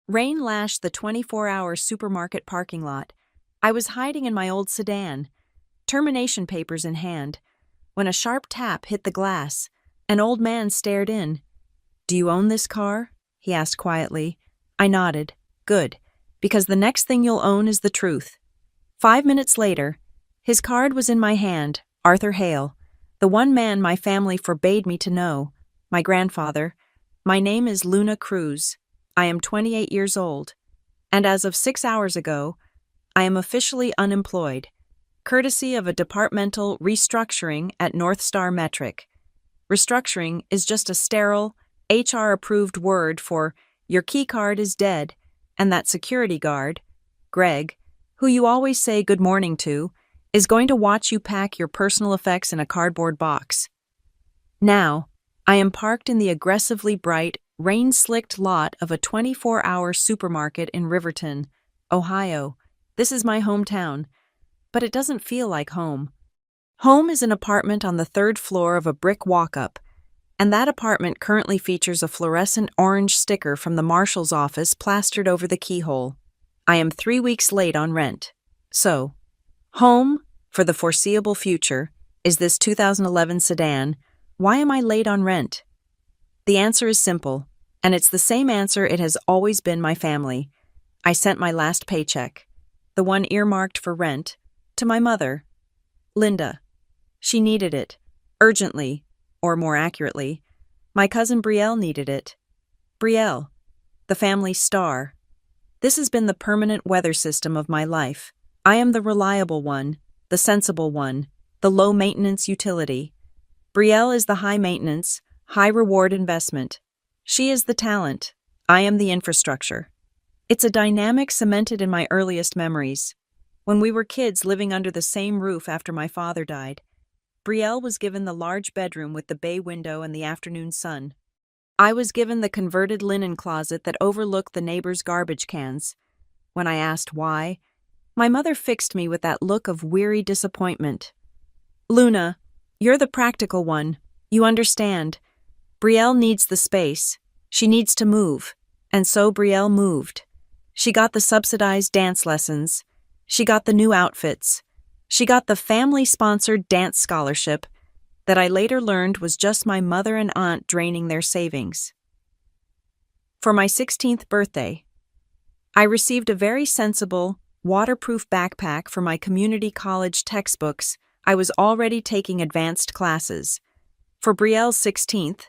Rain lashed the 24-hour supermarket parking lot. I was hiding in my old sedan, termination papers in hand, when a sharp tap hit the glass. An old man stared in. "Do you own this car?" he asked quietly. I nodded. "Good, because the next thing you'll own is the truth." 5 minutes later, his card was in my hand, Arthur Hale, the one man my family forbade me to know, my grandfather. "My name is Luna Cruz. I am 28 years old, and as of 6 hours ago, I am officially unemployed, courtesy of a departmental restructuring at North Star Metric. Restructuring is just a sterile, HR-approved word for your key card is dead, and that security guard, Greg, who you always say good morning to, is going to watch you pack your personal effects in a cardboard box. Now, I am parked in the aggressively bright, rain-slicked lot of a 24-hour supermarket in Riverton, Ohio. This is my hometown, but it doesn't feel like home. Home is an apartment on the 3rd floor of a brick walk-up, and that apartment currently features a fluorescent orange sticker from the marshal's office plastered over the keyhole. I am 3 weeks late on rent. So, home, for the foreseeable future, is this 2011 sedan. Why am I late on rent? The answer is simple, and it's the same answer it has always been my family. I sent my last paycheck, the one earmarked for rent, to my mother, Linda. She needed it, urgently, or more accurately, my cousin Brielle needed it. Brielle, the family star. This has been the permanent weather system of my life. I am the reliable one, the sensible one, the low-maintenance utility. Brielle is the high-maintenance, high-reward investment. She is the talent. I am the infrastructure. It's a dynamic cemented in my earliest memories. When we were kids living under the same roof after my father died, Brielle was given the large bedroom with the bay window and the afternoon sun. I was given the converted linen closet that overlooked the neighbor's garbage cans. When I asked why, my mother fixed me with that look of weary disappointment. "Luna, you're the practical one. You understand. Brielle needs the space. She needs to move. And so Brielle moved. She got the subsidized dance lessons. She got the new outfits. She got the family-sponsored dance scholarship that I later learned was just my mother and aunt draining their savings. For my 16th birthday, I received a very sensible, waterproof backpack for my community college textbooks. I was already taking advanced classes. For Brielle's 16th,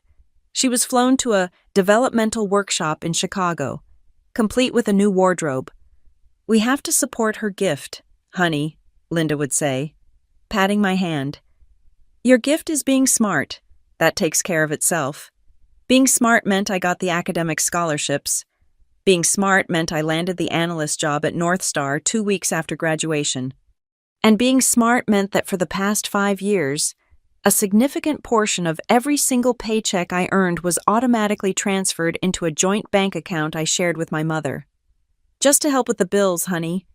she was flown to a developmental workshop in Chicago, complete with a new wardrobe. "We have to support her gift, honey," Linda would say, patting my hand. "Your gift is being smart. That takes care of itself." Being smart meant I got the academic scholarships. Being smart meant I landed the analyst job at North Star 2 weeks after graduation. And being smart meant that for the past 5 years, a significant portion of every single paycheck I earned was automatically transferred into a joint bank account I shared with my mother. "Just to help with the bills, honey,"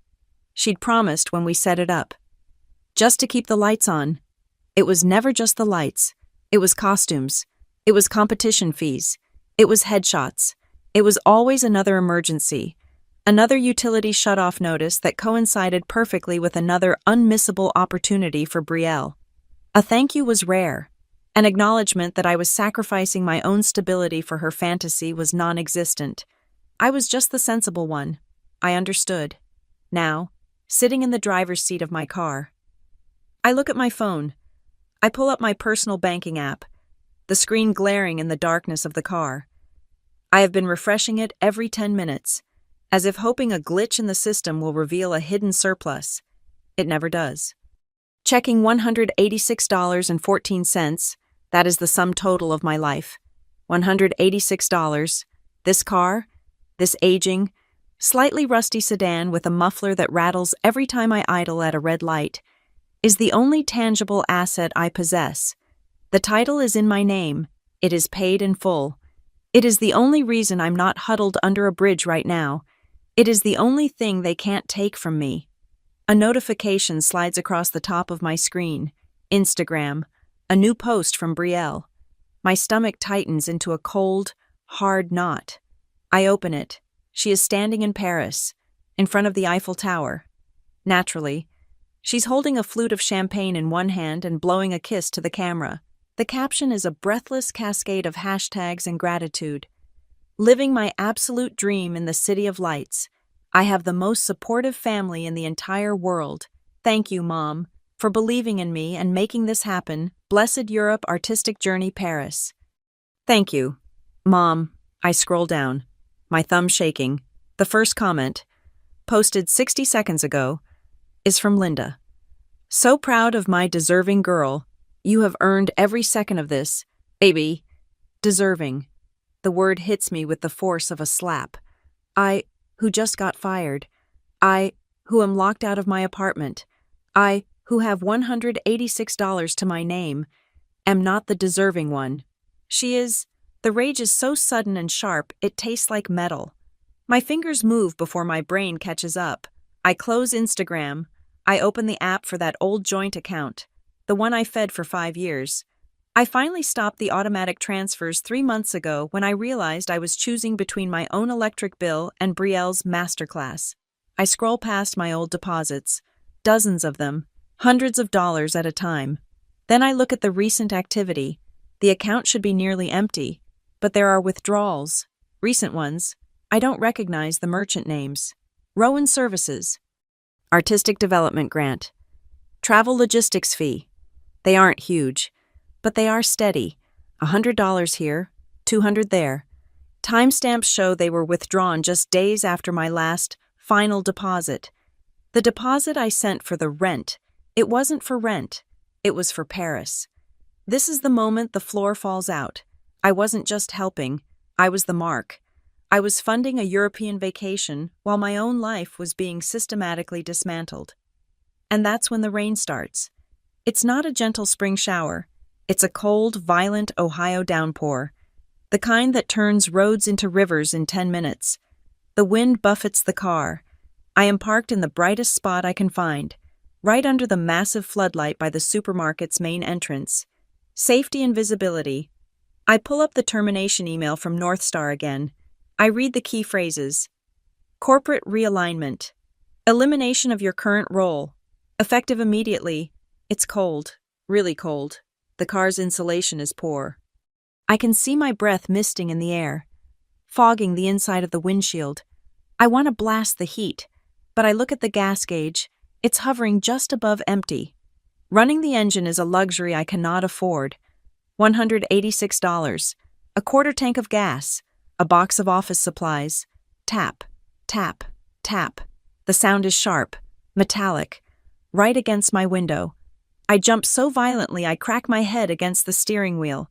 she'd promised when we set it up. "Just to keep the lights on." It was never just the lights. It was costumes. It was competition fees. It was headshots. It was always another emergency, another utility shutoff notice that coincided perfectly with another unmissable opportunity for Brielle. A thank you was rare. An acknowledgement that I was sacrificing my own stability for her fantasy was non-existent. I was just the sensible one. I understood. Now, sitting in the driver's seat of my car, I look at my phone. I pull up my personal banking app, the screen glaring in the darkness of the car. I have been refreshing it every 10 minutes, as if hoping a glitch in the system will reveal a hidden surplus. It never does. Checking $186.14, that is the sum total of my life. $186. This car, this aging, slightly rusty sedan with a muffler that rattles every time I idle at a red light, is the only tangible asset I possess. The title is in my name. It is paid in full. It is the only reason I'm not huddled under a bridge right now. It is the only thing they can't take from me. A notification slides across the top of my screen. Instagram. A new post from Brielle. My stomach tightens into a cold, hard knot. I open it. She is standing in Paris, in front of the Eiffel Tower. Naturally, she's holding a flute of champagne in one hand and blowing a kiss to the camera. The caption is a breathless cascade of hashtags and gratitude. Living my absolute dream in the City of Lights. I have the most supportive family in the entire world. Thank you, Mom, for believing in me and making this happen. Blessed Europe Artistic Journey, Paris. Thank you, Mom. I scroll down, my thumb shaking. The first comment, posted 60 seconds ago, is from Linda. So proud of my deserving girl. You have earned every second of this, baby. Deserving. The word hits me with the force of a slap. I, who just got fired. I, who am locked out of my apartment. I, who have $186 to my name, am not the deserving one. She is. The rage is so sudden and sharp, it tastes like metal. My fingers move before my brain catches up. I close Instagram. I open the app for that old joint account, the one I fed for 5 years. I finally stopped the automatic transfers 3 months ago when I realized I was choosing between my own electric bill and Brielle's masterclass. I scroll past my old deposits, dozens of them, hundreds of dollars at a time. Then I look at the recent activity. The account should be nearly empty, but there are withdrawals, recent ones. I don't recognize the merchant names. Rowan Services. Artistic Development Grant. Travel Logistics Fee. They aren't huge, but they are steady. $100 here, $200 there. Timestamps show they were withdrawn just days after my last, final deposit. The deposit I sent for the rent, it wasn't for rent, it was for Paris. This is the moment the floor falls out. I wasn't just helping, I was the mark. I was funding a European vacation while my own life was being systematically dismantled. And that's when the rain starts. It's not a gentle spring shower. It's a cold, violent Ohio downpour. The kind that turns roads into rivers in 10 minutes. The wind buffets the car. I am parked in the brightest spot I can find, right under the massive floodlight by the supermarket's main entrance. Safety and visibility. I pull up the termination email from North Star again. I read the key phrases. Corporate realignment. Elimination of your current role. Effective immediately. It's cold. Really cold. The car's insulation is poor. I can see my breath misting in the air, fogging the inside of the windshield. I want to blast the heat, but I look at the gas gauge. It's hovering just above empty. Running the engine is a luxury I cannot afford. $186, a quarter tank of gas, a box of office supplies. Tap, tap, tap. The sound is sharp, metallic, right against my window. I jump so violently I crack my head against the steering wheel.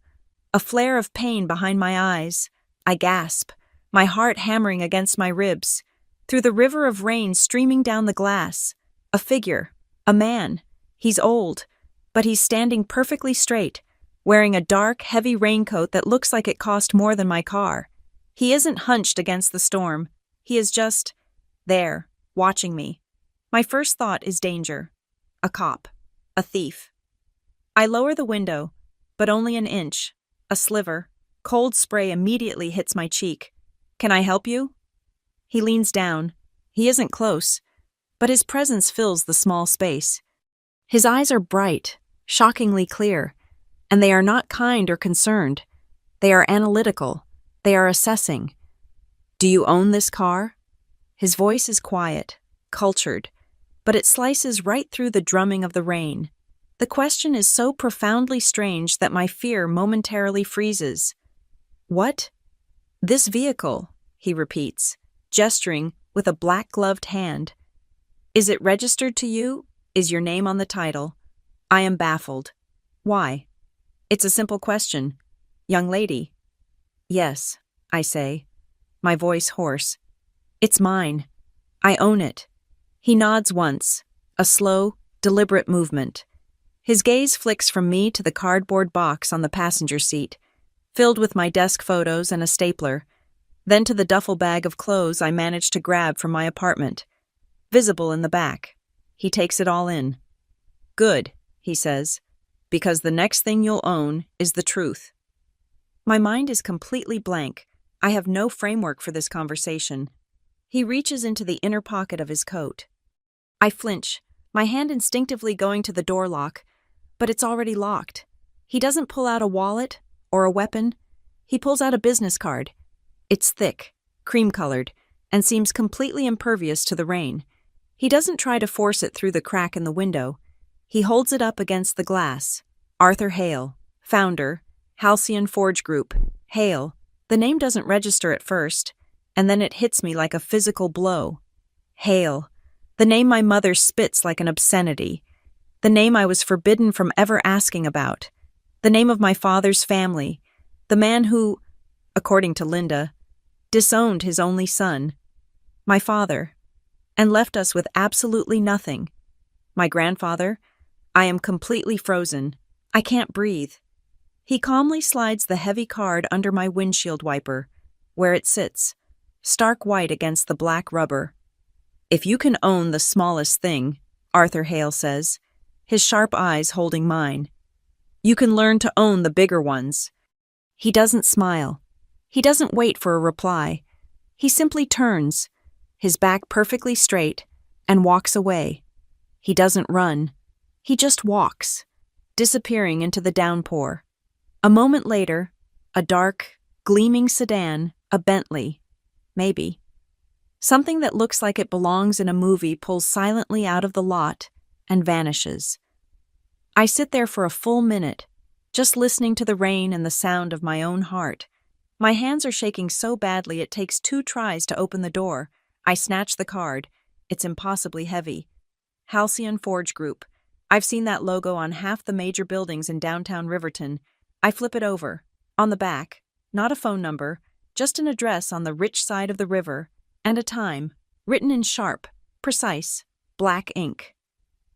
A flare of pain behind my eyes. I gasp, my heart hammering against my ribs. Through the river of rain streaming down the glass, a figure, a man. He's old, but he's standing perfectly straight, wearing a dark, heavy raincoat that looks like it cost more than my car. He isn't hunched against the storm. He is just there, watching me. My first thought is danger. A cop. A thief. I lower the window, but only an inch. A sliver. Cold spray immediately hits my cheek. Can I help you? He leans down. He isn't close, but his presence fills the small space. His eyes are bright, shockingly clear, and they are not kind or concerned. They are analytical. They are assessing. Do you own this car? His voice is quiet, cultured, but it slices right through the drumming of the rain. The question is so profoundly strange that my fear momentarily freezes. What? This vehicle, he repeats, gesturing with a black-gloved hand. Is it registered to you? Is your name on the title? I am baffled. Why? It's a simple question. Young lady. Yes, I say, my voice hoarse. It's mine. I own it. He nods once, a slow, deliberate movement. His gaze flicks from me to the cardboard box on the passenger seat, filled with my desk photos and a stapler, then to the duffel bag of clothes I managed to grab from my apartment, visible in the back. He takes it all in. Good, he says, because the next thing you'll own is the truth. My mind is completely blank. I have no framework for this conversation. He reaches into the inner pocket of his coat. I flinch, my hand instinctively going to the door lock, but it's already locked. He doesn't pull out a wallet or a weapon. He pulls out a business card. It's thick, cream-colored, and seems completely impervious to the rain. He doesn't try to force it through the crack in the window. He holds it up against the glass. Arthur Hale, founder, Halcyon Forge Group. Hale. The name doesn't register at first, and then it hits me like a physical blow. Hale. The name my mother spits like an obscenity. The name I was forbidden from ever asking about. The name of my father's family. The man who, according to Linda, disowned his only son. My father. And left us with absolutely nothing. My grandfather. I am completely frozen. I can't breathe. He calmly slides the heavy card under my windshield wiper, where it sits, stark white against the black rubber. If you can own the smallest thing, Arthur Hale says, his sharp eyes holding mine, you can learn to own the bigger ones. He doesn't smile. He doesn't wait for a reply. He simply turns, his back perfectly straight, and walks away. He doesn't run. He just walks, disappearing into the downpour. A moment later, a dark, gleaming sedan, a Bentley, maybe. Something that looks like it belongs in a movie pulls silently out of the lot and vanishes. I sit there for a full minute, just listening to the rain and the sound of my own heart. My hands are shaking so badly it takes 2 tries to open the door. I snatch the card. It's impossibly heavy. Halcyon Forge Group. I've seen that logo on half the major buildings in downtown Riverton. I flip it over. On the back, not a phone number, just an address on the rich side of the river, and a time, written in sharp, precise, black ink.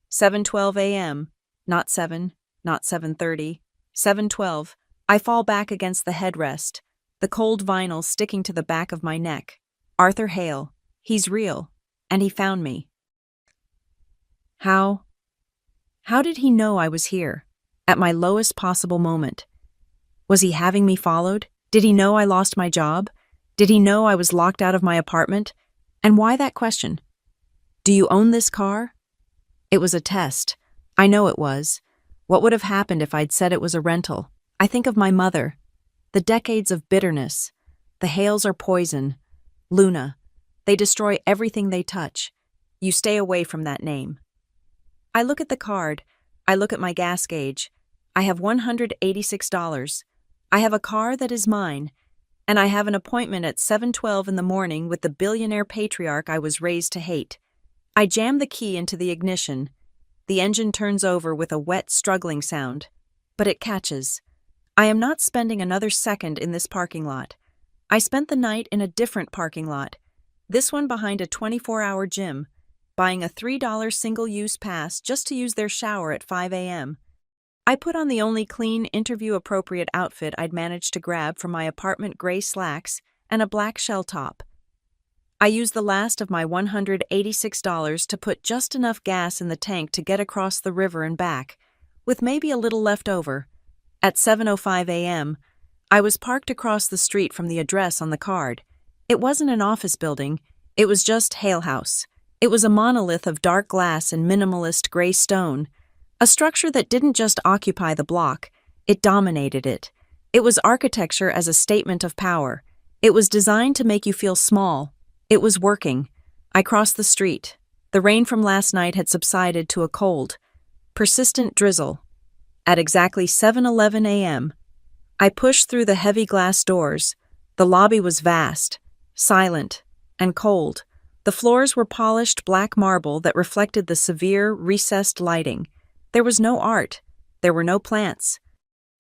7:12 a.m. Not 7, not 7:30. 7:12. I fall back against the headrest, the cold vinyl sticking to the back of my neck. Arthur Hale. He's real. And he found me. How did he know I was here, at my lowest possible moment? Was he having me followed? Did he know I lost my job? Did he know I was locked out of my apartment? And why that question? Do you own this car? It was a test. I know it was. What would have happened if I'd said it was a rental? I think of my mother. The decades of bitterness. The Hales are poison. Luna. They destroy everything they touch. You stay away from that name. I look at the card. I look at my gas gauge. I have $186. I have a car that is mine, and I have an appointment at 7:12 in the morning with the billionaire patriarch I was raised to hate. I jam the key into the ignition. The engine turns over with a wet, struggling sound, but it catches. I am not spending another second in this parking lot. I spent the night in a different parking lot, this one behind a 24-hour gym, buying a $3 single-use pass just to use their shower at 5 a.m. I put on the only clean, interview-appropriate outfit I'd managed to grab from my apartment gray slacks and a black shell top. I used the last of my $186 to put just enough gas in the tank to get across the river and back, with maybe a little left over. At 7:05 a.m., I was parked across the street from the address on the card. It wasn't an office building, it was just Hale House. It was a monolith of dark glass and minimalist gray stone. A structure that didn't just occupy the block, it dominated it. It was architecture as a statement of power. It was designed to make you feel small. It was working. I crossed the street. The rain from last night had subsided to a cold, persistent drizzle. At exactly 7:11 a.m., I pushed through the heavy glass doors. The lobby was vast, silent, and cold. The floors were polished black marble that reflected the severe, recessed lighting. There was no art. There were no plants.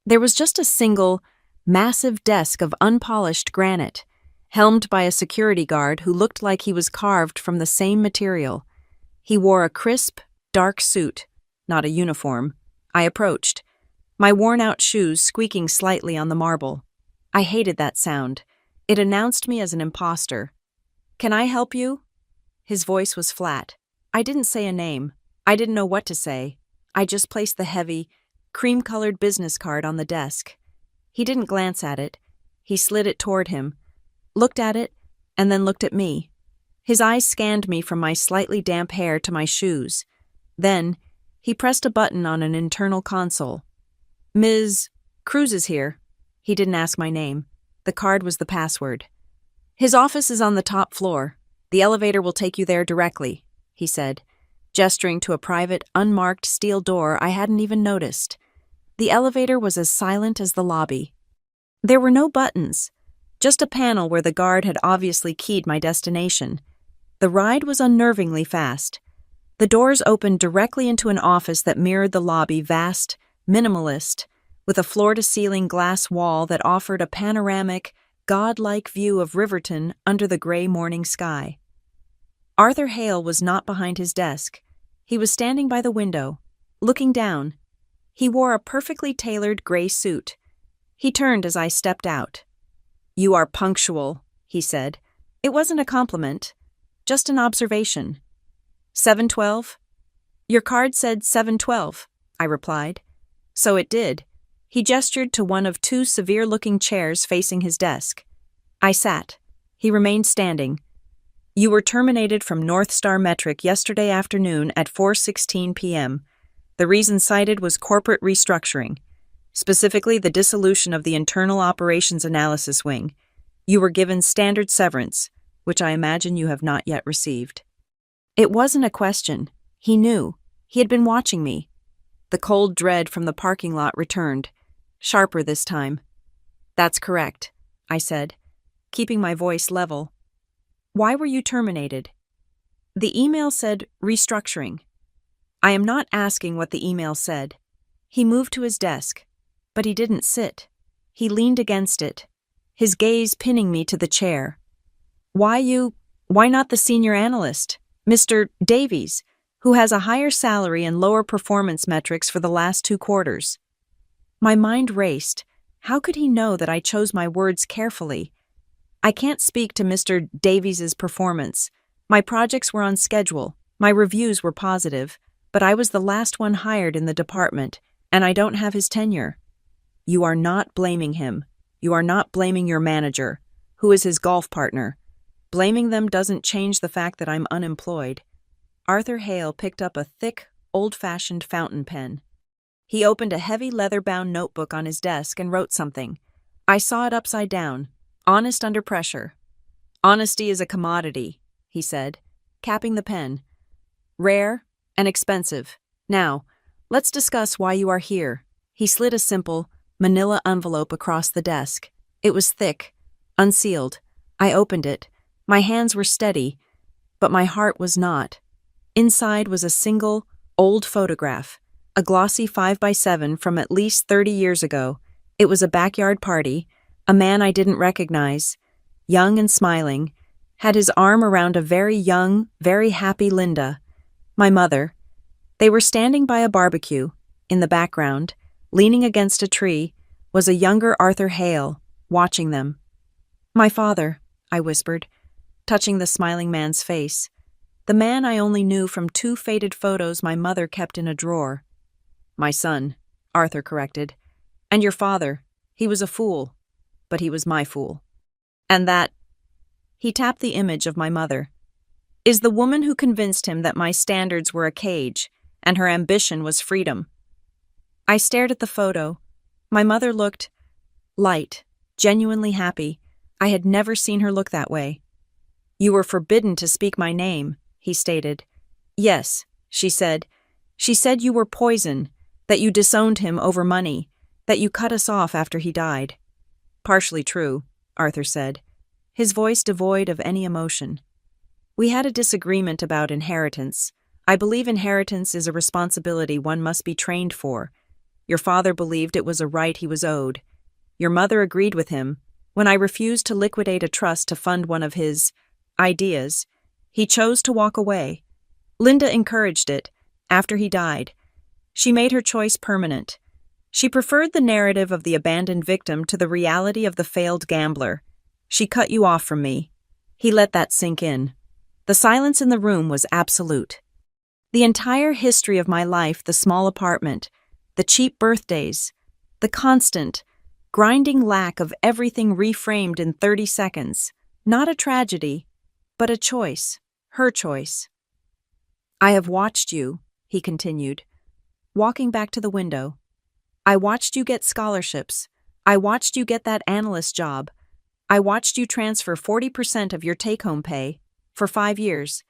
There was just a single, massive desk of unpolished granite, helmed by a security guard who looked like he was carved from the same material. He wore a crisp, dark suit, not a uniform. I approached, my worn-out shoes squeaking slightly on the marble. I hated that sound. It announced me as an imposter. "Can I help you?" His voice was flat. I didn't say a name. I didn't know what to say. I just placed the heavy, cream-colored business card on the desk. He didn't glance at it. He slid it toward him, looked at it, and then looked at me. His eyes scanned me from my slightly damp hair to my shoes. Then, he pressed a button on an internal console. "Ms. Cruz is here." He didn't ask my name. The card was the password. "His office is on the top floor. The elevator will take you there directly," he said, gesturing to a private, unmarked steel door I hadn't even noticed. The elevator was as silent as the lobby. There were no buttons, just a panel where the guard had obviously keyed my destination. The ride was unnervingly fast. The doors opened directly into an office that mirrored the lobby, vast, minimalist, with a floor-to-ceiling glass wall that offered a panoramic, godlike view of Riverton under the gray morning sky. Arthur Hale was not behind his desk. He was standing by the window, looking down. He wore a perfectly tailored gray suit. He turned as I stepped out. "You are punctual," he said. It wasn't a compliment, just an observation. 7:12? "Your card said 7:12, I replied. So it did. He gestured to one of two severe-looking chairs facing his desk. I sat. He remained standing. "You were terminated from North Star Metric yesterday afternoon at 4:16 p.m. The reason cited was corporate restructuring, specifically the dissolution of the Internal Operations Analysis Wing. You were given standard severance, which I imagine you have not yet received." It wasn't a question. He knew. He had been watching me. The cold dread from the parking lot returned, sharper this time. "That's correct," I said, keeping my voice level. "Why were you terminated?" The email said restructuring. I am not asking what the email said. He moved to his desk, but he didn't sit. He leaned against it, his gaze pinning me to the chair. Why not the senior analyst, Mr. Davies, who has a higher salary and lower performance metrics for the last 2 quarters? My mind raced. How could he know that I chose my words carefully? I can't speak to Mr. Davies's performance. My projects were on schedule, my reviews were positive, but I was the last one hired in the department, and I don't have his tenure. You are not blaming him. You are not blaming your manager, who is his golf partner. Blaming them doesn't change the fact that I'm unemployed. Arthur Hale picked up a thick, old-fashioned fountain pen. He opened a heavy leather-bound notebook on his desk and wrote something. I saw it upside down. "Honest under pressure." "Honesty is a commodity," he said, capping the pen. "Rare and expensive. Now, let's discuss why you are here." He slid a simple, manila envelope across the desk. It was thick, unsealed. I opened it. My hands were steady, but my heart was not. Inside was a single, old photograph, a glossy 5x7 from at least 30 years ago. It was a backyard party. A man I didn't recognize, young and smiling, had his arm around a very young, very happy Linda, my mother. They were standing by a barbecue. In the background, leaning against a tree, was a younger Arthur Hale, watching them. "My father," I whispered, touching the smiling man's face. The man I only knew from 2 faded photos my mother kept in a drawer. "My son," Arthur corrected. "And your father, he was a fool, but he was my fool. And that," he tapped the image of my mother, "is the woman who convinced him that my standards were a cage and her ambition was freedom." I stared at the photo. My mother looked light, genuinely happy. I had never seen her look that way. "You were forbidden to speak my name," he stated. "Yes," she said. "She said you were poison, that you disowned him over money, that you cut us off after he died." "Partially true," Arthur said, his voice devoid of any emotion. "We had a disagreement about inheritance. I believe inheritance is a responsibility one must be trained for. Your father believed it was a right he was owed. Your mother agreed with him. When I refused to liquidate a trust to fund one of his ideas, he chose to walk away. Linda encouraged it, after he died. She made her choice permanent. She preferred the narrative of the abandoned victim to the reality of the failed gambler. She cut you off from me." He let that sink in. The silence in the room was absolute. The entire history of my life, the small apartment, the cheap birthdays, the constant, grinding lack of everything reframed in 30 seconds. Not a tragedy, but a choice, her choice. I have watched you, he continued, walking back to the window. I watched you get scholarships. I watched you get that analyst job. I watched you transfer 40% of your take-home pay, for 5 years,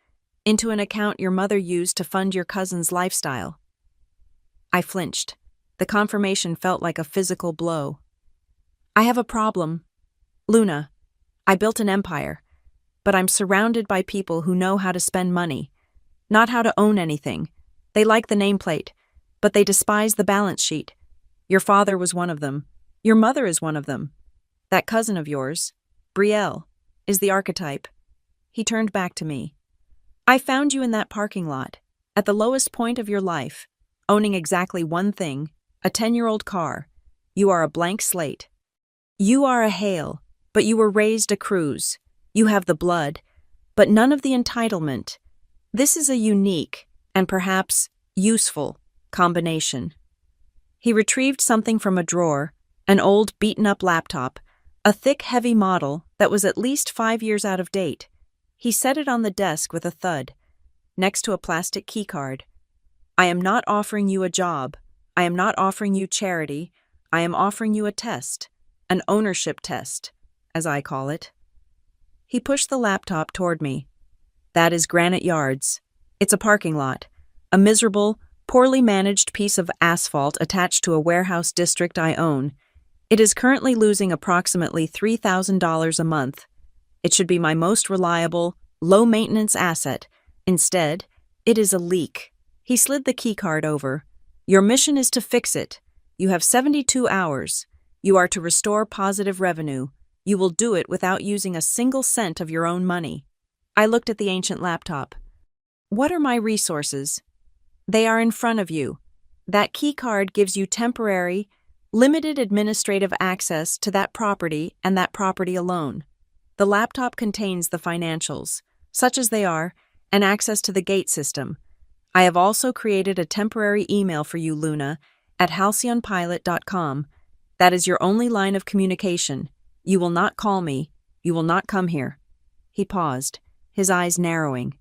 into an account your mother used to fund your cousin's lifestyle. I flinched. The confirmation felt like a physical blow. I have a problem. Luna, I built an empire, but I'm surrounded by people who know how to spend money, not how to own anything. They like the nameplate, but they despise the balance sheet. Your father was one of them. Your mother is one of them. That cousin of yours, Brielle, is the archetype. He turned back to me. I found you in that parking lot, at the lowest point of your life, owning exactly one thing, a 10-year-old car. You are a blank slate. You are a Hale, but you were raised a Cruz. You have the blood, but none of the entitlement. This is a unique, and perhaps useful, combination. He retrieved something from a drawer, an old beaten-up laptop, a thick, heavy model that was at least 5 years out of date. He set it on the desk with a thud, next to a plastic keycard. I am not offering you a job. I am not offering you charity. I am offering you a test, an ownership test, as I call it. He pushed the laptop toward me. That is Granite Yards. It's a parking lot, a miserable, poorly managed piece of asphalt attached to a warehouse district I own. It is currently losing approximately $3,000 a month. It should be my most reliable, low-maintenance asset. Instead, it is a leak. He slid the keycard over. Your mission is to fix it. You have 72 hours. You are to restore positive revenue. You will do it without using a single cent of your own money. I looked at the ancient laptop. What are my resources? They are in front of you. That keycard gives you temporary, limited administrative access to that property and that property alone. The laptop contains the financials, such as they are, and access to the gate system. I have also created a temporary email for you, Luna, at halcyonpilot.com. That is your only line of communication. You will not call me. You will not come here. He paused, his eyes narrowing.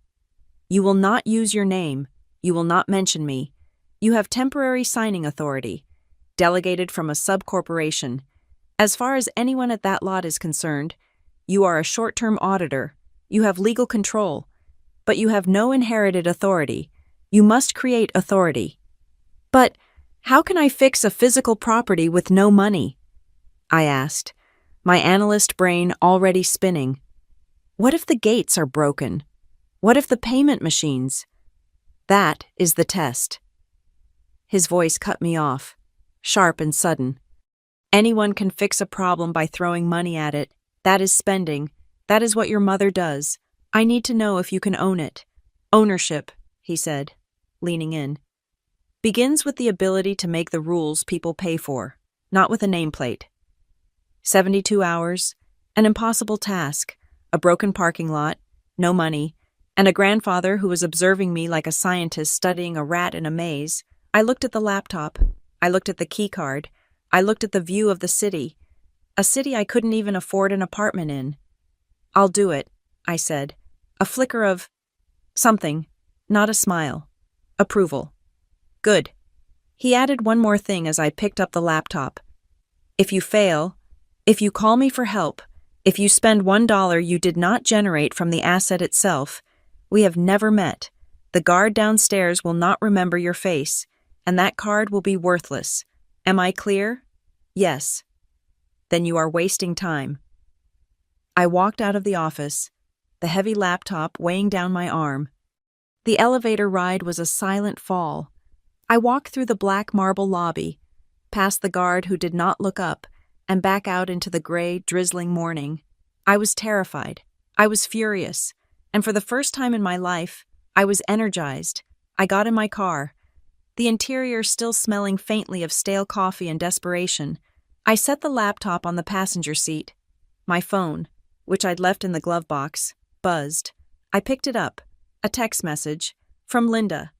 You will not use your name. You will not mention me. You have temporary signing authority, delegated from a subcorporation. As far as anyone at that lot is concerned, you are a short-term auditor. You have legal control, but you have no inherited authority. You must create authority. But how can I fix a physical property with no money? I asked, my analyst brain already spinning. What if the gates are broken? What if the payment machines? That is the test. His voice cut me off, sharp and sudden. Anyone can fix a problem by throwing money at it. That is spending. That is what your mother does. I need to know if you can own it. Ownership, he said, leaning in, begins with the ability to make the rules people pay for, not with a nameplate. 72 hours, an impossible task, a broken parking lot, no money, and a grandfather who was observing me like a scientist studying a rat in a maze. I looked at the laptop. I looked at the keycard. I looked at the view of the city, a city I couldn't even afford an apartment in. I'll do it, I said, a flicker of something, not a smile. Approval. Good. He added one more thing as I picked up the laptop. If you fail, if you call me for help, if you spend $1 you did not generate from the asset itself, we have never met. The guard downstairs will not remember your face, and that card will be worthless. Am I clear? Yes. Then you are wasting time. I walked out of the office, the heavy laptop weighing down my arm. The elevator ride was a silent fall. I walked through the black marble lobby, past the guard who did not look up, and back out into the gray, drizzling morning. I was terrified. I was furious. And for the first time in my life, I was energized. I got in my car, the interior still smelling faintly of stale coffee and desperation. I set the laptop on the passenger seat. My phone, which I'd left in the glove box, buzzed. I picked it up. A text message from Linda.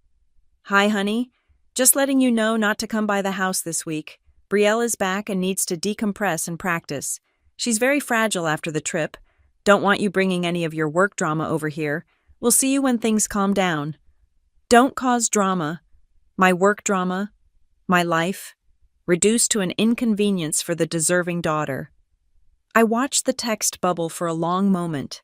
Hi, honey. Just letting you know not to come by the house this week. Brielle is back and needs to decompress and practice. She's very fragile after the trip, Don't want you bringing any of your work drama over here. We'll see you when things calm down. Don't cause drama. My work drama, my life, reduced to an inconvenience for the deserving daughter. I watched the text bubble for a long moment.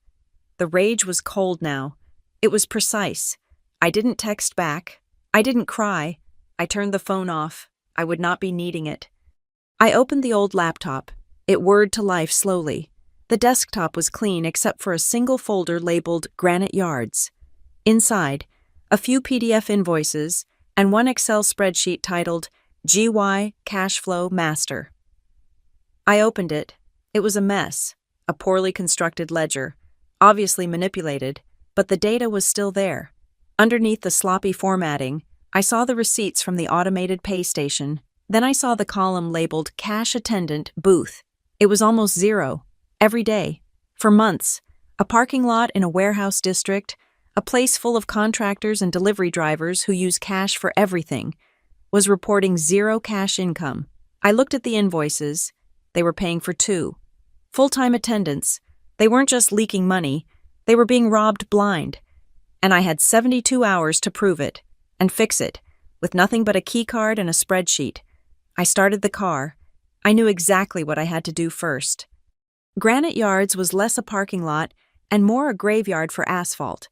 The rage was cold now. It was precise. I didn't text back. I didn't cry. I turned the phone off. I would not be needing it. I opened the old laptop. It whirred to life slowly. The desktop was clean except for a single folder labeled Granite Yards. Inside, a few PDF invoices and one Excel spreadsheet titled GY Cash Flow Master. I opened it. It was a mess, a poorly constructed ledger, obviously manipulated, but the data was still there. Underneath the sloppy formatting, I saw the receipts from the automated pay station. Then I saw the column labeled Cash Attendant Booth. It was almost zero. Every day. For months. A parking lot in a warehouse district, a place full of contractors and delivery drivers who use cash for everything, was reporting zero cash income. I looked at the invoices. They were paying for 2 full-time attendants. They weren't just leaking money. They were being robbed blind. And I had 72 hours to prove it and fix it, with nothing but a keycard and a spreadsheet. I started the car. I knew exactly what I had to do first. Granite Yards was less a parking lot and more a graveyard for asphalt.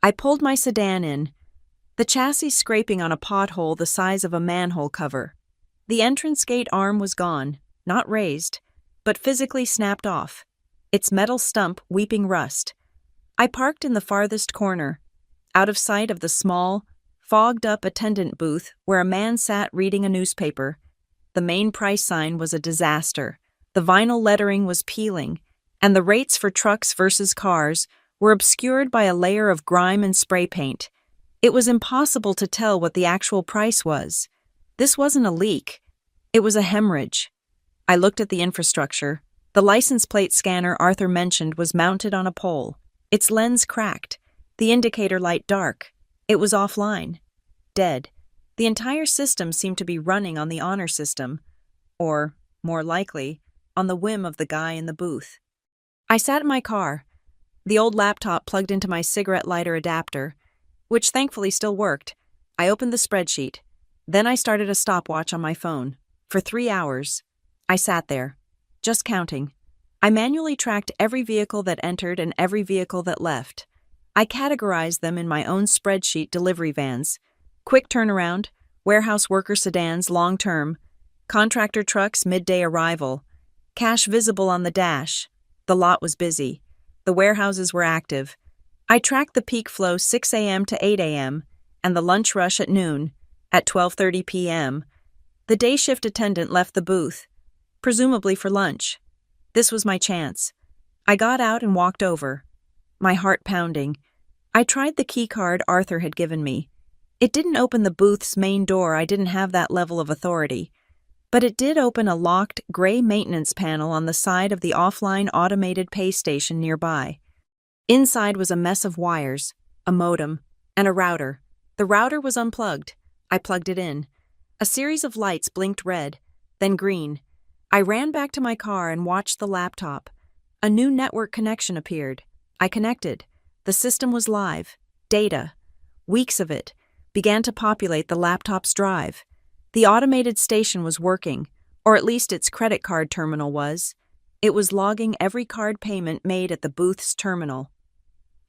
I pulled my sedan in, the chassis scraping on a pothole the size of a manhole cover. The entrance gate arm was gone, not raised, but physically snapped off, its metal stump weeping rust. I parked in the farthest corner, out of sight of the small, fogged-up attendant booth where a man sat reading a newspaper. The main price sign was a disaster. The vinyl lettering was peeling, and the rates for trucks versus cars were obscured by a layer of grime and spray paint. It was impossible to tell what the actual price was. This wasn't a leak. It was a hemorrhage. I looked at the infrastructure. The license plate scanner Arthur mentioned was mounted on a pole. Its lens cracked, the indicator light dark. It was offline. Dead. The entire system seemed to be running on the honor system, or, more likely, on the whim of the guy in the booth. I sat in my car, the old laptop plugged into my cigarette lighter adapter, which thankfully still worked. I opened the spreadsheet. Then I started a stopwatch on my phone. For 3 hours, I sat there, just counting. I manually tracked every vehicle that entered and every vehicle that left. I categorized them in my own spreadsheet: delivery vans, quick turnaround, warehouse worker sedans long-term, contractor trucks midday arrival, cash visible on the dash. The lot was busy. The warehouses were active. I tracked the peak flow 6 a.m. to 8 a.m. and the lunch rush at noon. At 12:30 p.m., the day shift attendant left the booth, presumably for lunch. This was my chance. I got out and walked over, my heart pounding. I tried the key card Arthur had given me. It didn't open the booth's main door. I didn't have that level of authority. But it did open a locked, gray maintenance panel on the side of the offline automated pay station nearby. Inside was a mess of wires, a modem, and a router. The router was unplugged. I plugged it in. A series of lights blinked red, then green. I ran back to my car and watched the laptop. A new network connection appeared. I connected. The system was live. Data, weeks of it, began to populate the laptop's drive. The automated station was working, or at least its credit card terminal was. It was logging every card payment made at the booth's terminal.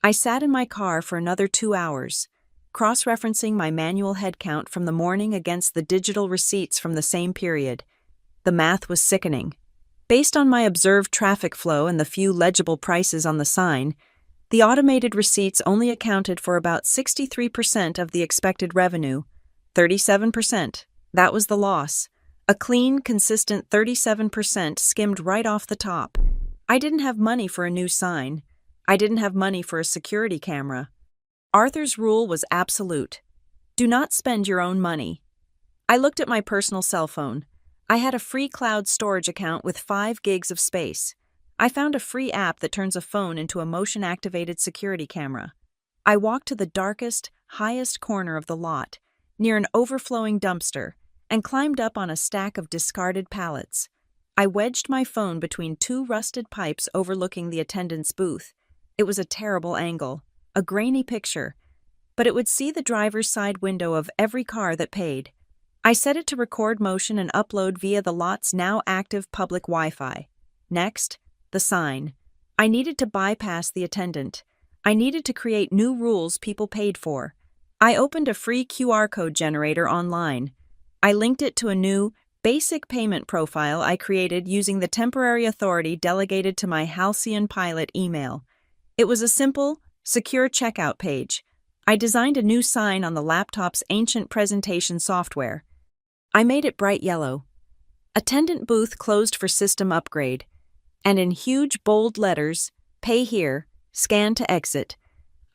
I sat in my car for another 2 hours, cross-referencing my manual headcount from the morning against the digital receipts from the same period. The math was sickening. Based on my observed traffic flow and the few legible prices on the sign, the automated receipts only accounted for about 63% of the expected revenue. 37%. That was the loss. A clean, consistent 37% skimmed right off the top. I didn't have money for a new sign. I didn't have money for a security camera. Arthur's rule was absolute. Do not spend your own money. I looked at my personal cell phone. I had a free cloud storage account with 5 gigs of space. I found a free app that turns a phone into a motion-activated security camera. I walked to the darkest, highest corner of the lot, near an overflowing dumpster, and climbed up on a stack of discarded pallets. I wedged my phone between two rusted pipes overlooking the attendant's booth. It was a terrible angle, a grainy picture, but it would see the driver's side window of every car that paid. I set it to record motion and upload via the lot's now active public Wi-Fi. Next, the sign. I needed to bypass the attendant. I needed to create new rules people paid for. I opened a free QR code generator online. I linked it to a new, basic payment profile I created using the temporary authority delegated to my Halcyon Pilot email. It was a simple, secure checkout page. I designed a new sign on the laptop's ancient presentation software. I made it bright yellow. Attendant booth closed for system upgrade. And in huge, bold letters, pay here, scan to exit.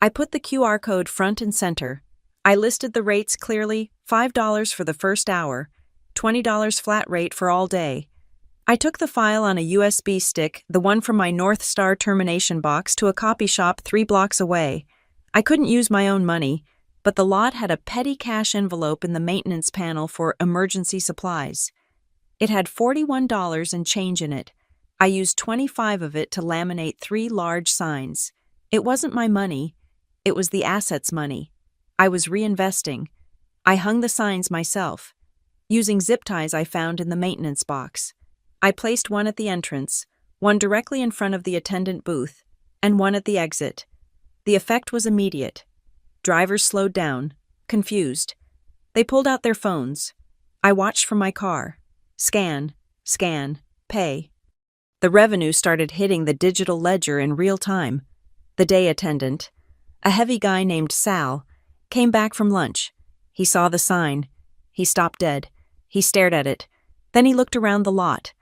I put the QR code front and center. I listed the rates clearly, $5 for the first hour, $20 flat rate for all day. I took the file on a USB stick, the one from my North Star termination box, to a copy shop 3 blocks away. I couldn't use my own money, but the lot had a petty cash envelope in the maintenance panel for emergency supplies. It had $41 and change in it. I used $25 of it to laminate 3 large signs. It wasn't my money. It was the asset's money. I was reinvesting. I hung the signs myself, using zip ties I found in the maintenance box. I placed one at the entrance, one directly in front of the attendant booth, and one at the exit. The effect was immediate. Drivers slowed down, confused. They pulled out their phones. I watched from my car. Scan, pay. The revenue started hitting the digital ledger in real time. The day attendant, a heavy guy named Sal, came back from lunch. He saw the sign. He stopped dead. He stared at it. Then he looked around the lot,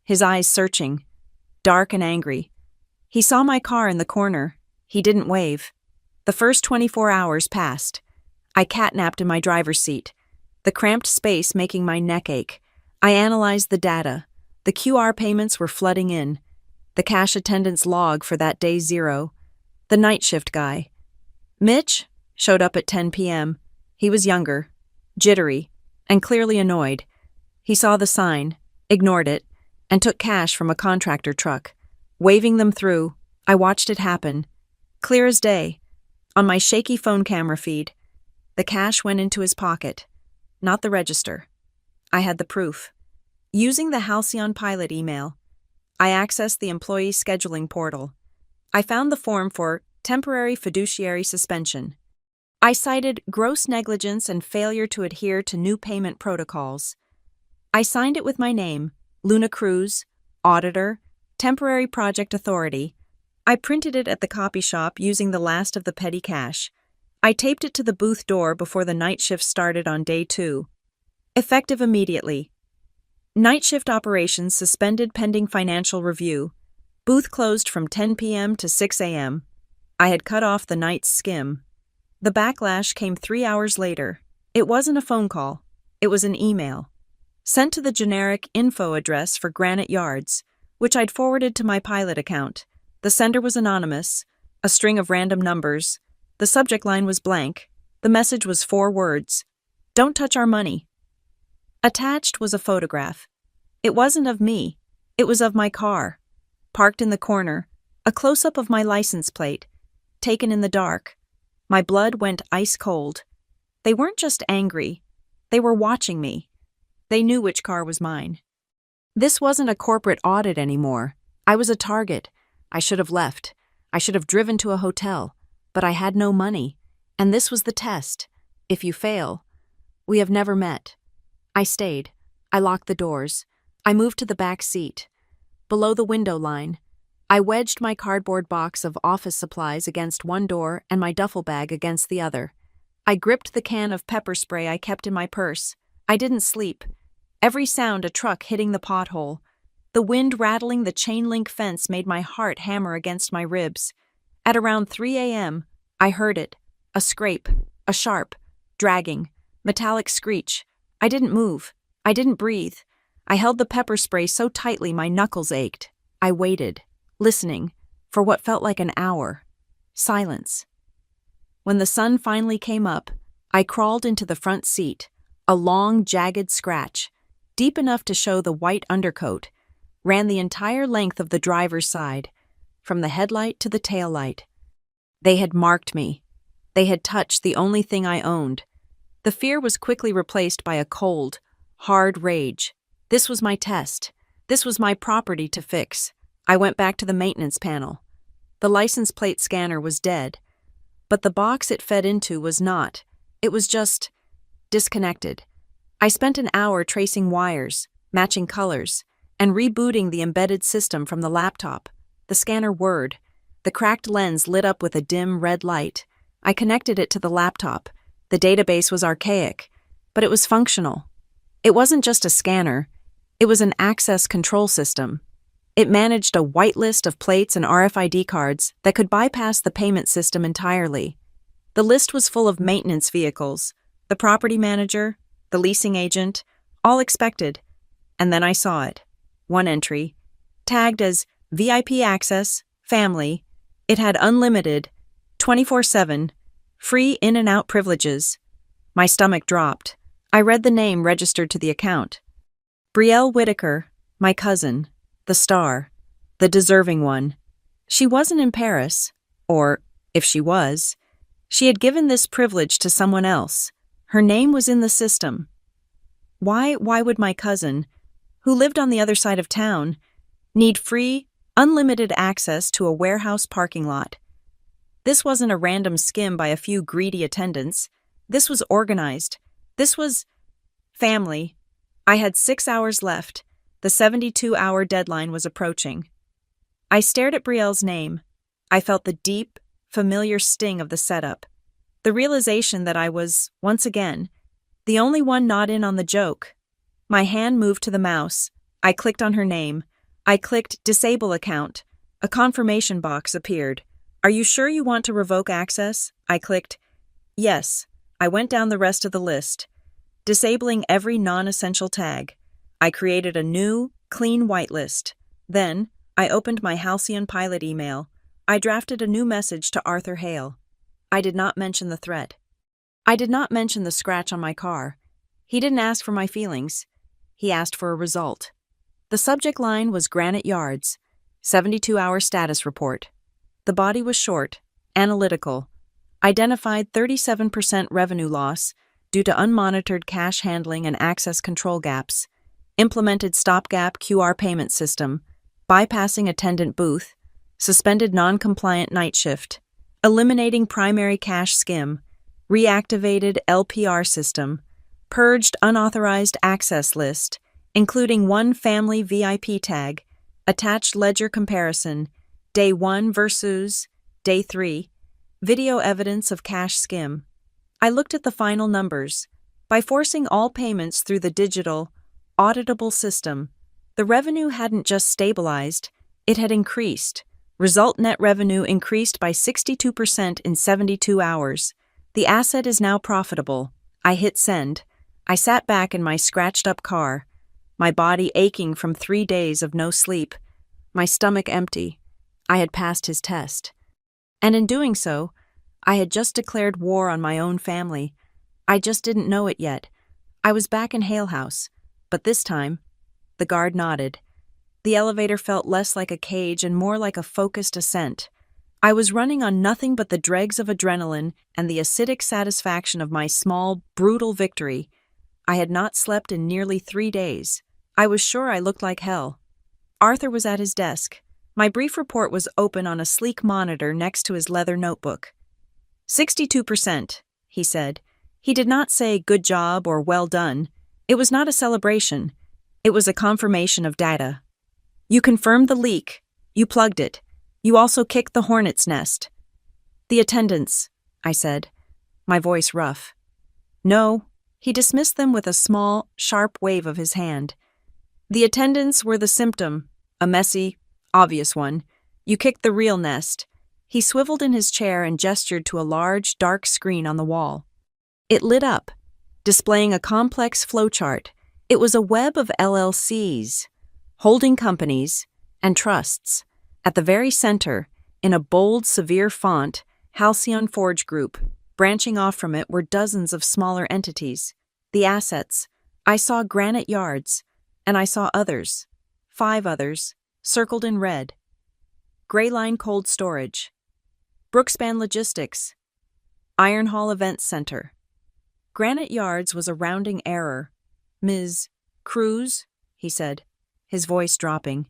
his eyes searching, dark and angry. He saw my car in the corner. He didn't wave. The first 24 hours passed. I catnapped in my driver's seat, the cramped space making my neck ache. I analyzed the data. The QR payments were flooding in. The cash attendant's log for that day 0. The night shift guy, Mitch, showed up at 10 p.m. He was younger, jittery, and clearly annoyed. He saw the sign, ignored it, and took cash from a contractor truck. Waving them through, I watched it happen. Clear as day. On my shaky phone camera feed, the cash went into his pocket, not the register. I had the proof. Using the Halcyon Pilot email, I accessed the employee scheduling portal. I found the form for temporary fiduciary suspension. I cited gross negligence and failure to adhere to new payment protocols. I signed it with my name, Luna Cruz, Auditor, Temporary Project Authority. I printed it at the copy shop using the last of the petty cash. I taped it to the booth door before the night shift started on day 2. Effective immediately. Night shift operations suspended pending financial review. Booth closed from 10 p.m. to 6 a.m. I had cut off the night's skim. The backlash came 3 hours later. It wasn't a phone call. It was an email. Sent to the generic info address for Granite Yards, which I'd forwarded to my Pilot account. The sender was anonymous, a string of random numbers. The subject line was blank. The message was 4 words. Don't touch our money. Attached was a photograph. It wasn't of me. It was of my car. Parked in the corner, a close-up of my license plate, taken in the dark. My blood went ice cold. They weren't just angry. They were watching me. They knew which car was mine. This wasn't a corporate audit anymore. I was a target. I should have left. I should have driven to a hotel. But I had no money. And this was the test. If you fail, we have never met. I stayed. I locked the doors. I moved to the back seat. Below the window line, I wedged my cardboard box of office supplies against one door and my duffel bag against the other. I gripped the can of pepper spray I kept in my purse. I didn't sleep. Every sound a truck hitting the pothole. The wind rattling the chain-link fence made my heart hammer against my ribs. At around 3 a.m., I heard it. A scrape, a sharp, dragging, metallic screech. I didn't move. I didn't breathe. I held the pepper spray so tightly my knuckles ached. I waited, listening, for what felt like an hour. Silence. When the sun finally came up, I crawled into the front seat, a long, jagged scratch, deep enough to show the white undercoat. ran the entire length of the driver's side, from the headlight to the taillight. They had marked me. They had touched the only thing I owned. The fear was quickly replaced by a cold, hard rage. This was my test. This was my property to fix. I went back to the maintenance panel. The license plate scanner was dead, but the box it fed into was not. It was just disconnected. I spent an hour tracing wires, matching colors, and rebooting the embedded system from the laptop. The scanner whirred. The cracked lens lit up with a dim red light. I connected it to the laptop. The database was archaic, but it was functional. It wasn't just a scanner. It was an access control system. It managed a whitelist of plates and RFID cards that could bypass the payment system entirely. The list was full of maintenance vehicles, the property manager, the leasing agent, all expected. And then I saw it. One entry, tagged as VIP access, family. It had unlimited, 24/7, free in and out privileges. My stomach dropped. I read the name registered to the account. Brielle Whitaker, my cousin, the star, the deserving one. She wasn't in Paris, or, if she was, she had given this privilege to someone else. Her name was in the system. Why would my cousin, who lived on the other side of town, need free, unlimited access to a warehouse parking lot? This wasn't a random skim by a few greedy attendants. This was organized. This was family. I had 6 hours left. The 72-hour deadline was approaching. I stared at Brielle's name. I felt the deep, familiar sting of the setup. The realization that I was, once again, the only one not in on the joke. My hand moved to the mouse. I clicked on her name. I clicked Disable Account. A confirmation box appeared. Are you sure you want to revoke access? I clicked Yes. I went down the rest of the list, disabling every non-essential tag. I created a new, clean whitelist. Then, I opened my Halcyon Pilot email. I drafted a new message to Arthur Hale. I did not mention the threat. I did not mention the scratch on my car. He didn't ask for my feelings. He asked for a result. The subject line was Granite Yards, 72-hour status report. The body was short, analytical. Identified 37% revenue loss due to unmonitored cash handling and access control gaps. Implemented stopgap QR payment system. Bypassing attendant booth. Suspended non-compliant night shift. Eliminating primary cash skim. Reactivated LPR system. Purged unauthorized access list, including one family VIP tag. Attached ledger comparison. Day 1 versus Day 3. Video evidence of cash skim. I looked at the final numbers. By forcing all payments through the digital, auditable system, the revenue hadn't just stabilized, it had increased. Result net revenue increased by 62% in 72 hours. The asset is now profitable. I hit send. I sat back in my scratched-up car, my body aching from 3 days of no sleep, my stomach empty. I had passed his test. And in doing so, I had just declared war on my own family. I just didn't know it yet. I was back in Hale House, but this time, the guard nodded. The elevator felt less like a cage and more like a focused ascent. I was running on nothing but the dregs of adrenaline and the acidic satisfaction of my small, brutal victory. I had not slept in nearly 3 days. I was sure I looked like hell. Arthur was at his desk. My brief report was open on a sleek monitor next to his leather notebook. 62%, he said. He did not say good job or well done. It was not a celebration. It was a confirmation of data. You confirmed the leak. You plugged it. You also kicked the hornet's nest. The attendants, I said, my voice rough. No, he dismissed them with a small, sharp wave of his hand. The attendants were the symptom, a messy, obvious one. You kicked the real nest. He swiveled in his chair and gestured to a large, dark screen on the wall. It lit up, displaying a complex flowchart. It was a web of LLCs, holding companies, and trusts. At the very center, in a bold, severe font, Halcyon Forge Group. Branching off from it were dozens of smaller entities. The assets. I saw Granite Yards, and I saw others. 5 others, circled in red. Gray Line Cold Storage. Brookspan Logistics. Iron Hall Events Center. Granite Yards was a rounding error. Ms. Cruz, he said, his voice dropping.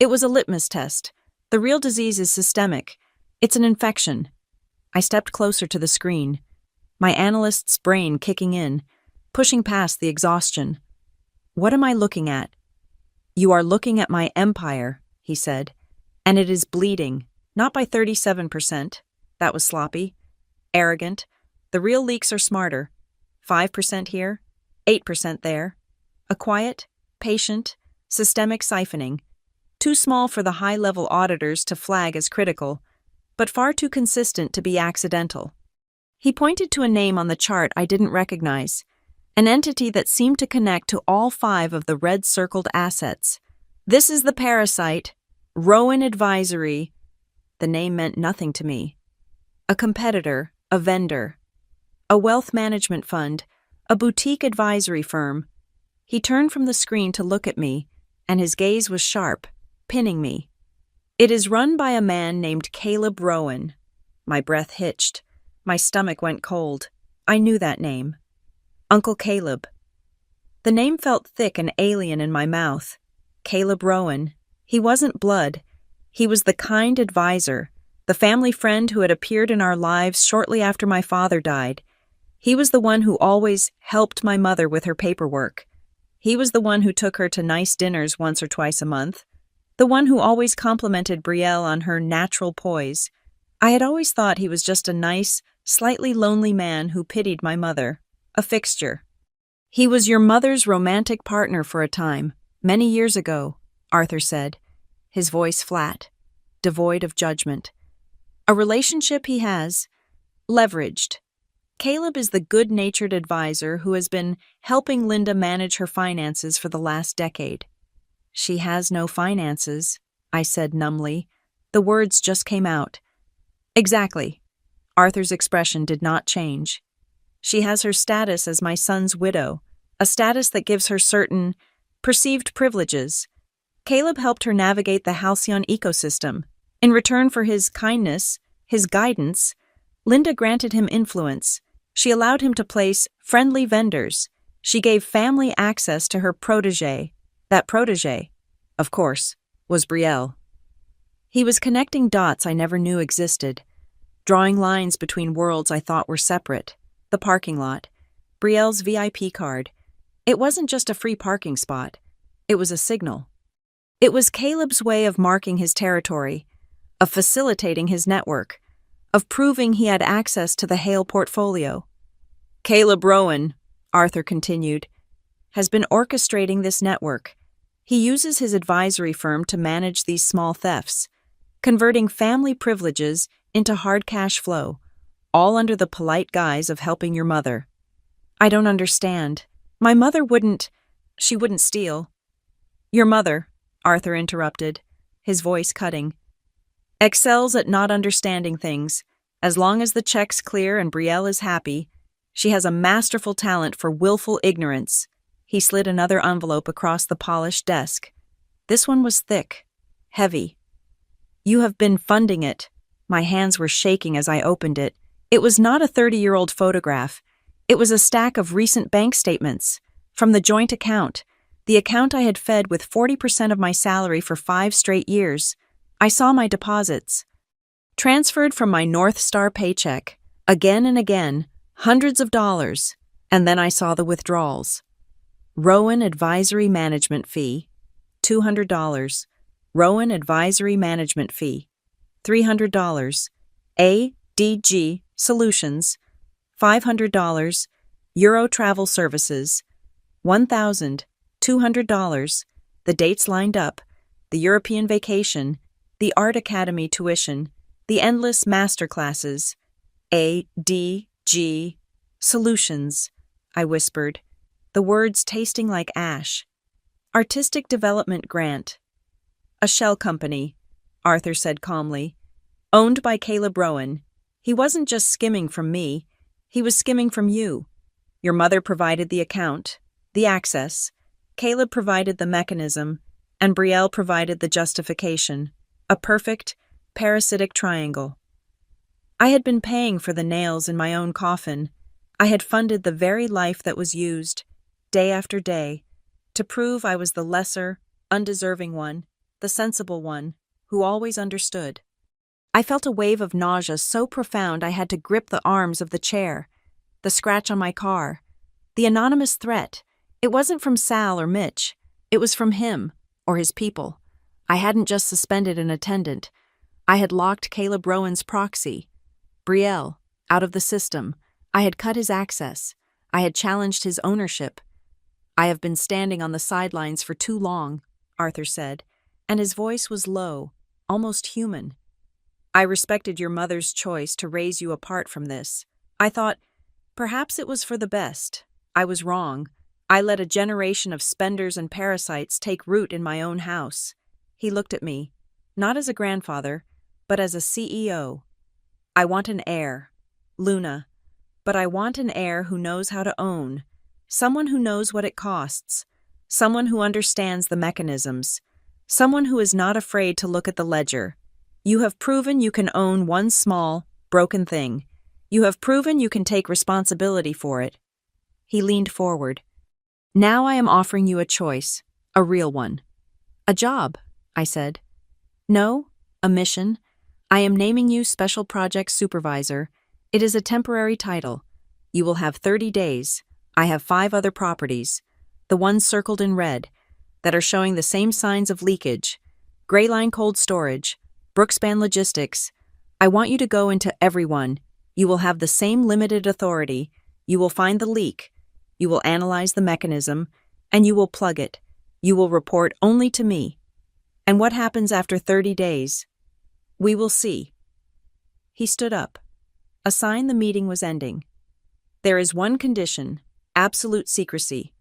It was a litmus test. The real disease is systemic. It's an infection. I stepped closer to the screen, my analyst's brain kicking in, pushing past the exhaustion. What am I looking at? You are looking at my empire, he said, and it is bleeding, not by 37%. That was sloppy. Arrogant. The real leaks are smarter. 5% here, 8% there. A quiet, patient, systemic siphoning. Too small for the high-level auditors to flag as critical, but far too consistent to be accidental. He pointed to a name on the chart I didn't recognize, an entity that seemed to connect to all 5 of the red-circled assets. This is the parasite, Rowan Advisory. The name meant nothing to me. A competitor, a vendor, a wealth management fund, a boutique advisory firm. He turned from the screen to look at me, and his gaze was sharp, pinning me. It is run by a man named Caleb Rowan. My breath hitched. My stomach went cold. I knew that name. Uncle Caleb. The name felt thick and alien in my mouth. Caleb Rowan. He wasn't blood. He was the kind advisor, the family friend who had appeared in our lives shortly after my father died. He was the one who always helped my mother with her paperwork. He was the one who took her to nice dinners once or twice a month. The one who always complimented Brielle on her natural poise. I had always thought he was just a nice, slightly lonely man who pitied my mother. A fixture. He was your mother's romantic partner for a time, many years ago, Arthur said, his voice flat, devoid of judgment. A relationship he has, leveraged. Caleb is the good-natured advisor who has been helping Linda manage her finances for the last decade. She has no finances, I said numbly. The words just came out. Exactly. Arthur's expression did not change. She has her status as my son's widow, a status that gives her certain, perceived privileges. Caleb helped her navigate the halcyon ecosystem. In return for his kindness, his guidance, Linda granted him influence. She allowed him to place friendly vendors. She gave family access to her protégé. That protégé, of course, was Brielle. He was connecting dots I never knew existed, drawing lines between worlds I thought were separate. The parking lot, Brielle's VIP card. It wasn't just a free parking spot. It was a signal. It was Caleb's way of marking his territory, of facilitating his network, of proving he had access to the Hale portfolio. Caleb Rowan, Arthur continued, has been orchestrating this network. He uses his advisory firm to manage these small thefts, converting family privileges into hard cash flow, all under the polite guise of helping your mother. I don't understand. My mother she wouldn't steal. Your mother, Arthur interrupted, his voice cutting, excels at not understanding things. As long as the check's clear and Brielle is happy, she has a masterful talent for willful ignorance. He slid another envelope across the polished desk. This one was thick, heavy. You have been funding it. My hands were shaking as I opened it. It was not a 30-year-old photograph. It was a stack of recent bank statements from the joint account, the account I had fed with 40% of my salary for 5 straight years. I saw my deposits, transferred from my North Star paycheck, again and again, hundreds of dollars, and then I saw the withdrawals. Rowan Advisory Management Fee, $200. Rowan Advisory Management Fee, $300. ADG Solutions, $500. Euro Travel Services, $1,200. The dates lined up, the European vacation, the Art Academy tuition, the endless master classes. ADG Solutions, I whispered, the words tasting like ash. Artistic Development Grant. A shell company, Arthur said calmly, owned by Caleb Rowan. He wasn't just skimming from me, he was skimming from you. Your mother provided the account, the access. Caleb provided the mechanism, and Brielle provided the justification, a perfect, parasitic triangle. I had been paying for the nails in my own coffin. I had funded the very life that was used, day after day, to prove I was the lesser, undeserving one, the sensible one, who always understood. I felt a wave of nausea so profound I had to grip the arms of the chair, the scratch on my car, the anonymous threat. It wasn't from Sal or Mitch. It was from him, or his people. I hadn't just suspended an attendant. I had locked Caleb Rowan's proxy, Brielle, out of the system. I had cut his access. I had challenged his ownership. "I have been standing on the sidelines for too long," Arthur said, and his voice was low, almost human. "I respected your mother's choice to raise you apart from this. I thought, perhaps it was for the best. I was wrong. I let a generation of spenders and parasites take root in my own house." He looked at me, not as a grandfather, but as a CEO. "I want an heir, Luna, but I want an heir who knows how to own, someone who knows what it costs, someone who understands the mechanisms, someone who is not afraid to look at the ledger. You have proven you can own one small, broken thing. You have proven you can take responsibility for it." He leaned forward. "Now I am offering you a choice, a real one." "A job," I said. "No, a mission. I am naming you Special Projects Supervisor. It is a temporary title. You will have 30 days. I have 5 other properties, the ones circled in red, that are showing the same signs of leakage. Gray Line Cold Storage, Brookspan Logistics. I want you to go into every one. You will have the same limited authority. You will find the leak. You will analyze the mechanism, and you will plug it. You will report only to me. And what happens after 30 days? We will see." He stood up, a sign the meeting was ending. "There is one condition, absolute secrecy.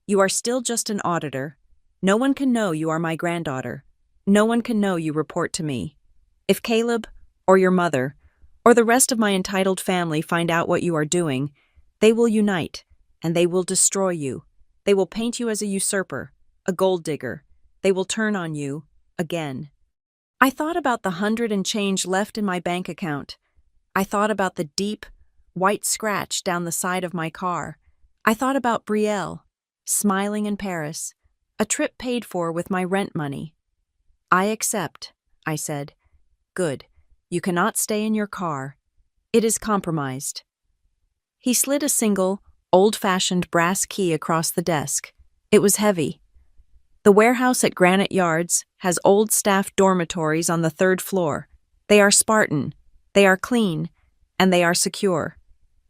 You are still just an auditor. No one can know you are my granddaughter. No one can know you report to me. If Caleb, or your mother, or the rest of my entitled family find out what you are doing, they will unite, and they will destroy you. They will paint you as a usurper, a gold digger. They will turn on you, again." I thought about the 100 and change left in my bank account. I thought about the deep, white scratch down the side of my car. I thought about Brielle, smiling in Paris, a trip paid for with my rent money. "I accept," I said. "Good. You cannot stay in your car. It is compromised." He slid a single, old-fashioned brass key across the desk. It was heavy. "The warehouse at Granite Yards has old staff dormitories on the 3rd floor. They are Spartan, they are clean, and they are secure.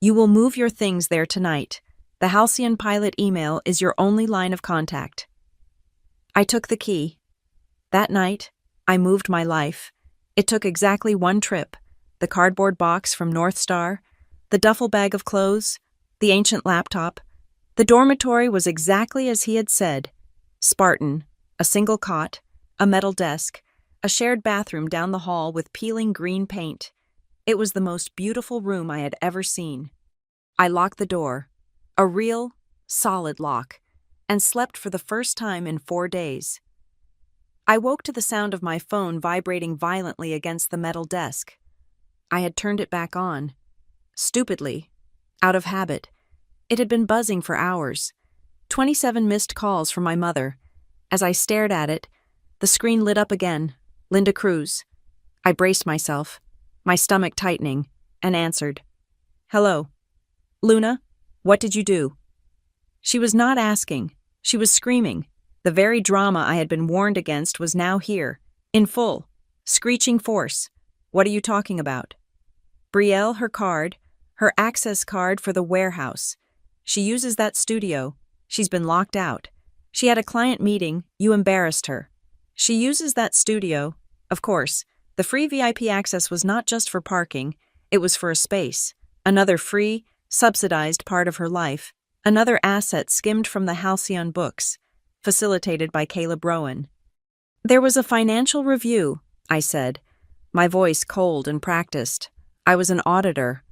You will move your things there tonight. The Halcyon Pilot email is your only line of contact." I took the key. That night, I moved my life. It took exactly 1 trip: the cardboard box from North Star, the duffel bag of clothes, the ancient laptop. The dormitory was exactly as he had said. Spartan, a single cot, a metal desk, a shared bathroom down the hall with peeling green paint. It was the most beautiful room I had ever seen. I locked the door, a real, solid lock, and slept for the first time in 4 days. I woke to the sound of my phone vibrating violently against the metal desk. I had turned it back on. Stupidly, out of habit. It had been buzzing for hours. 27 missed calls from my mother. As I stared at it, the screen lit up again. Linda Cruz. I braced myself, my stomach tightening, and answered. "Hello. Luna, what did you do?" She was not asking. She was screaming. The very drama I had been warned against was now here, in full, screeching force. "What are you talking about?" "Brielle, her card, her access card for the warehouse. She uses that studio. She's been locked out. She had a client meeting. You embarrassed her. She uses that studio. Of course, the free VIP access was not just for parking. It was for a space. Another free, subsidized part of her life. Another asset skimmed from the Halcyon books, facilitated by Caleb Rowan. There was a financial review, I said, my voice cold and practiced. I was an auditor.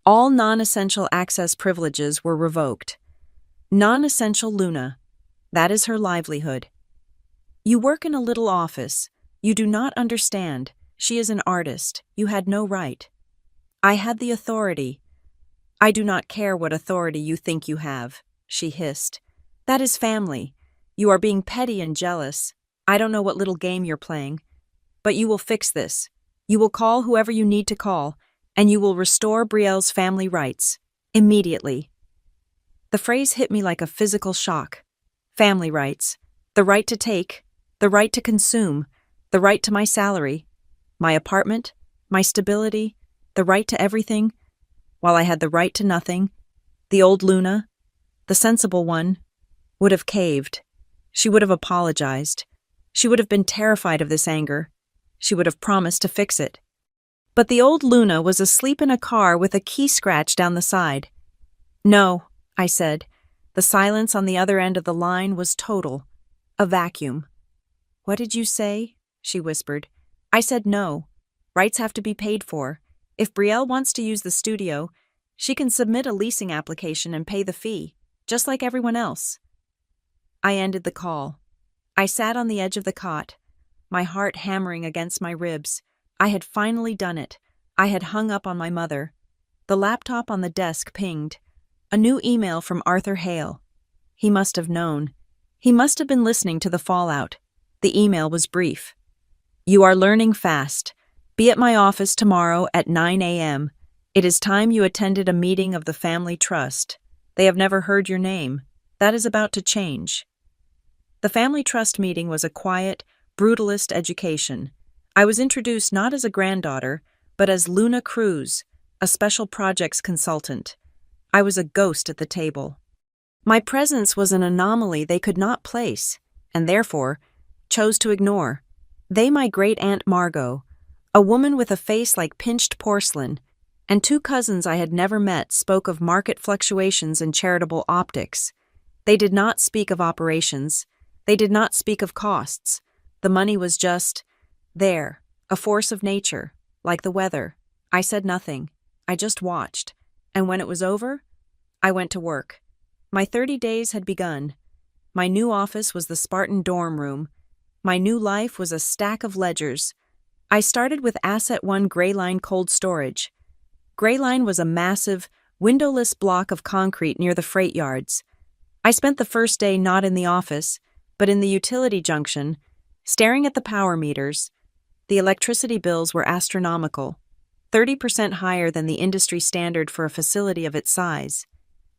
All non-essential access privileges were revoked. Non-essential Luna. That is her livelihood. You work in a little office. You do not understand. She is an artist. You had no right. I had the authority. I do not care what authority you think you have, she hissed. That is family. You are being petty and jealous. I don't know what little game you're playing. But you will fix this. You will call whoever you need to call, and you will restore Brielle's family rights. Immediately. The phrase hit me like a physical shock. Family rights. The right to take. The right to consume. The right to my salary. My apartment. My stability. The right to everything. While I had the right to nothing. The old Luna, the sensible one, would have caved. She would have apologized. She would have been terrified of this anger. She would have promised to fix it. But the old Luna was asleep in a car with a key scratch down the side. No, I said. The silence on the other end of the line was total. A vacuum. What did you say? She whispered. I said no. Rights have to be paid for. If Brielle wants to use the studio, she can submit a leasing application and pay the fee, just like everyone else. I ended the call. I sat on the edge of the cot, my heart hammering against my ribs. I had finally done it. I had hung up on my mother. The laptop on the desk pinged. A new email from Arthur Hale. He must have known. He must have been listening to the fallout. The email was brief. You are learning fast. Be at my office tomorrow at 9 a.m. It is time you attended a meeting of the family trust. They have never heard your name. That is about to change. The family trust meeting was a quiet, brutalist education. I was introduced not as a granddaughter, but as Luna Cruz, a special projects consultant. I was a ghost at the table. My presence was an anomaly they could not place, and therefore chose to ignore. They, my great-aunt Margot, a woman with a face like pinched porcelain, and two cousins I had never met spoke of market fluctuations and charitable optics. They did not speak of operations. They did not speak of costs. The money was just there, a force of nature, like the weather. I said nothing. I just watched. And when it was over, I went to work. My 30 days had begun. My new office was the Spartan dorm room. My new life was a stack of ledgers. I started with Asset 1 Greyline Cold Storage. Greyline was a massive, windowless block of concrete near the freight yards. I spent the first day not in the office, but in the utility junction, staring at the power meters. The electricity bills were astronomical, 30% higher than the industry standard for a facility of its size.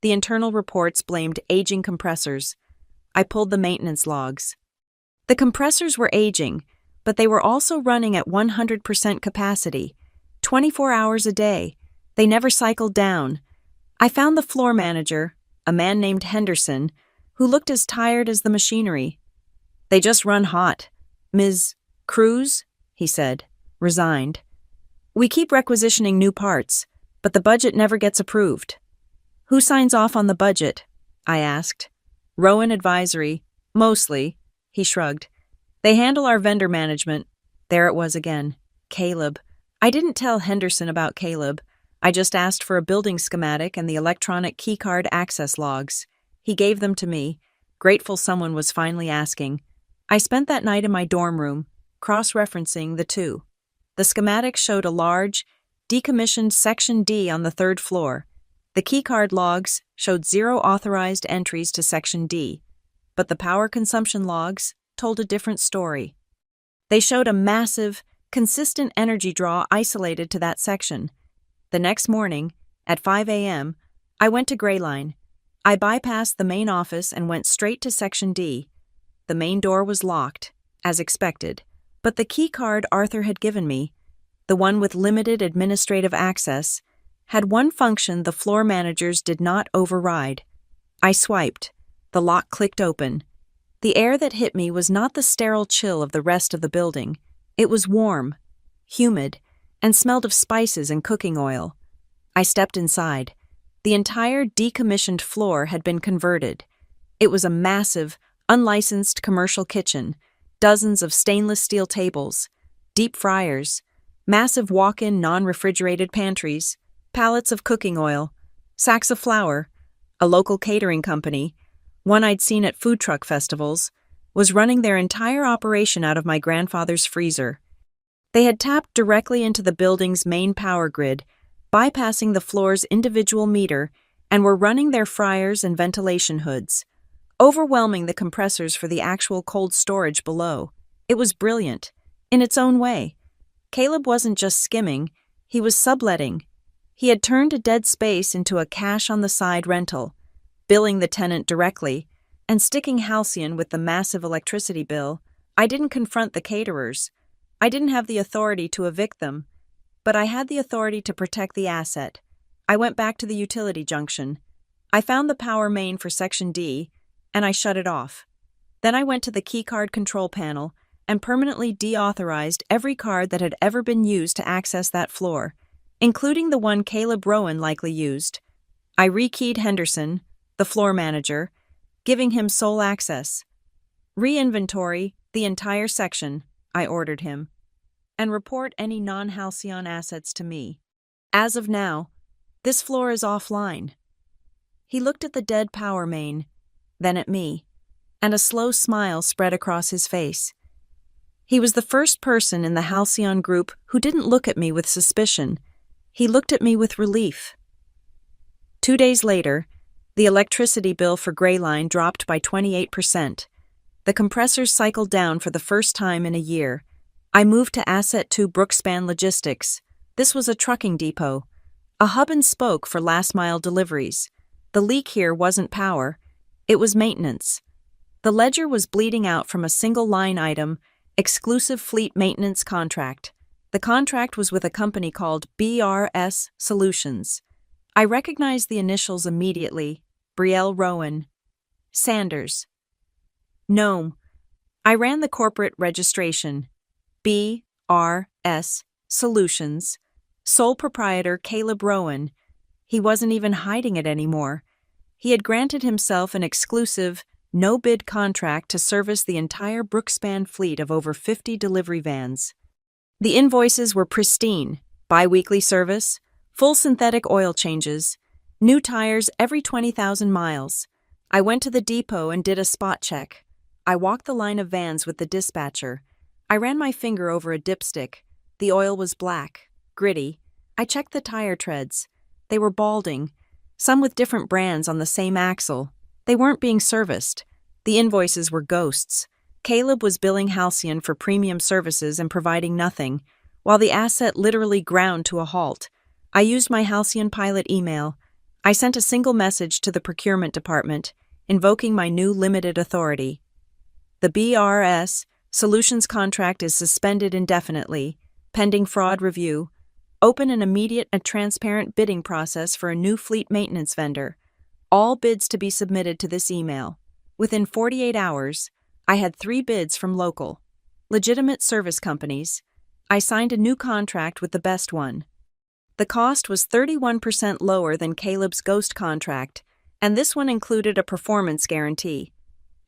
The internal reports blamed aging compressors. I pulled the maintenance logs. The compressors were aging, but they were also running at 100% capacity, 24 hours a day. They never cycled down. I found the floor manager, a man named Henderson, who looked as tired as the machinery. They just run hot. Ms. Cruz, he said, resigned. We keep requisitioning new parts, but the budget never gets approved. Who signs off on the budget? I asked. Rowan Advisory, mostly, he shrugged. They handle our vendor management. There it was again. Caleb. I didn't tell Henderson about Caleb. I just asked for a building schematic and the electronic keycard access logs. He gave them to me, grateful someone was finally asking. I spent that night in my dorm room, cross-referencing the two. The schematic showed a large, decommissioned Section D on the third floor. The keycard logs showed 0 authorized entries to Section D, but the power consumption logs told a different story. They showed a massive, consistent energy draw isolated to that section. The next morning, at 5 a.m., I went to Greyline. I bypassed the main office and went straight to Section D. The main door was locked, as expected, but the key card Arthur had given me, the one with limited administrative access, had one function the floor managers did not override. I swiped. The lock clicked open. The air that hit me was not the sterile chill of the rest of the building. It was warm, humid, and smelled of spices and cooking oil. I stepped inside. The entire decommissioned floor had been converted. It was a massive, unlicensed commercial kitchen, dozens of stainless steel tables, deep fryers, massive walk-in non-refrigerated pantries, pallets of cooking oil, sacks of flour, a local catering company, one I'd seen at food truck festivals, was running their entire operation out of my grandfather's freezer. They had tapped directly into the building's main power grid, bypassing the floor's individual meter, and were running their fryers and ventilation hoods, overwhelming the compressors for the actual cold storage below. It was brilliant, in its own way. Caleb wasn't just skimming, he was subletting. He had turned a dead space into a cash-on-the-side rental, billing the tenant directly, and sticking Halcyon with the massive electricity bill. I didn't confront the caterers. I didn't have the authority to evict them, but I had the authority to protect the asset. I went back to the utility junction. I found the power main for Section D, and I shut it off. Then I went to the keycard control panel and permanently deauthorized every card that had ever been used to access that floor, including the one Caleb Rowan likely used. I rekeyed Henderson, the floor manager, giving him sole access. Re-inventory the entire section, I ordered him, and report any non-Halcyon assets to me. As of now, this floor is offline. He looked at the dead power main, then at me, and a slow smile spread across his face. He was the first person in the Halcyon group who didn't look at me with suspicion. He looked at me with relief. 2 days later, the electricity bill for Greyline dropped by 28%. The compressors cycled down for the first time in a year. I moved to Asset 2 Brookspan Logistics. This was a trucking depot, a hub and spoke for last-mile deliveries. The leak here wasn't power, it was maintenance. The ledger was bleeding out from a single line item, exclusive fleet maintenance contract. The contract was with a company called BRS Solutions. I recognized the initials immediately. Brielle Rowan. Sanders. No. I ran the corporate registration. BRS Solutions. Sole proprietor Caleb Rowan. He wasn't even hiding it anymore. He had granted himself an exclusive, no-bid contract to service the entire Brookspan fleet of over 50 delivery vans. The invoices were pristine, bi-weekly service, full synthetic oil changes, new tires every 20,000 miles. I went to the depot and did a spot check. I walked the line of vans with the dispatcher. I ran my finger over a dipstick. The oil was black, gritty. I checked the tire treads. They were balding, some with different brands on the same axle. They weren't being serviced. The invoices were ghosts. Caleb was billing Halcyon for premium services and providing nothing, while the asset literally ground to a halt. I used my Halcyon Pilot email. I sent a single message to the procurement department, invoking my new limited authority. The BRS Solutions contract is suspended indefinitely, pending fraud review. Open an immediate and transparent bidding process for a new fleet maintenance vendor. All bids to be submitted to this email. Within 48 hours, I had 3 bids from local, legitimate service companies. I signed a new contract with the best one. The cost was 31% lower than Caleb's Ghost contract, and this one included a performance guarantee.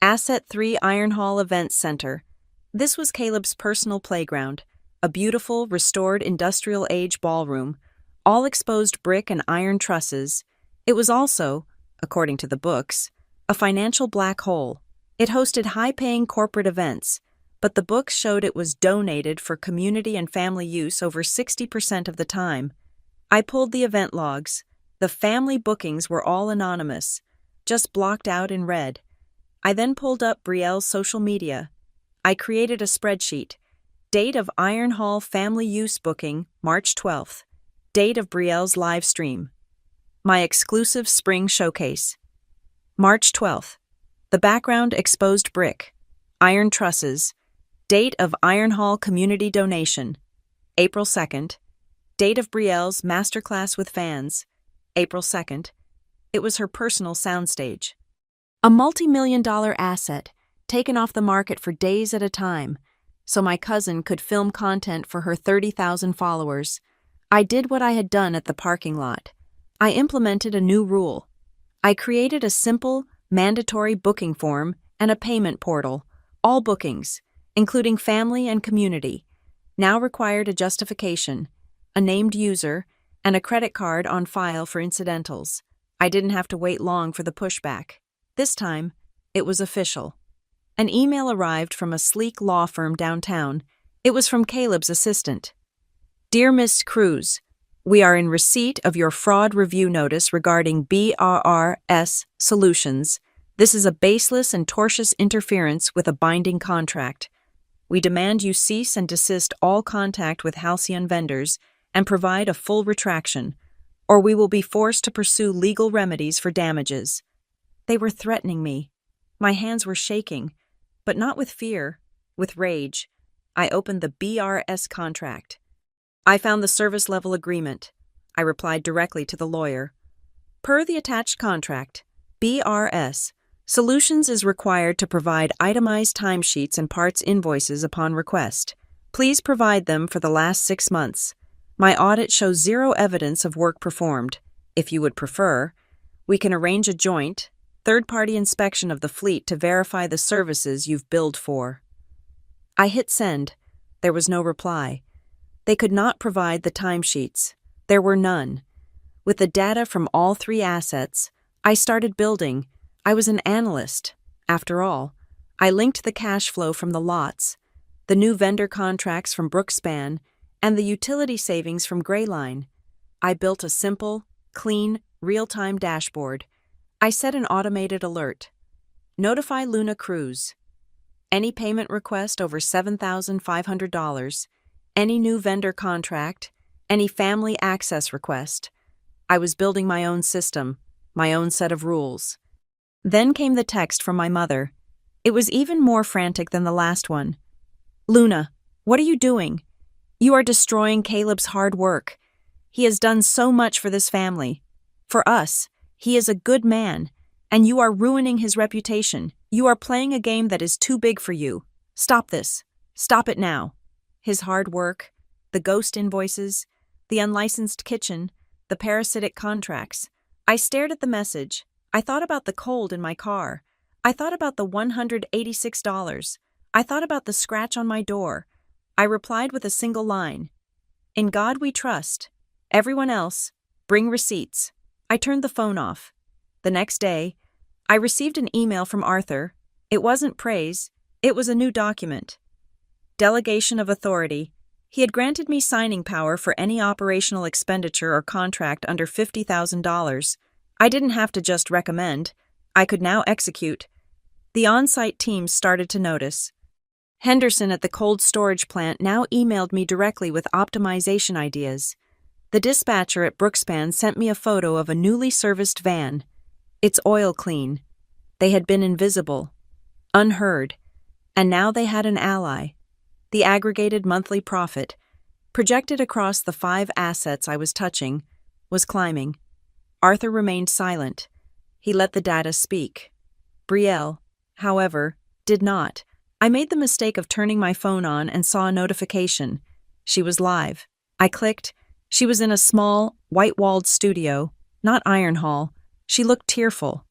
Asset 3 Iron Hall Events Center. This was Caleb's personal playground, a beautiful, restored industrial-age ballroom, all exposed brick and iron trusses. It was also, according to the books, a financial black hole. It hosted high-paying corporate events, but the books showed it was donated for community and family use over 60% of the time. I pulled the event logs. The family bookings were all anonymous, just blocked out in red. I then pulled up Brielle's social media. I created a spreadsheet. Date of Iron Hall family use booking, March 12th. Date of Brielle's live stream. My exclusive spring showcase. March 12th. The background exposed brick. Iron trusses. Date of Iron Hall community donation. April 2nd. Date of Brielle's masterclass with fans. April 2nd. It was her personal soundstage. A multi-million-dollar asset, taken off the market for days at a time, so my cousin could film content for her 30,000 followers. I did what I had done at the parking lot. I implemented a new rule. I created a simple, mandatory booking form and a payment portal. All bookings, including family and community, now required a justification, a named user, and a credit card on file for incidentals. I didn't have to wait long for the pushback. This time, it was official. An email arrived from a sleek law firm downtown. It was from Caleb's assistant. Dear Miss Cruz, we are in receipt of your fraud review notice regarding BRRS Solutions. This is a baseless and tortious interference with a binding contract. We demand you cease and desist all contact with Halcyon vendors and provide a full retraction, or we will be forced to pursue legal remedies for damages. They were threatening me. My hands were shaking, but not with fear, with rage. I opened the BRS contract. I found the service level agreement. I replied directly to the lawyer. Per the attached contract, BRS Solutions is required to provide itemized timesheets and parts invoices upon request. Please provide them for the last 6 months. My audit shows zero evidence of work performed. If you would prefer, we can arrange a joint, third-party inspection of the fleet to verify the services you've billed for. I hit send. There was no reply. They could not provide the timesheets. There were none. With the data from all 3 assets, I started building. I was an analyst. After all, I linked the cash flow from the lots, the new vendor contracts from Brookspan, and the utility savings from Grayline. I built a simple, clean, real-time dashboard. I set an automated alert. Notify Luna Cruz. Any payment request over $7,500, any new vendor contract, any family access request. I was building my own system, my own set of rules. Then came the text from my mother. It was even more frantic than the last one. Luna, what are you doing? You are destroying Caleb's hard work. He has done so much for this family. For us, he is a good man, and you are ruining his reputation. You are playing a game that is too big for you. Stop this. Stop it now. His hard work, the ghost invoices, the unlicensed kitchen, the parasitic contracts. I stared at the message. I thought about the cold in my car. I thought about the $186. I thought about the scratch on my door. I replied with a single line. In God we trust. Everyone else, bring receipts. I turned the phone off. The next day, I received an email from Arthur. It wasn't praise. It was a new document. Delegation of authority. He had granted me signing power for any operational expenditure or contract under $50,000. I didn't have to just recommend. I could now execute. The on-site teams started to notice. Henderson at the cold storage plant now emailed me directly with optimization ideas. The dispatcher at Brookspan sent me a photo of a newly serviced van. It's oil clean. They had been invisible, unheard, and now they had an ally. The aggregated monthly profit, projected across the 5 assets I was touching, was climbing. Arthur remained silent. He let the data speak. Brielle, however, did not. I made the mistake of turning my phone on and saw a notification. She was live. I clicked. She was in a small, white-walled studio, not iron hall. She looked tearful.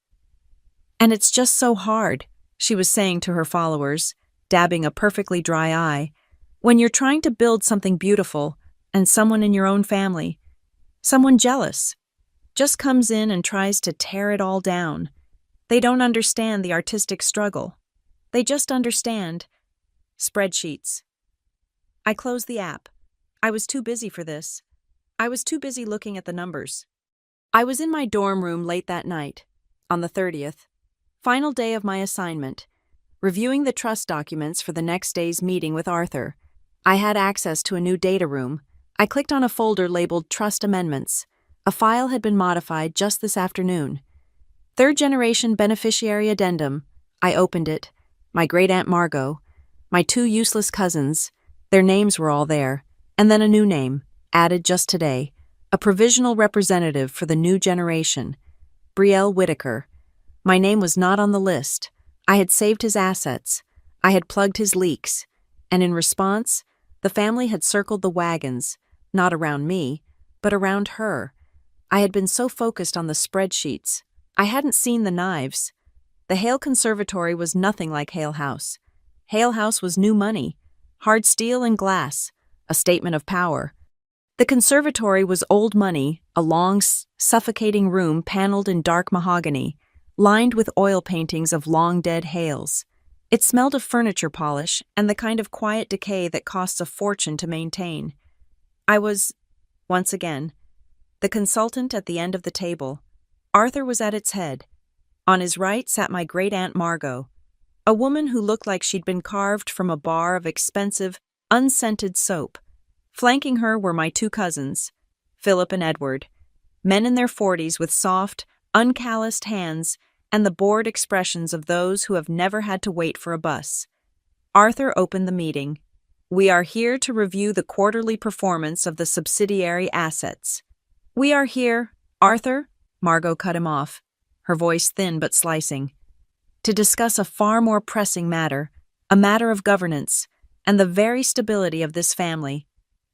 And it's just so hard, she was saying to her followers, dabbing a perfectly dry eye, when you're trying to build something beautiful and someone in your own family, someone jealous, just comes in and tries to tear it all down. They don't understand the artistic struggle. They just understand spreadsheets. I closed the app. I was too busy for this. I was too busy looking at the numbers. I was in my dorm room late that night, on the 30th, final day of my assignment, reviewing the trust documents for the next day's meeting with Arthur. I had access to a new data room. I clicked on a folder labeled Trust Amendments. A file had been modified just this afternoon. 3rd Generation Beneficiary Addendum. I opened it. My great-aunt Margot, my 2 useless cousins, their names were all there, and then a new name, added just today, a provisional representative for the new generation, Brielle Whitaker. My name was not on the list. I had saved his assets. I had plugged his leaks. And in response, the family had circled the wagons, not around me, but around her. I had been so focused on the spreadsheets. I hadn't seen the knives. The Hale Conservatory was nothing like Hale House. Hale House was new money, hard steel and glass, a statement of power. The conservatory was old money, a long, suffocating room paneled in dark mahogany, lined with oil paintings of long-dead Hales. It smelled of furniture polish and the kind of quiet decay that costs a fortune to maintain. I was, once again, the consultant at the end of the table. Arthur was at its head. On his right sat my great-aunt Margot, a woman who looked like she'd been carved from a bar of expensive, unscented soap. Flanking her were my two cousins, Philip and Edward, men in their 40s with soft, uncalloused hands and the bored expressions of those who have never had to wait for a bus. Arthur opened the meeting. "We are here to review the quarterly performance of the subsidiary assets." "We are here, Arthur," Margot cut him off, her voice thin but slicing, "to discuss a far more pressing matter, a matter of governance, and the very stability of this family."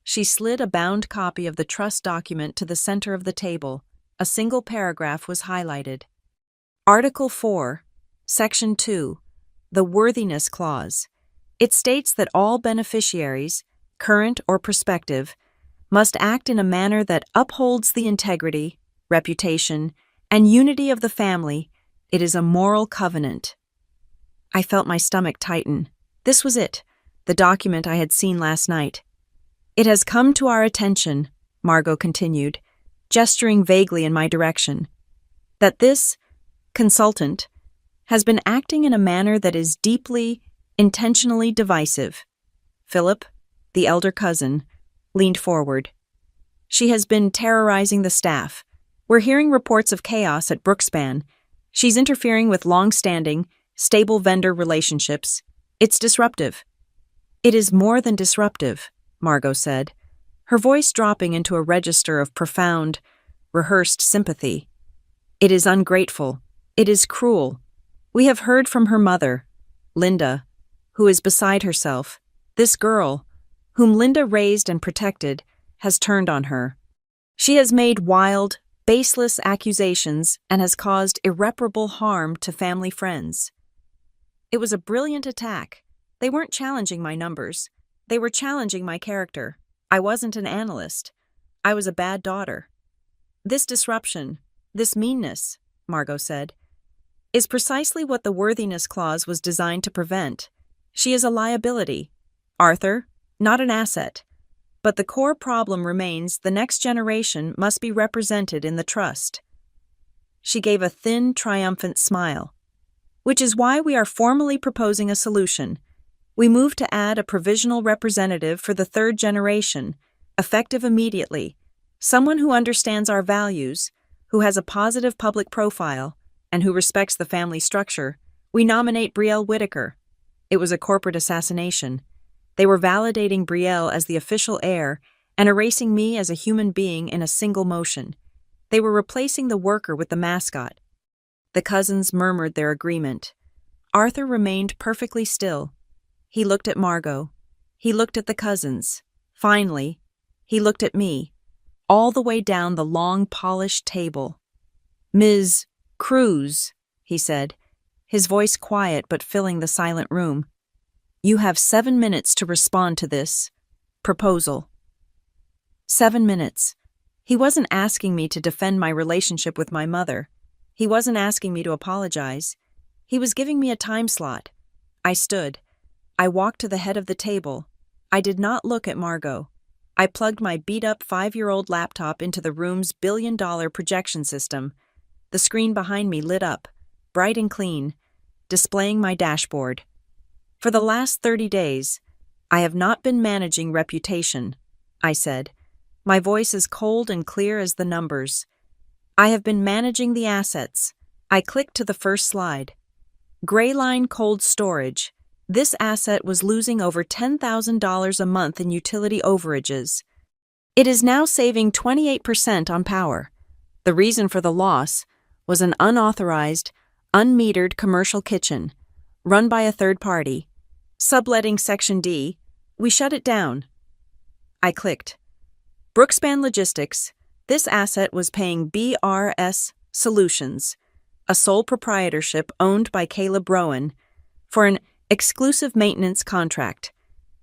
She slid a bound copy of the trust document to the center of the table. A single paragraph was highlighted. Article 4, Section 2, the Worthiness Clause. It states that all beneficiaries, current or prospective, must act in a manner that upholds the integrity, reputation, and unity of the family. It is a moral covenant. I felt my stomach tighten. This was it, the document I had seen last night. "It has come to our attention," Margot continued, gesturing vaguely in my direction, "that this consultant has been acting in a manner that is deeply, intentionally divisive." Philip, the elder cousin, leaned forward. "She has been terrorizing the staff. We're hearing reports of chaos at Brookspan. She's interfering with long-standing, stable vendor relationships. It's disruptive." "It is more than disruptive," Margot said, her voice dropping into a register of profound, rehearsed sympathy. "It is ungrateful. It is cruel. We have heard from her mother, Linda, who is beside herself. This girl, whom Linda raised and protected, has turned on her. She has made wild, baseless accusations and has caused irreparable harm to family friends." It was a brilliant attack. They weren't challenging my numbers. They were challenging my character. I wasn't an analyst. I was a bad daughter. "This disruption, this meanness," Margot said, "is precisely what the Worthiness Clause was designed to prevent. She is a liability, Arthur, not an asset. But the core problem remains: the next generation must be represented in the trust." She gave a thin, triumphant smile. "Which is why we are formally proposing a solution. We move to add a provisional representative for the third generation, effective immediately, someone who understands our values, who has a positive public profile, and who respects the family structure. We nominate Brielle Whittaker." It was a corporate assassination. They were validating Brielle as the official heir and erasing me as a human being in a single motion. They were replacing the worker with the mascot. The cousins murmured their agreement. Arthur remained perfectly still. He looked at Margot. He looked at the cousins. Finally, he looked at me, all the way down the long, polished table. "Ms. Cruz," he said, his voice quiet but filling the silent room, "you have 7 minutes to respond to this proposal." 7 minutes. He wasn't asking me to defend my relationship with my mother. He wasn't asking me to apologize. He was giving me a time slot. I stood. I walked to the head of the table. I did not look at Margot. I plugged my beat-up 5-year-old laptop into the room's billion-dollar projection system. The screen behind me lit up, bright and clean, displaying my dashboard. "For the last 30 days, I have not been managing reputation," I said, my voice as cold and clear as the numbers. "I have been managing the assets." I clicked to the first slide. Gray line cold storage. This asset was losing over $10,000 a month in utility overages. It is now saving 28% on power. The reason for the loss was an unauthorized, unmetered commercial kitchen, run by a third party. Subletting Section D, we shut it down. I clicked. Brookspan Logistics. This asset was paying BRS Solutions, a sole proprietorship owned by Caleb Rowan, for an exclusive maintenance contract.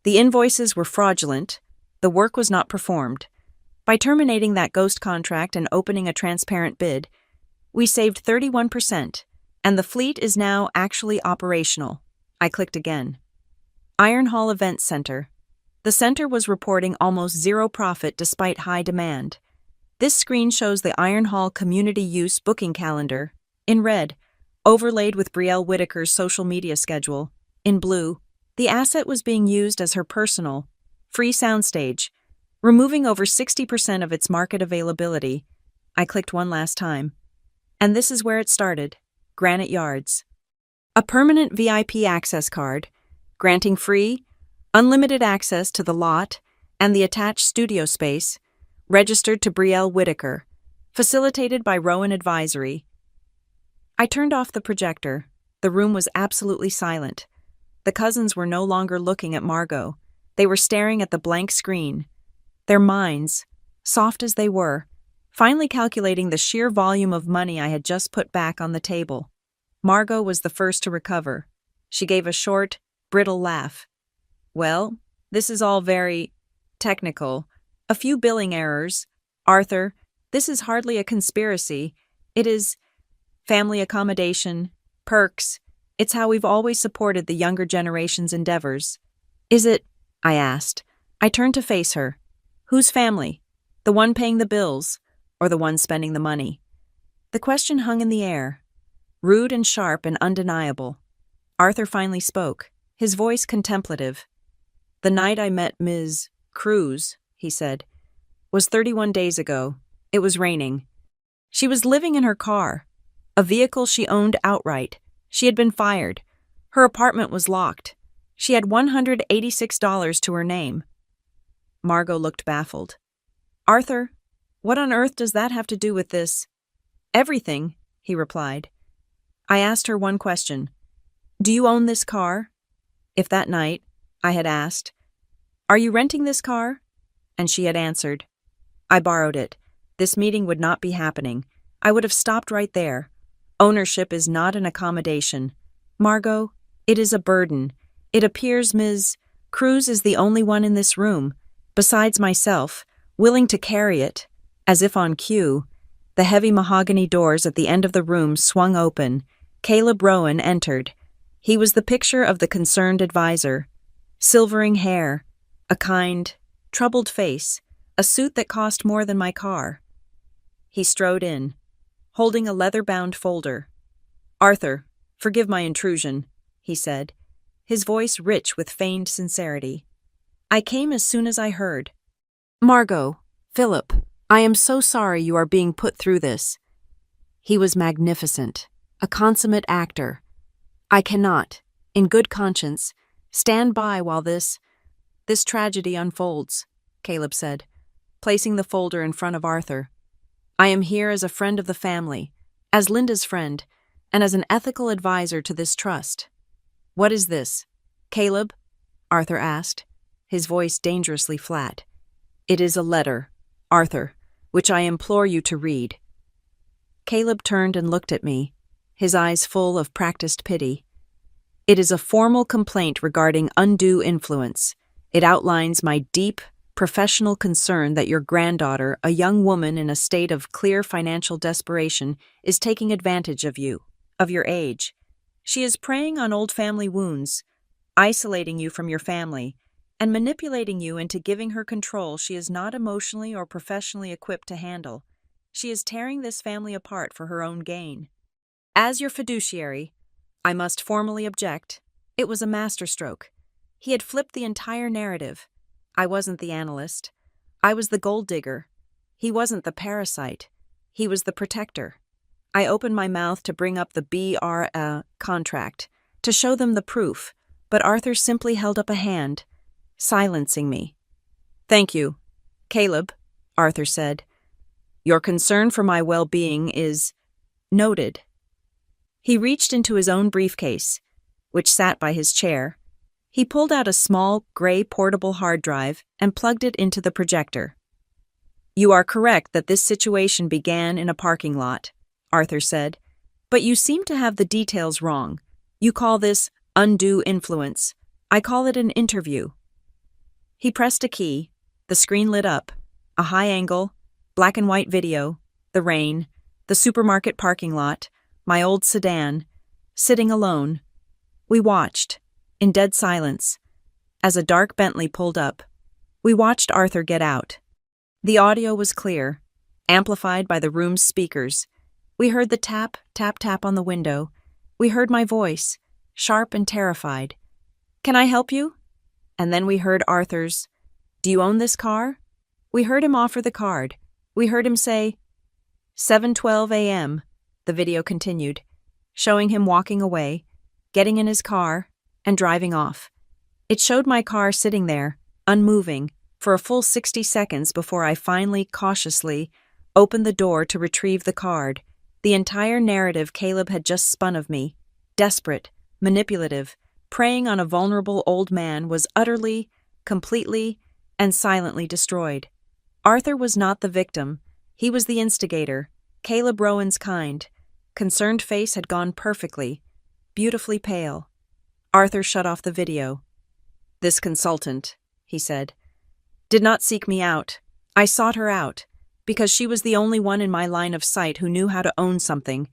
The invoices were fraudulent. The work was not performed. By terminating that ghost contract and opening a transparent bid, we saved 31%, and the fleet is now actually operational. I clicked again. Iron Hall Event Center. The center was reporting almost zero profit despite high demand. This screen shows the Iron Hall Community Use Booking Calendar, in red, overlaid with Brielle Whittaker's social media schedule, in blue. The asset was being used as her personal, free soundstage, removing over 60% of its market availability. I clicked one last time. And this is where it started, Granite Yards. A permanent VIP access card, granting free, unlimited access to the lot and the attached studio space, registered to Brielle Whittaker, facilitated by Rowan Advisory. I turned off the projector. The room was absolutely silent. The cousins were no longer looking at Margot. They were staring at the blank screen, their minds, soft as they were, finally calculating the sheer volume of money I had just put back on the table. Margot was the first to recover. She gave a short, brittle laugh. Well, this is all very technical. A few billing errors. Arthur, this is hardly a conspiracy. It is family accommodation, perks. It's how we've always supported the younger generation's endeavors. Is it? I asked. I turned to face her. Whose family? The one paying the bills, or the one spending the money? The question hung in the air, rude and sharp and undeniable. Arthur finally spoke, his voice contemplative. The night I met Ms. Cruz, he said, was 31 days ago. It was raining. She was living in her car, a vehicle she owned outright. She had been fired. Her apartment was locked. She had $186 to her name. Margot looked baffled. Arthur, what on earth does that have to do with this? Everything, he replied. I asked her one question. Do you own this car? If that night, I had asked, are you renting this car? And she had answered, I borrowed it. This meeting would not be happening. I would have stopped right there. Ownership is not an accommodation. Margot, it is a burden. It appears Ms. Cruz is the only one in this room, besides myself, willing to carry it. As if on cue, the heavy mahogany doors at the end of the room swung open. Caleb Rowan entered. He was the picture of the concerned advisor. Silvering hair, a kind, troubled face, a suit that cost more than my car. He strode in, holding a leather-bound folder. Arthur, forgive my intrusion, he said, his voice rich with feigned sincerity. I came as soon as I heard. Margot, Philip, I am so sorry you are being put through this. He was magnificent, a consummate actor. I cannot, in good conscience, stand by while this tragedy unfolds, Caleb said, placing the folder in front of Arthur. I am here as a friend of the family, as Linda's friend, and as an ethical advisor to this trust. What is this, Caleb? Arthur asked, his voice dangerously flat. It is a letter, Arthur, which I implore you to read. Caleb turned and looked at me, his eyes full of practiced pity. It is a formal complaint regarding undue influence. It outlines my deep, professional concern that your granddaughter, a young woman in a state of clear financial desperation, is taking advantage of you, of your age. She is preying on old family wounds, isolating you from your family, and manipulating you into giving her control she is not emotionally or professionally equipped to handle. She is tearing this family apart for her own gain. As your fiduciary, I must formally object. It was a masterstroke. He had flipped the entire narrative. I wasn't the analyst. I was the gold digger. He wasn't the parasite. He was the protector. I opened my mouth to bring up the contract, to show them the proof, but Arthur simply held up a hand, silencing me. Thank you, Caleb, Arthur said. Your concern for my well-being is noted. He reached into his own briefcase, which sat by his chair. He pulled out a small, gray portable hard drive and plugged it into the projector. You are correct that this situation began in a parking lot, Arthur said, but you seem to have the details wrong. You call this undue influence. I call it an interview. He pressed a key. The screen lit up. A high-angle, black-and-white video, the rain, the supermarket parking lot, my old sedan, sitting alone. We watched, in dead silence, as a dark Bentley pulled up. We watched Arthur get out. The audio was clear, amplified by the room's speakers. We heard the tap, tap, tap on the window. We heard my voice, sharp and terrified. "Can I help you?" And then we heard Arthur's, "Do you own this car?" We heard him offer the card. We heard him say, 7:12 a.m., the video continued, showing him walking away, getting in his car, and driving off. It showed my car sitting there, unmoving, for a full 60 seconds before I finally, cautiously, opened the door to retrieve the card. The entire narrative Caleb had just spun of me, desperate, manipulative, preying on a vulnerable old man, was utterly, completely, and silently destroyed. Arthur was not the victim. He was the instigator, Caleb Rowan's kind. Concerned face had gone perfectly, beautifully pale. Arthur shut off the video. "This consultant," he said, "did not seek me out. I sought her out, because she was the only one in my line of sight who knew how to own something,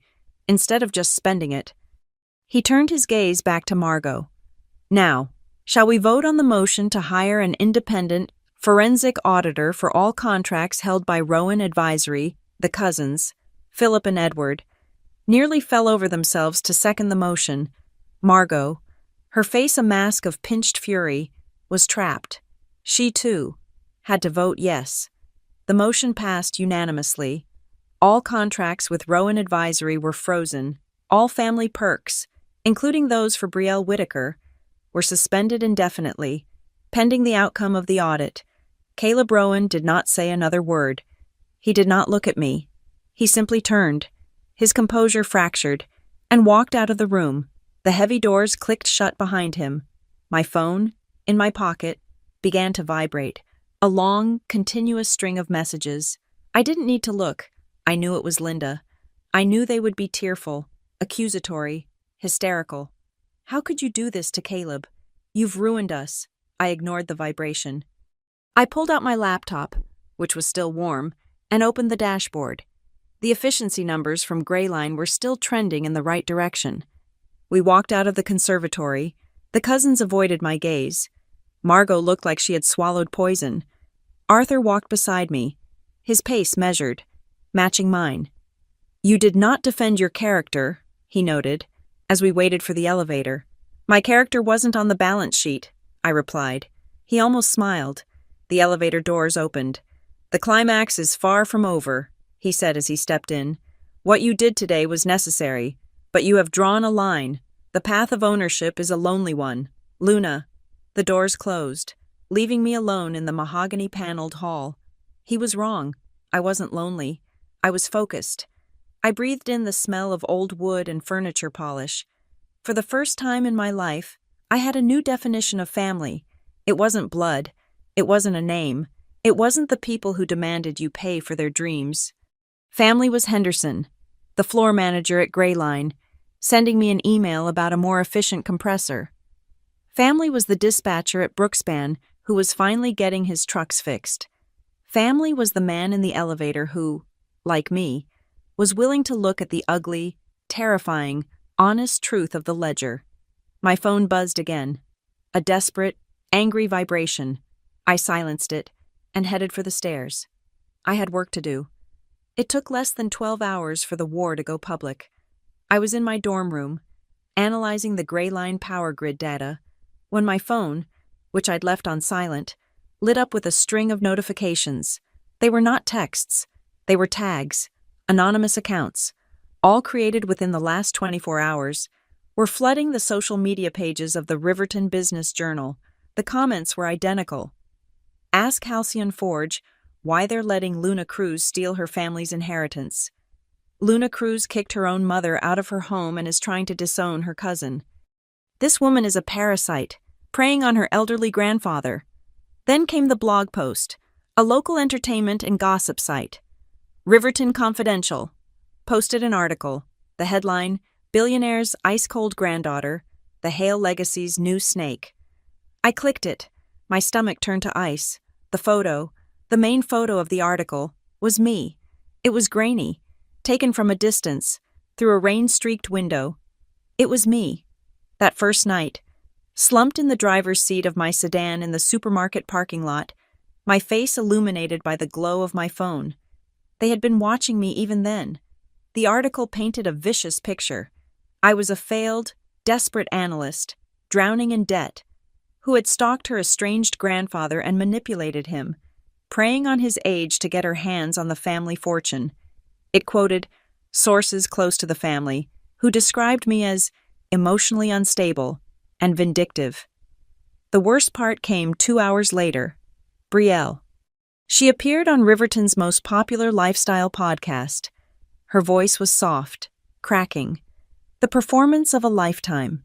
instead of just spending it." He turned his gaze back to Margot. "Now, shall we vote on the motion to hire an independent, forensic auditor for all contracts held by Rowan Advisory?" The cousins, Philip and Edward, nearly fell over themselves to second the motion. Margot, her face a mask of pinched fury, was trapped. She, too, had to vote yes. The motion passed unanimously. All contracts with Rowan Advisory were frozen. All family perks, including those for Brielle Whittaker, were suspended indefinitely, pending the outcome of the audit. Caleb Rowan did not say another word. He did not look at me. He simply turned, his composure fractured, and walked out of the room. The heavy doors clicked shut behind him. My phone, in my pocket, began to vibrate. A long, continuous string of messages. I didn't need to look. I knew it was Linda. I knew they would be tearful, accusatory, hysterical. "How could you do this to Caleb? You've ruined us." I ignored the vibration. I pulled out my laptop, which was still warm, and opened the dashboard. The efficiency numbers from Greyline were still trending in the right direction. We walked out of the conservatory. The cousins avoided my gaze. Margot looked like she had swallowed poison. Arthur walked beside me, his pace measured, matching mine. "You did not defend your character," he noted, as we waited for the elevator. "My character wasn't on the balance sheet," I replied. He almost smiled. The elevator doors opened. "The climax is far from over," he said as he stepped in. "What you did today was necessary, but you have drawn a line. The path of ownership is a lonely one. Luna." The doors closed, leaving me alone in the mahogany-paneled hall. He was wrong. I wasn't lonely. I was focused. I breathed in the smell of old wood and furniture polish. For the first time in my life, I had a new definition of family. It wasn't blood. It wasn't a name. It wasn't the people who demanded you pay for their dreams. Family was Henderson, the floor manager at Greyline, sending me an email about a more efficient compressor. Family was the dispatcher at Brookspan who was finally getting his trucks fixed. Family was the man in the elevator who, like me, was willing to look at the ugly, terrifying, honest truth of the ledger. My phone buzzed again. A desperate, angry vibration. I silenced it and headed for the stairs. I had work to do. It took less than 12 hours for the war to go public. I was in my dorm room, analyzing the Greyline power grid data, when my phone, which I'd left on silent, lit up with a string of notifications. They were not texts. They were tags, anonymous accounts, all created within the last 24 hours, were flooding the social media pages of the Riverton Business Journal. The comments were identical. "Ask Halcyon Forge why they're letting Luna Cruz steal her family's inheritance. Luna Cruz kicked her own mother out of her home and is trying to disown her cousin. This woman is a parasite, preying on her elderly grandfather." Then came the blog post, a local entertainment and gossip site. Riverton Confidential posted an article, the headline, "Billionaire's Ice-Cold Granddaughter, the Hale Legacy's New Snake." I clicked it. My stomach turned to ice. The photo, the main photo of the article, was me. It was grainy, taken from a distance, through a rain-streaked window. It was me. That first night, Slumped in the driver's seat of my sedan in the supermarket parking lot, my face illuminated by the glow of my phone. They had been watching me even then. The article painted a vicious picture. I was a failed, desperate analyst, drowning in debt, who had stalked her estranged grandfather and manipulated him, preying on his age to get her hands on the family fortune. It quoted sources close to the family, who described me as emotionally unstable and vindictive. The worst part came 2 hours later. Brielle. She appeared on Riverton's most popular lifestyle podcast. Her voice was soft, cracking, the performance of a lifetime.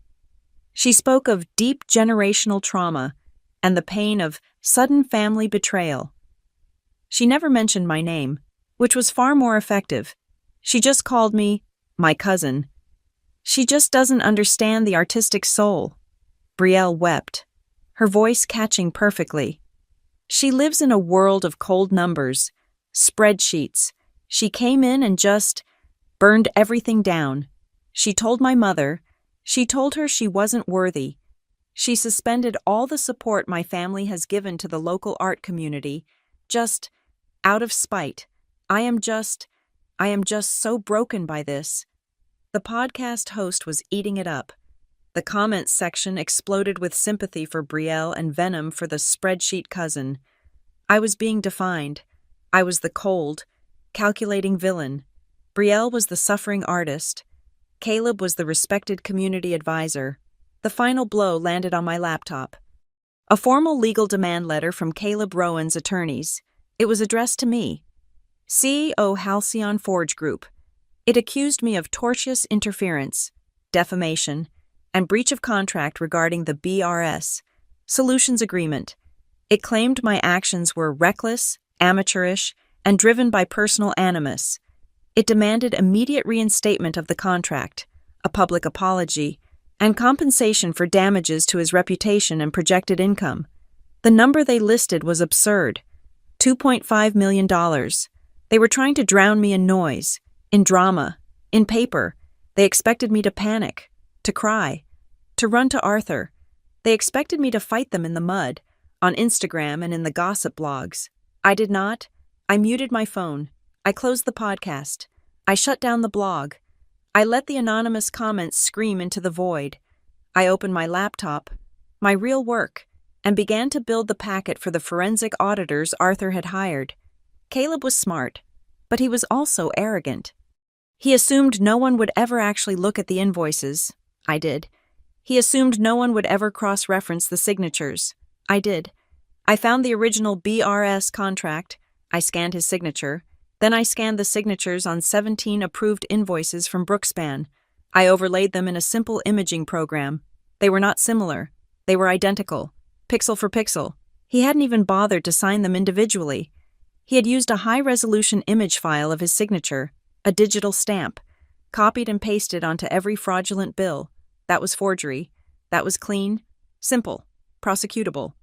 She spoke of deep generational trauma and the pain of sudden family betrayal. She never mentioned my name, which was far more effective. She just called me my cousin. She just doesn't understand the artistic soul. Brielle wept, her voice catching perfectly. She lives in a world of cold numbers, spreadsheets. She came in and just burned everything down. She told my mother. She told her she wasn't worthy. She suspended all the support my family has given to the local art community, just out of spite. I am just so broken by this. The podcast host was eating it up. The comments section exploded with sympathy for Brielle and venom for the spreadsheet cousin. I was being defined. I was the cold, calculating villain. Brielle was the suffering artist. Caleb was the respected community advisor. The final blow landed on my laptop. A formal legal demand letter from Caleb Rowan's attorneys. It was addressed to me. CEO Halcyon Forge Group. It accused me of tortious interference, defamation, and breach of contract regarding the BRS Solutions Agreement. It claimed my actions were reckless, amateurish, and driven by personal animus. It demanded immediate reinstatement of the contract, a public apology, and compensation for damages to his reputation and projected income. The number they listed was absurd. $2.5 million. They were trying to drown me in noise, in drama, in paper. They expected me to panic, to cry, to run to Arthur. They expected me to fight them in the mud, on Instagram and in the gossip blogs. I did not. I muted my phone. I closed the podcast. I shut down the blog. I let the anonymous comments scream into the void. I opened my laptop, my real work, and began to build the packet for the forensic auditors Arthur had hired. Caleb was smart, but he was also arrogant. He assumed no one would ever actually look at the invoices. I did. He assumed no one would ever cross-reference the signatures. I did. I found the original BRS contract. I scanned his signature. Then I scanned the signatures on 17 approved invoices from Brookspan. I overlaid them in a simple imaging program. They were not similar. They were identical, pixel for pixel. He hadn't even bothered to sign them individually. He had used a high-resolution image file of his signature, a digital stamp, copied and pasted onto every fraudulent bill. That was forgery. That was clean, simple, prosecutable.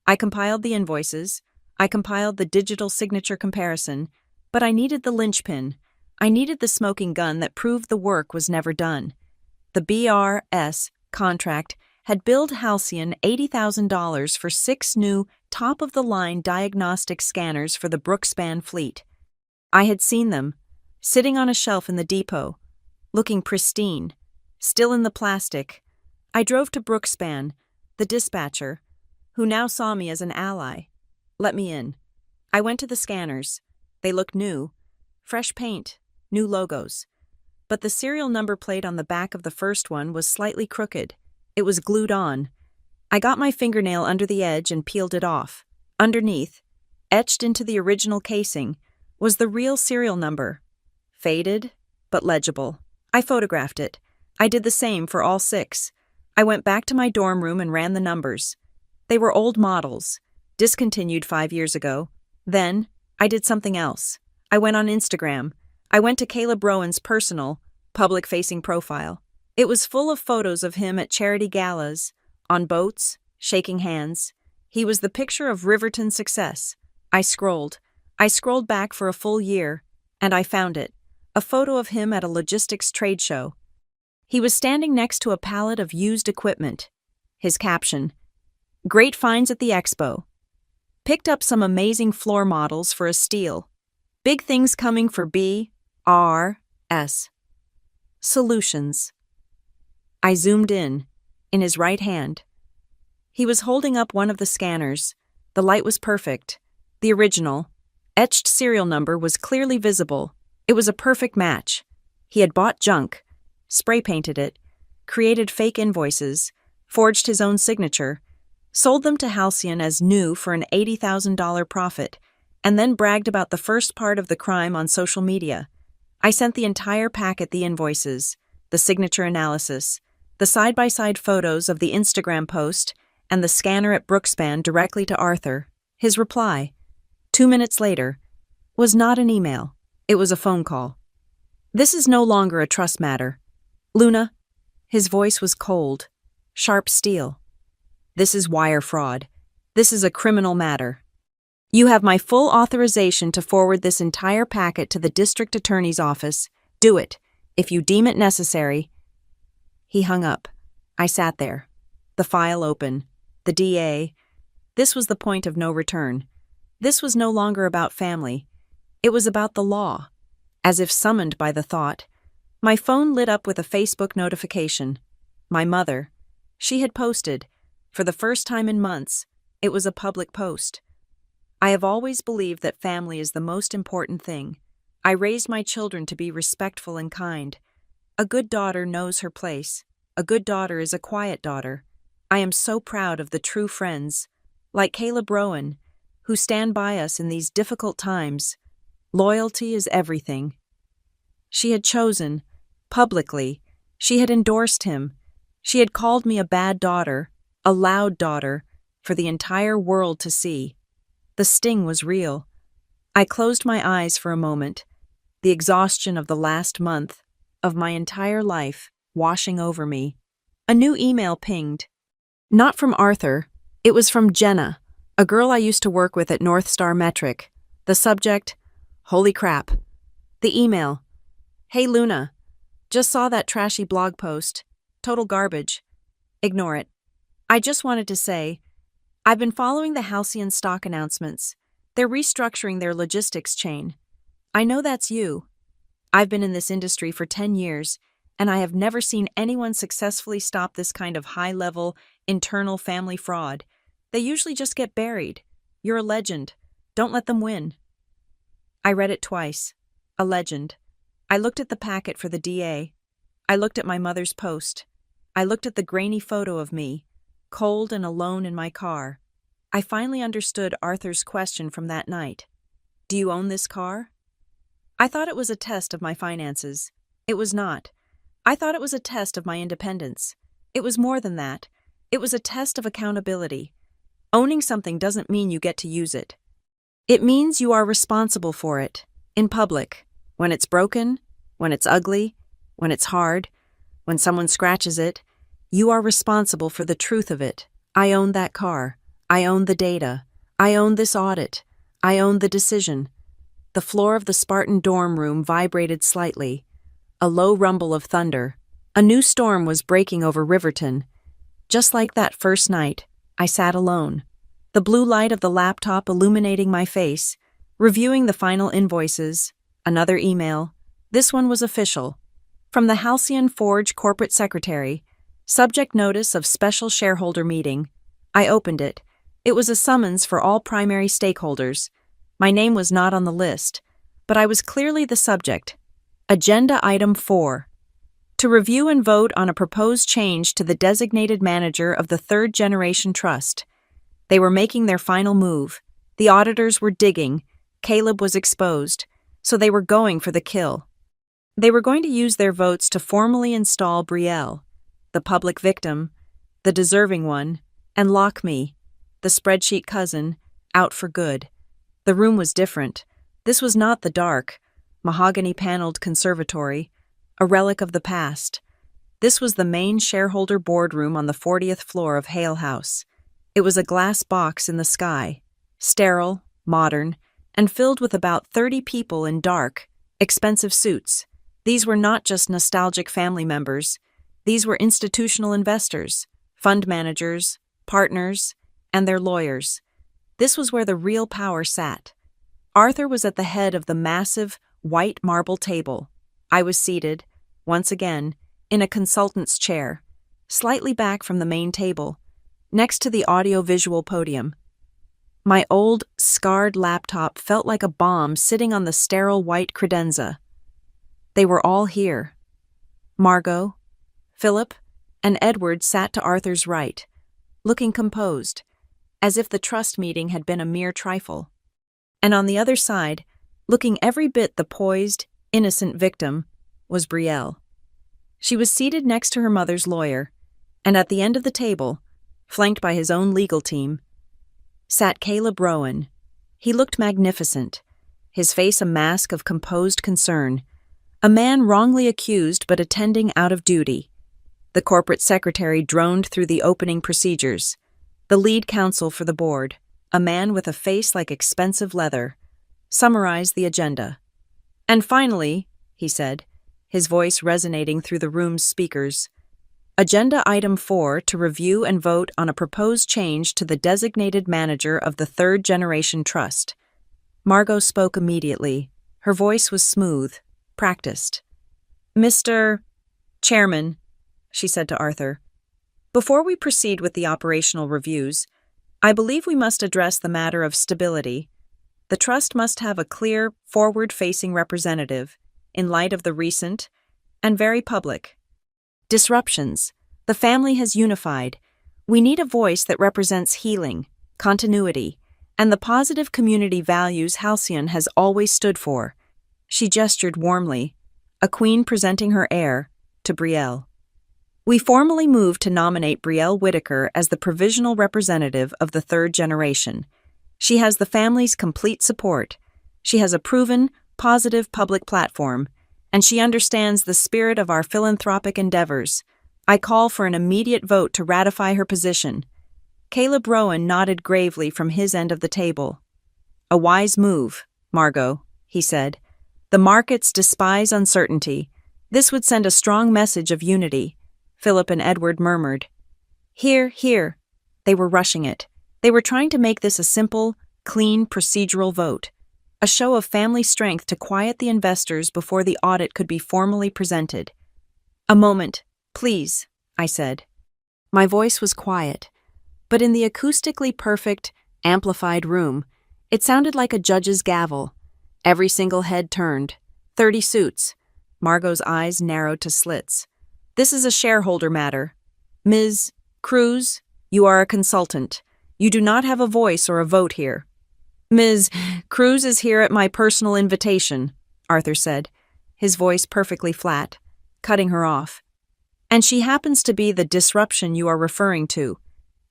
I compiled the invoices. I compiled the digital signature comparison, but I needed the linchpin. I needed the smoking gun that proved the work was never done. The BRS contract had billed Halcyon $80,000 for 6 new, top-of-the-line diagnostic scanners for the Brookspan fleet. I had seen them, sitting on a shelf in the depot, looking pristine, still in the plastic. I drove to Brookspan, the dispatcher, who now saw me as an ally. Let me in. I went to the scanners. They looked new. Fresh paint, new logos. But the serial number plate on the back of the first one was slightly crooked. It was glued on. I got my fingernail under the edge and peeled it off. Underneath, etched into the original casing, was the real serial number. Faded, but legible. I photographed it. I did the same for all 6. I went back to my dorm room and ran the numbers. They were old models, discontinued 5 years ago. Then, I did something else. I went on Instagram. I went to Caleb Rowan's personal, public-facing profile. It was full of photos of him at charity galas, on boats, shaking hands. He was the picture of Riverton success. I scrolled back for a full year, and I found it. A photo of him at a logistics trade show. He was standing next to a pallet of used equipment. His caption: Great finds at the expo. Picked up some amazing floor models for a steal. Big things coming for B.R.S. Solutions. I zoomed in his right hand. He was holding up one of the scanners. The light was perfect. The original, etched serial number was clearly visible. It was a perfect match. He had bought junk, spray painted it, created fake invoices, forged his own signature, sold them to Halcyon as new for an $80,000 profit, and then bragged about the first part of the crime on social media. I sent the entire packet, the invoices, the signature analysis, the side-by-side photos of the Instagram post, and the scanner at Brookspan directly to Arthur. His reply, 2 minutes later, was not an email. It was a phone call. This is no longer a trust matter. Luna, his voice was cold, sharp steel. This is wire fraud. This is a criminal matter. You have my full authorization to forward this entire packet to the district attorney's office. Do it, if you deem it necessary. He hung up. I sat there. The file open. The DA. This was the point of no return. This was no longer about family. It was about the law. As if summoned by the thought, my phone lit up with a Facebook notification. My mother. She had posted. For the first time in months, it was a public post. I have always believed that family is the most important thing. I raised my children to be respectful and kind. A good daughter knows her place. A good daughter is a quiet daughter. I am so proud of the true friends, like Caleb Rowan, who stand by us in these difficult times. Loyalty is everything. She had chosen, publicly, she had endorsed him. She had called me a bad daughter, a loud daughter, for the entire world to see. The sting was real. I closed my eyes for a moment, the exhaustion of the last month, of my entire life, washing over me. A new email pinged. Not from Arthur, it was from Jenna, a girl I used to work with at North Star Metric. The subject, holy crap. The email, hey Luna, just saw that trashy blog post, total garbage. Ignore it. I just wanted to say, I've been following the Halcyon stock announcements. They're restructuring their logistics chain. I know that's you. I've been in this industry for 10 years, and I have never seen anyone successfully stop this kind of high-level, internal family fraud. They usually just get buried. You're a legend. Don't let them win. I read it twice. A legend. I looked at the packet for the DA. I looked at my mother's post. I looked at the grainy photo of me, cold and alone in my car. I finally understood Arthur's question from that night. Do you own this car? I thought it was a test of my finances. It was not. I thought it was a test of my independence. It was more than that. It was a test of accountability. Owning something doesn't mean you get to use it. It means you are responsible for it, in public, when it's broken, when it's ugly, when it's hard, when someone scratches it. You are responsible for the truth of it. I own that car. I own the data. I own this audit. I own the decision. The floor of the Spartan dorm room vibrated slightly. A low rumble of thunder. A new storm was breaking over Riverton. Just like that first night, I sat alone. The blue light of the laptop illuminating my face, reviewing the final invoices. Another email. This one was official. From the Halcyon Forge corporate secretary. Subject notice of special shareholder meeting. I opened it. It was a summons for all primary stakeholders. My name was not on the list, but I was clearly the subject. Agenda Item 4. To review and vote on a proposed change to the designated manager of the Third Generation Trust. They were making their final move. The auditors were digging. Caleb was exposed, so they were going for the kill. They were going to use their votes to formally install Brielle, the public victim, the deserving one, and lock me, the spreadsheet cousin, out for good. The room was different. This was not the dark, mahogany-paneled conservatory, a relic of the past. This was the main shareholder boardroom on the 40th floor of Hale House. It was a glass box in the sky, sterile, modern, and filled with about 30 people in dark, expensive suits. These were not just nostalgic family members. These were institutional investors, fund managers, partners, and their lawyers. This was where the real power sat. Arthur was at the head of the massive, white marble table. I was seated, once again, in a consultant's chair, slightly back from the main table, next to the audio-visual podium. My old, scarred laptop felt like a bomb sitting on the sterile white credenza. They were all here. Margot, Philip, and Edward sat to Arthur's right, looking composed, as if the trust meeting had been a mere trifle. And on the other side, looking every bit the poised, innocent victim, was Brielle. She was seated next to her mother's lawyer, and at the end of the table, flanked by his own legal team, sat Caleb Rowan. He looked magnificent, his face a mask of composed concern, a man wrongly accused but attending out of duty. The corporate secretary droned through the opening procedures. The lead counsel for the board, a man with a face like expensive leather, summarized the agenda. And finally, he said, his voice resonating through the room's speakers, Agenda Item 4 to review and vote on a proposed change to the designated manager of the Third Generation Trust. Margot spoke immediately. Her voice was smooth, practiced. Mr. Chairman, she said to Arthur, before we proceed with the operational reviews, I believe we must address the matter of stability. The trust must have a clear, forward-facing representative in light of the recent and very public disruptions. The family has unified. We need a voice that represents healing, continuity, and the positive community values Halcyon has always stood for. She gestured warmly, a queen presenting her heir, to Brielle. We formally move to nominate Brielle Whitaker as the provisional representative of the Third Generation. She has the family's complete support. She has a proven, positive public platform, and she understands the spirit of our philanthropic endeavors. I call for an immediate vote to ratify her position. Caleb Rowan nodded gravely from his end of the table. A wise move, Margot, he said. The markets despise uncertainty. This would send a strong message of unity. Philip and Edward murmured. Here, here. They were rushing it. They were trying to make this a simple, clean, procedural vote. A show of family strength to quiet the investors before the audit could be formally presented. A moment, please, I said. My voice was quiet, but in the acoustically perfect, amplified room, it sounded like a judge's gavel. Every single head turned. 30 suits. Margot's eyes narrowed to slits. This is a shareholder matter. Ms. Cruz, you are a consultant. You do not have a voice or a vote here. Ms. Cruz is here at my personal invitation, Arthur said, his voice perfectly flat, cutting her off. And she happens to be the disruption you are referring to.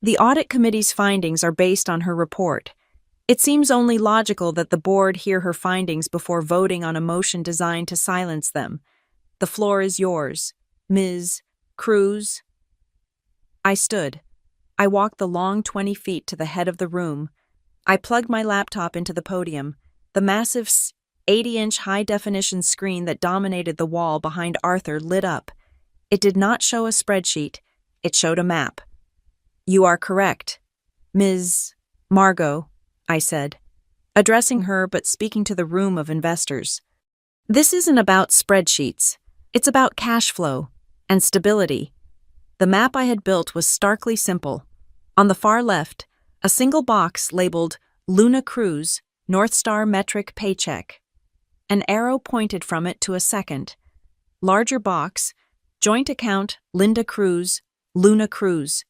The audit committee's findings are based on her report. It seems only logical that the board hear her findings before voting on a motion designed to silence them. The floor is yours, Ms. Cruz. I stood. I walked the long 20 feet to the head of the room. I plugged my laptop into the podium. The massive 80-inch high-definition screen that dominated the wall behind Arthur lit up. It did not show a spreadsheet. It showed a map. You are correct, Ms. Margot, I said, addressing her but speaking to the room of investors. This isn't about spreadsheets. It's about cash flow and stability. The map I had built was starkly simple. On the far left, a single box labeled Luna Cruz, North Star Metric Paycheck. An arrow pointed from it to a second, larger box, Joint Account Linda Cruz, Luna Cruz.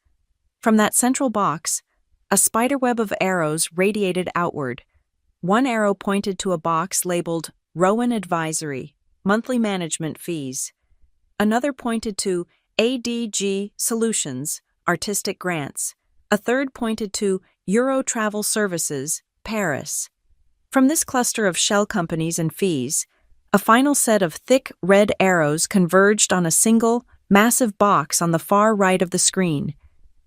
From that central box, a spiderweb of arrows radiated outward. One arrow pointed to a box labeled Rowan Advisory, Monthly Management Fees. Another pointed to ADG Solutions, Artistic Grants. A third pointed to Euro Travel Services, Paris. From this cluster of shell companies and fees, a final set of thick red arrows converged on a single, massive box on the far right of the screen.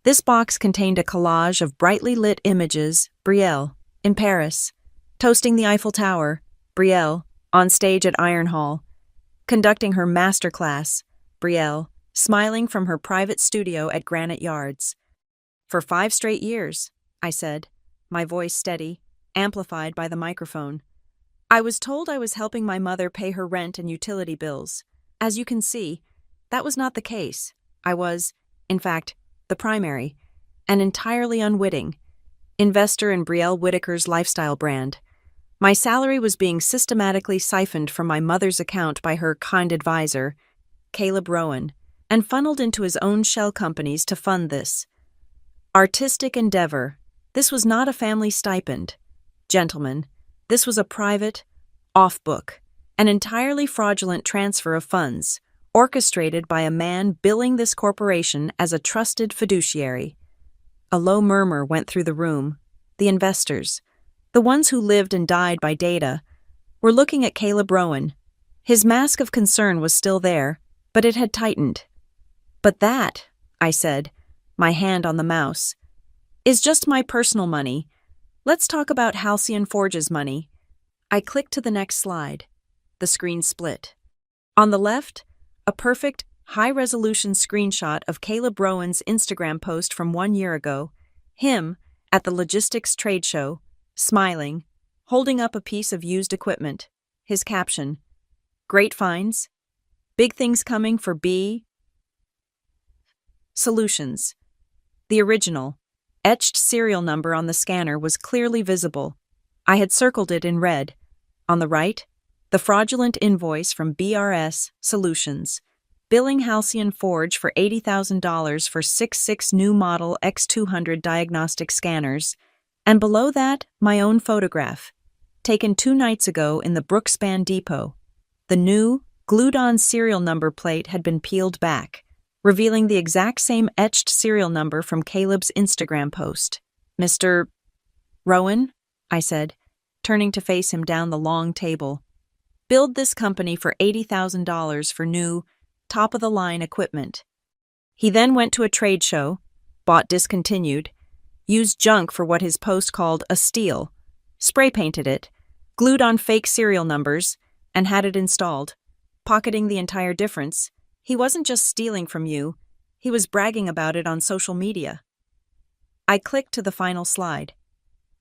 This box contained a collage of brightly lit images, Brielle, in Paris, toasting the Eiffel Tower, Brielle, on stage at Iron Hall, conducting her masterclass, Brielle, smiling from her private studio at Granite Yards. "For 5 straight years," I said, my voice steady, amplified by the microphone. "I was told I was helping my mother pay her rent and utility bills. As you can see, that was not the case. I was, in fact, the primary, and entirely unwitting, investor in Brielle Whittaker's lifestyle brand. My salary was being systematically siphoned from my mother's account by her kind advisor, Caleb Rowan, and funneled into his own shell companies to fund this artistic endeavor. This was not a family stipend. Gentlemen, this was a private, off-book, an entirely fraudulent transfer of funds, orchestrated by a man billing this corporation as a trusted fiduciary." A low murmur went through the room. The investors, the ones who lived and died by data, were looking at Caleb Rowan. His mask of concern was still there, but it had tightened. "But that," I said, my hand on the mouse, "is just my personal money. Let's talk about Halcyon Forge's money." I clicked to the next slide. The screen split. On the left, a perfect, high-resolution screenshot of Caleb Rowan's Instagram post from 1 year ago, him, at the logistics trade show, smiling, holding up a piece of used equipment. His caption, "Great finds. Big things coming for B Solutions." The original, etched serial number on the scanner was clearly visible. I had circled it in red. On the right, the fraudulent invoice from BRS Solutions, billing Halcyon Forge for $80,000 for 6 new model X200 diagnostic scanners, and below that, my own photograph, taken 2 nights ago in the Brookspan Depot. The new, glued-on serial number plate had been peeled back, revealing the exact same etched serial number from Caleb's Instagram post. "Mr. Rowan," I said, turning to face him down the long table, "build this company for $80,000 for new, top-of-the-line equipment." He then went to a trade show, bought discontinued, used junk for what his post called a steal, spray-painted it, glued on fake serial numbers, and had it installed, pocketing the entire difference. He wasn't just stealing from you, he was bragging about it on social media. I clicked to the final slide.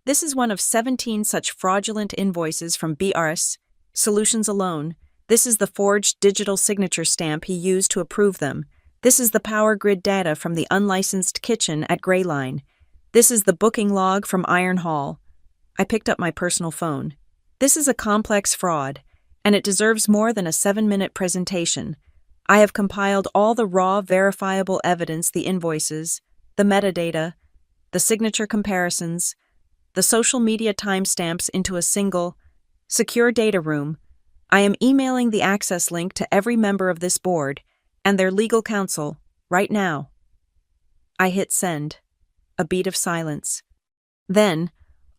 This is one of 17 such fraudulent invoices from BRS Solutions alone. This is the forged digital signature stamp he used to approve them. This is the power grid data from the unlicensed kitchen at Gray Line. This is the booking log from Iron Hall. I picked up my personal phone. This is a complex fraud, and it deserves more than a 7-minute presentation. I have compiled all the raw, verifiable evidence, the invoices, the metadata, the signature comparisons, the social media timestamps into a single, secure data room. I am emailing the access link to every member of this board and their legal counsel right now. I hit send. A beat of silence. Then,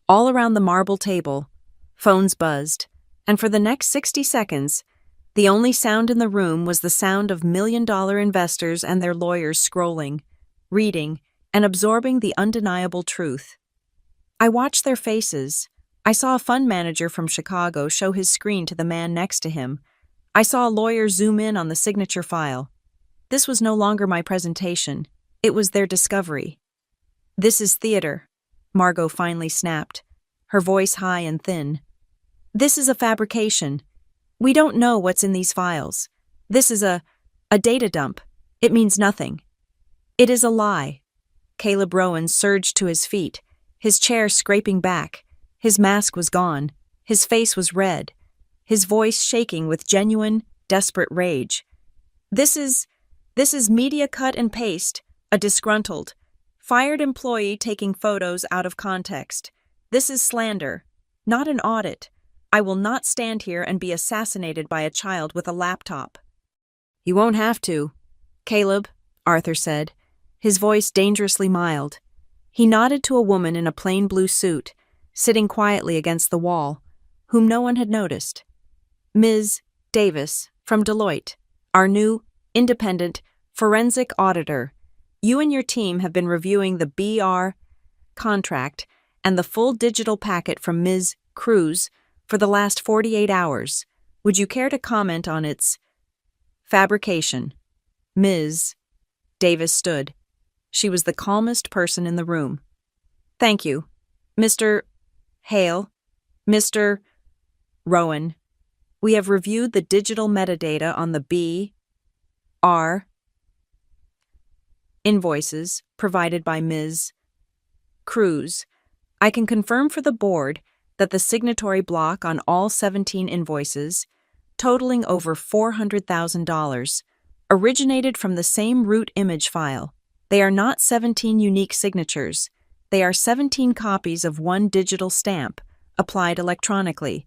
all around the marble table, phones buzzed, and for the next 60 seconds, the only sound in the room was the sound of million-dollar investors and their lawyers scrolling, reading, and absorbing the undeniable truth. I watched their faces. I saw a fund manager from Chicago show his screen to the man next to him. I saw a lawyer zoom in on the signature file. This was no longer my presentation. It was their discovery. "This is theater," Margot finally snapped, her voice high and thin. "This is a fabrication. We don't know what's in these files. This is a data dump. It means nothing. It is a lie." Caleb Rowan surged to his feet, his chair scraping back. His mask was gone. His face was red, his voice shaking with genuine, desperate rage. This is media cut and paste, a disgruntled, fired employee taking photos out of context. This is slander, not an audit. I will not stand here and be assassinated by a child with a laptop." "You won't have to, Caleb," Arthur said, his voice dangerously mild. He nodded to a woman in a plain blue suit, sitting quietly against the wall, whom no one had noticed. "Ms. Davis, from Deloitte, our new, independent, forensic auditor. You and your team have been reviewing the BR contract and the full digital packet from Ms. Cruz for the last 48 hours. Would you care to comment on its fabrication?" Ms. Davis stood. She was the calmest person in the room. Thank you. Mr. Hale, Mr. Rowan, we have reviewed the digital metadata on the B.R. invoices provided by Ms. Cruz. I can confirm for the board that the signatory block on all 17 invoices, totaling over $400,000, originated from the same root image file. They are not 17 unique signatures. They are 17 copies of one digital stamp, applied electronically.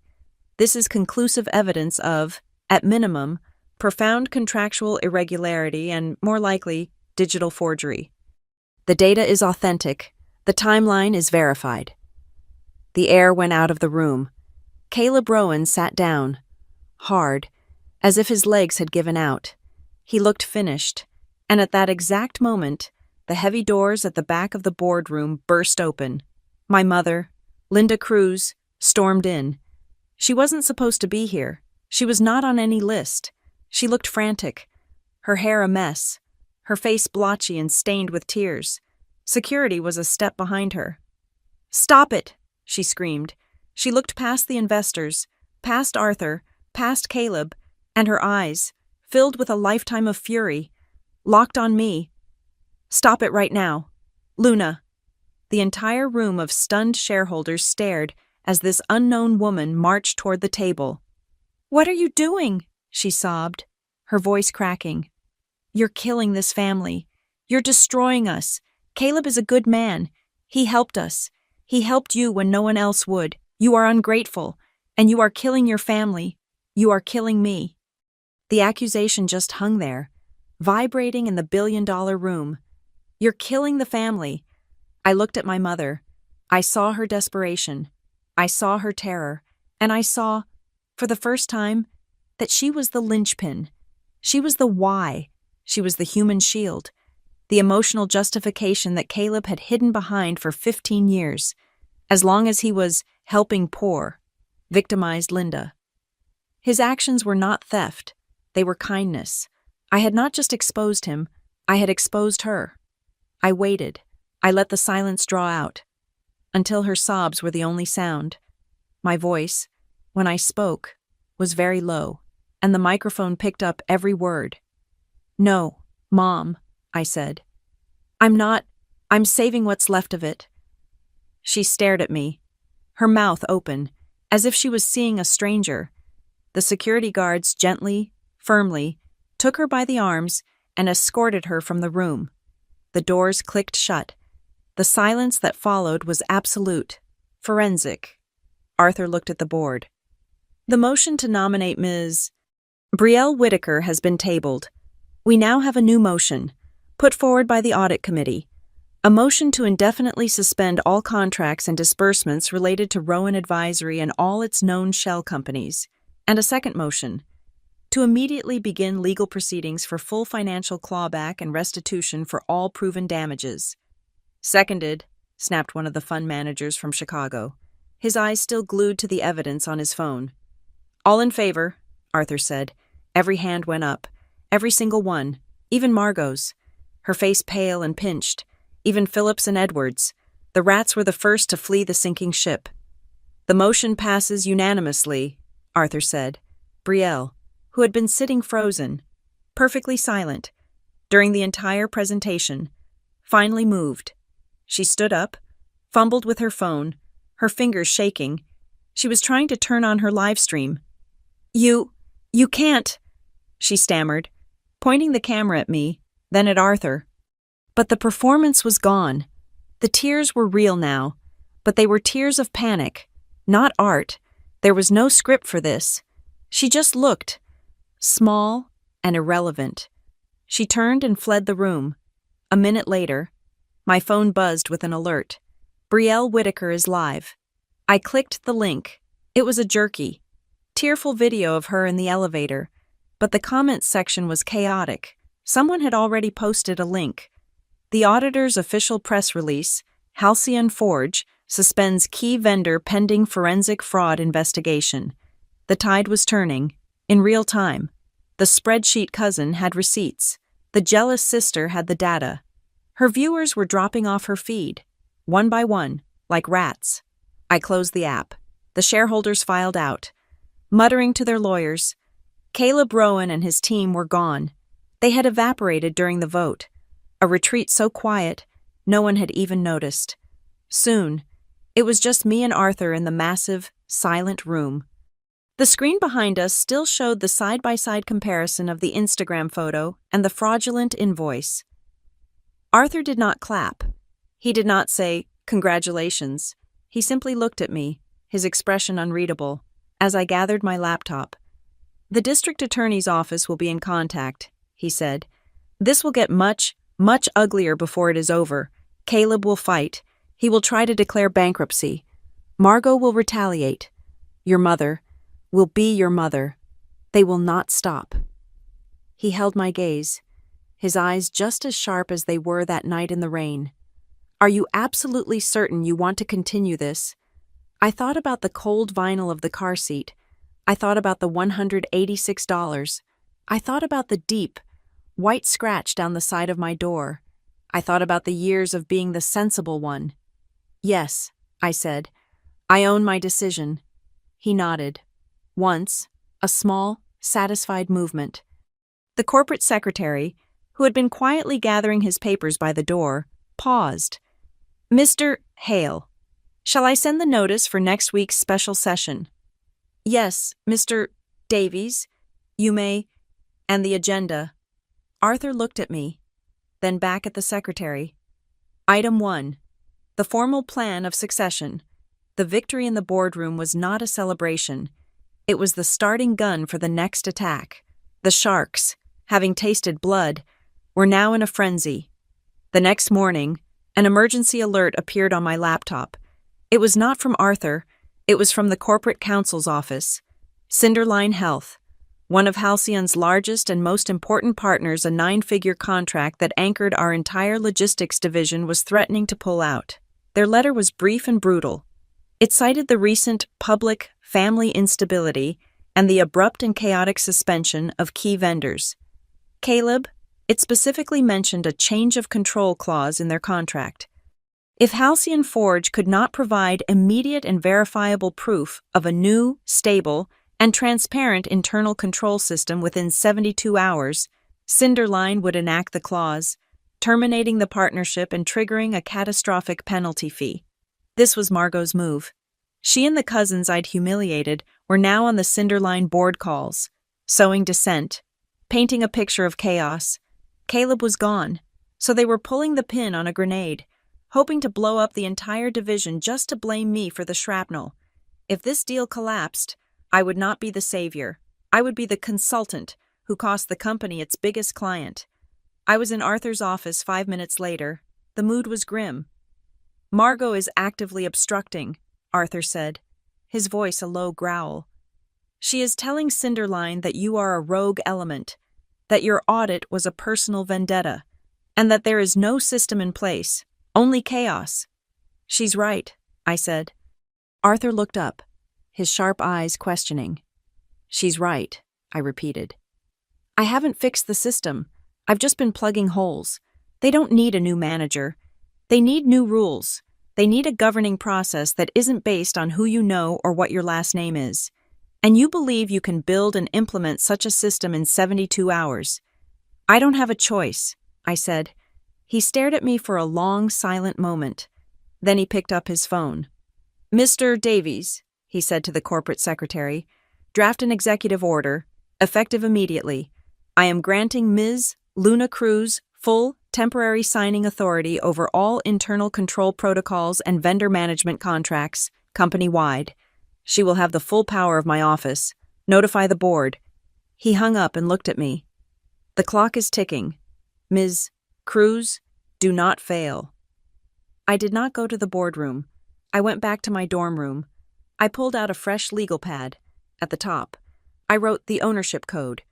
This is conclusive evidence of, at minimum, profound contractual irregularity and, more likely, digital forgery. The data is authentic. The timeline is verified. The air went out of the room. Caleb Rowan sat down, hard, as if his legs had given out. He looked finished, and at that exact moment, the heavy doors at the back of the boardroom burst open. My mother, Linda Cruz, stormed in. She wasn't supposed to be here. She was not on any list. She looked frantic, her hair a mess, her face blotchy and stained with tears. Security was a step behind her. "Stop it!" she screamed. She looked past the investors, past Arthur, past Caleb, and her eyes, filled with a lifetime of fury, locked on me. "Stop it right now. Luna." The entire room of stunned shareholders stared as this unknown woman marched toward the table. "What are you doing?" she sobbed, her voice cracking. "You're killing this family. You're destroying us. Caleb is a good man. He helped us. He helped you when no one else would. You are ungrateful, and you are killing your family. You are killing me." The accusation just hung there, vibrating in the billion-dollar room. "You're killing the family." I looked at my mother. I saw her desperation. I saw her terror. And I saw, for the first time, that she was the linchpin. She was the why. She was the human shield. The emotional justification that Caleb had hidden behind for 15 years, as long as he was helping poor, victimized Linda. His actions were not theft. They were kindness. I had not just exposed him, I had exposed her. I waited. I let the silence draw out, until her sobs were the only sound. My voice, when I spoke, was very low, and the microphone picked up every word. "No, Mom," I said. I'm saving what's left of it." She stared at me, her mouth open, as if she was seeing a stranger. The security guards gently, firmly, took her by the arms and escorted her from the room. The doors clicked shut. The silence that followed was absolute, forensic. Arthur looked at the board. "The motion to nominate Ms. Brielle Whitaker has been tabled. We now have a new motion, put forward by the Audit Committee, a motion to indefinitely suspend all contracts and disbursements related to Rowan Advisory and all its known shell companies, and a second motion, to immediately begin legal proceedings for full financial clawback and restitution for all proven damages." "Seconded," snapped one of the fund managers from Chicago, his eyes still glued to the evidence on his phone. "All in favor," Arthur said. Every hand went up, every single one, even Margot's, her face pale and pinched, even Phillips and Edwards. The rats were the first to flee the sinking ship. "The motion passes unanimously," Arthur said. Brielle, who had been sitting frozen, perfectly silent, during the entire presentation, finally moved. She stood up, fumbled with her phone, her fingers shaking. She was trying to turn on her live stream. You can't," she stammered, pointing the camera at me, then at Arthur. But the performance was gone. The tears were real now, but they were tears of panic, not art. There was no script for this. She just looked, small and irrelevant. She turned and fled the room. A minute later, my phone buzzed with an alert. "Brielle Whitaker is live." I clicked the link. It was a jerky, tearful video of her in the elevator, but the comments section was chaotic. Someone had already posted a link. The auditor's official press release, Halcyon Forge, suspends key vendor pending forensic fraud investigation. The tide was turning, in real time. The spreadsheet cousin had receipts. The jealous sister had the data. Her viewers were dropping off her feed, one by one, like rats. I closed the app. The shareholders filed out, muttering to their lawyers. Caleb Rowan and his team were gone. They had evaporated during the vote, a retreat so quiet no one had even noticed. Soon, it was just me and Arthur in the massive, silent room. The screen behind us still showed the side-by-side comparison of the Instagram photo and the fraudulent invoice. Arthur did not clap. He did not say, "Congratulations." He simply looked at me, his expression unreadable, as I gathered my laptop. "The district attorney's office will be in contact," he said. "This will get much, much uglier before it is over. Caleb will fight. He will try to declare bankruptcy. Margot will retaliate. Your mother will be your mother. They will not stop." He held my gaze, his eyes just as sharp as they were that night in the rain. "Are you absolutely certain you want to continue this?" I thought about the cold vinyl of the car seat. I thought about the $186. I thought about the deep, white scratch down the side of my door. I thought about the years of being the sensible one. "Yes," I said. "I own my decision." He nodded. Once, a small, satisfied movement. The corporate secretary, who had been quietly gathering his papers by the door, paused. "Mr. Hale, shall I send the notice for next week's special session?" "Yes, Mr. Davies, you may." "And the agenda." Arthur looked at me, then back at the secretary. Item 1. The formal plan of succession. The victory in the boardroom was not a celebration. It was the starting gun for the next attack. The sharks, having tasted blood, were now in a frenzy. The next morning, an emergency alert appeared on my laptop. It was not from Arthur, it was from the corporate counsel's office. Cinderline Health, one of Halcyon's largest and most important partners, a 9-figure contract that anchored our entire logistics division, was threatening to pull out. Their letter was brief and brutal. It cited the recent public family instability and the abrupt and chaotic suspension of key vendors. Caleb, it specifically mentioned a change of control clause in their contract. If Halcyon Forge could not provide immediate and verifiable proof of a new, stable, and transparent internal control system within 72 hours, Cinderline would enact the clause, terminating the partnership and triggering a catastrophic penalty fee. This was Margot's move. She and the cousins I'd humiliated were now on the Cinderline board calls, sowing dissent, painting a picture of chaos. Caleb was gone, so they were pulling the pin on a grenade, hoping to blow up the entire division just to blame me for the shrapnel. If this deal collapsed, I would not be the savior. I would be the consultant who cost the company its biggest client. I was in Arthur's office 5 minutes later. The mood was grim. "Margot is actively obstructing," Arthur said, his voice a low growl. "She is telling Cinderline that you are a rogue element, that your audit was a personal vendetta, and that there is no system in place, only chaos." "She's right," I said. Arthur looked up, his sharp eyes questioning. "She's right," I repeated. "I haven't fixed the system. I've just been plugging holes. They don't need a new manager. They need new rules. They need a governing process that isn't based on who you know or what your last name is. And you believe you can build and implement such a system in 72 hours. I don't have a choice," I said. He stared at me for a long, silent moment. Then he picked up his phone. "Mr. Davies," he said to the corporate secretary, "draft an executive order, effective immediately. I am granting Ms. Luna Cruz full, temporary signing authority over all internal control protocols and vendor management contracts, company-wide. She will have the full power of my office. Notify the board." He hung up and looked at me. "The clock is ticking. Ms. Cruz, do not fail." I did not go to the boardroom. I went back to my dorm room. I pulled out a fresh legal pad. At the top, I wrote the ownership code.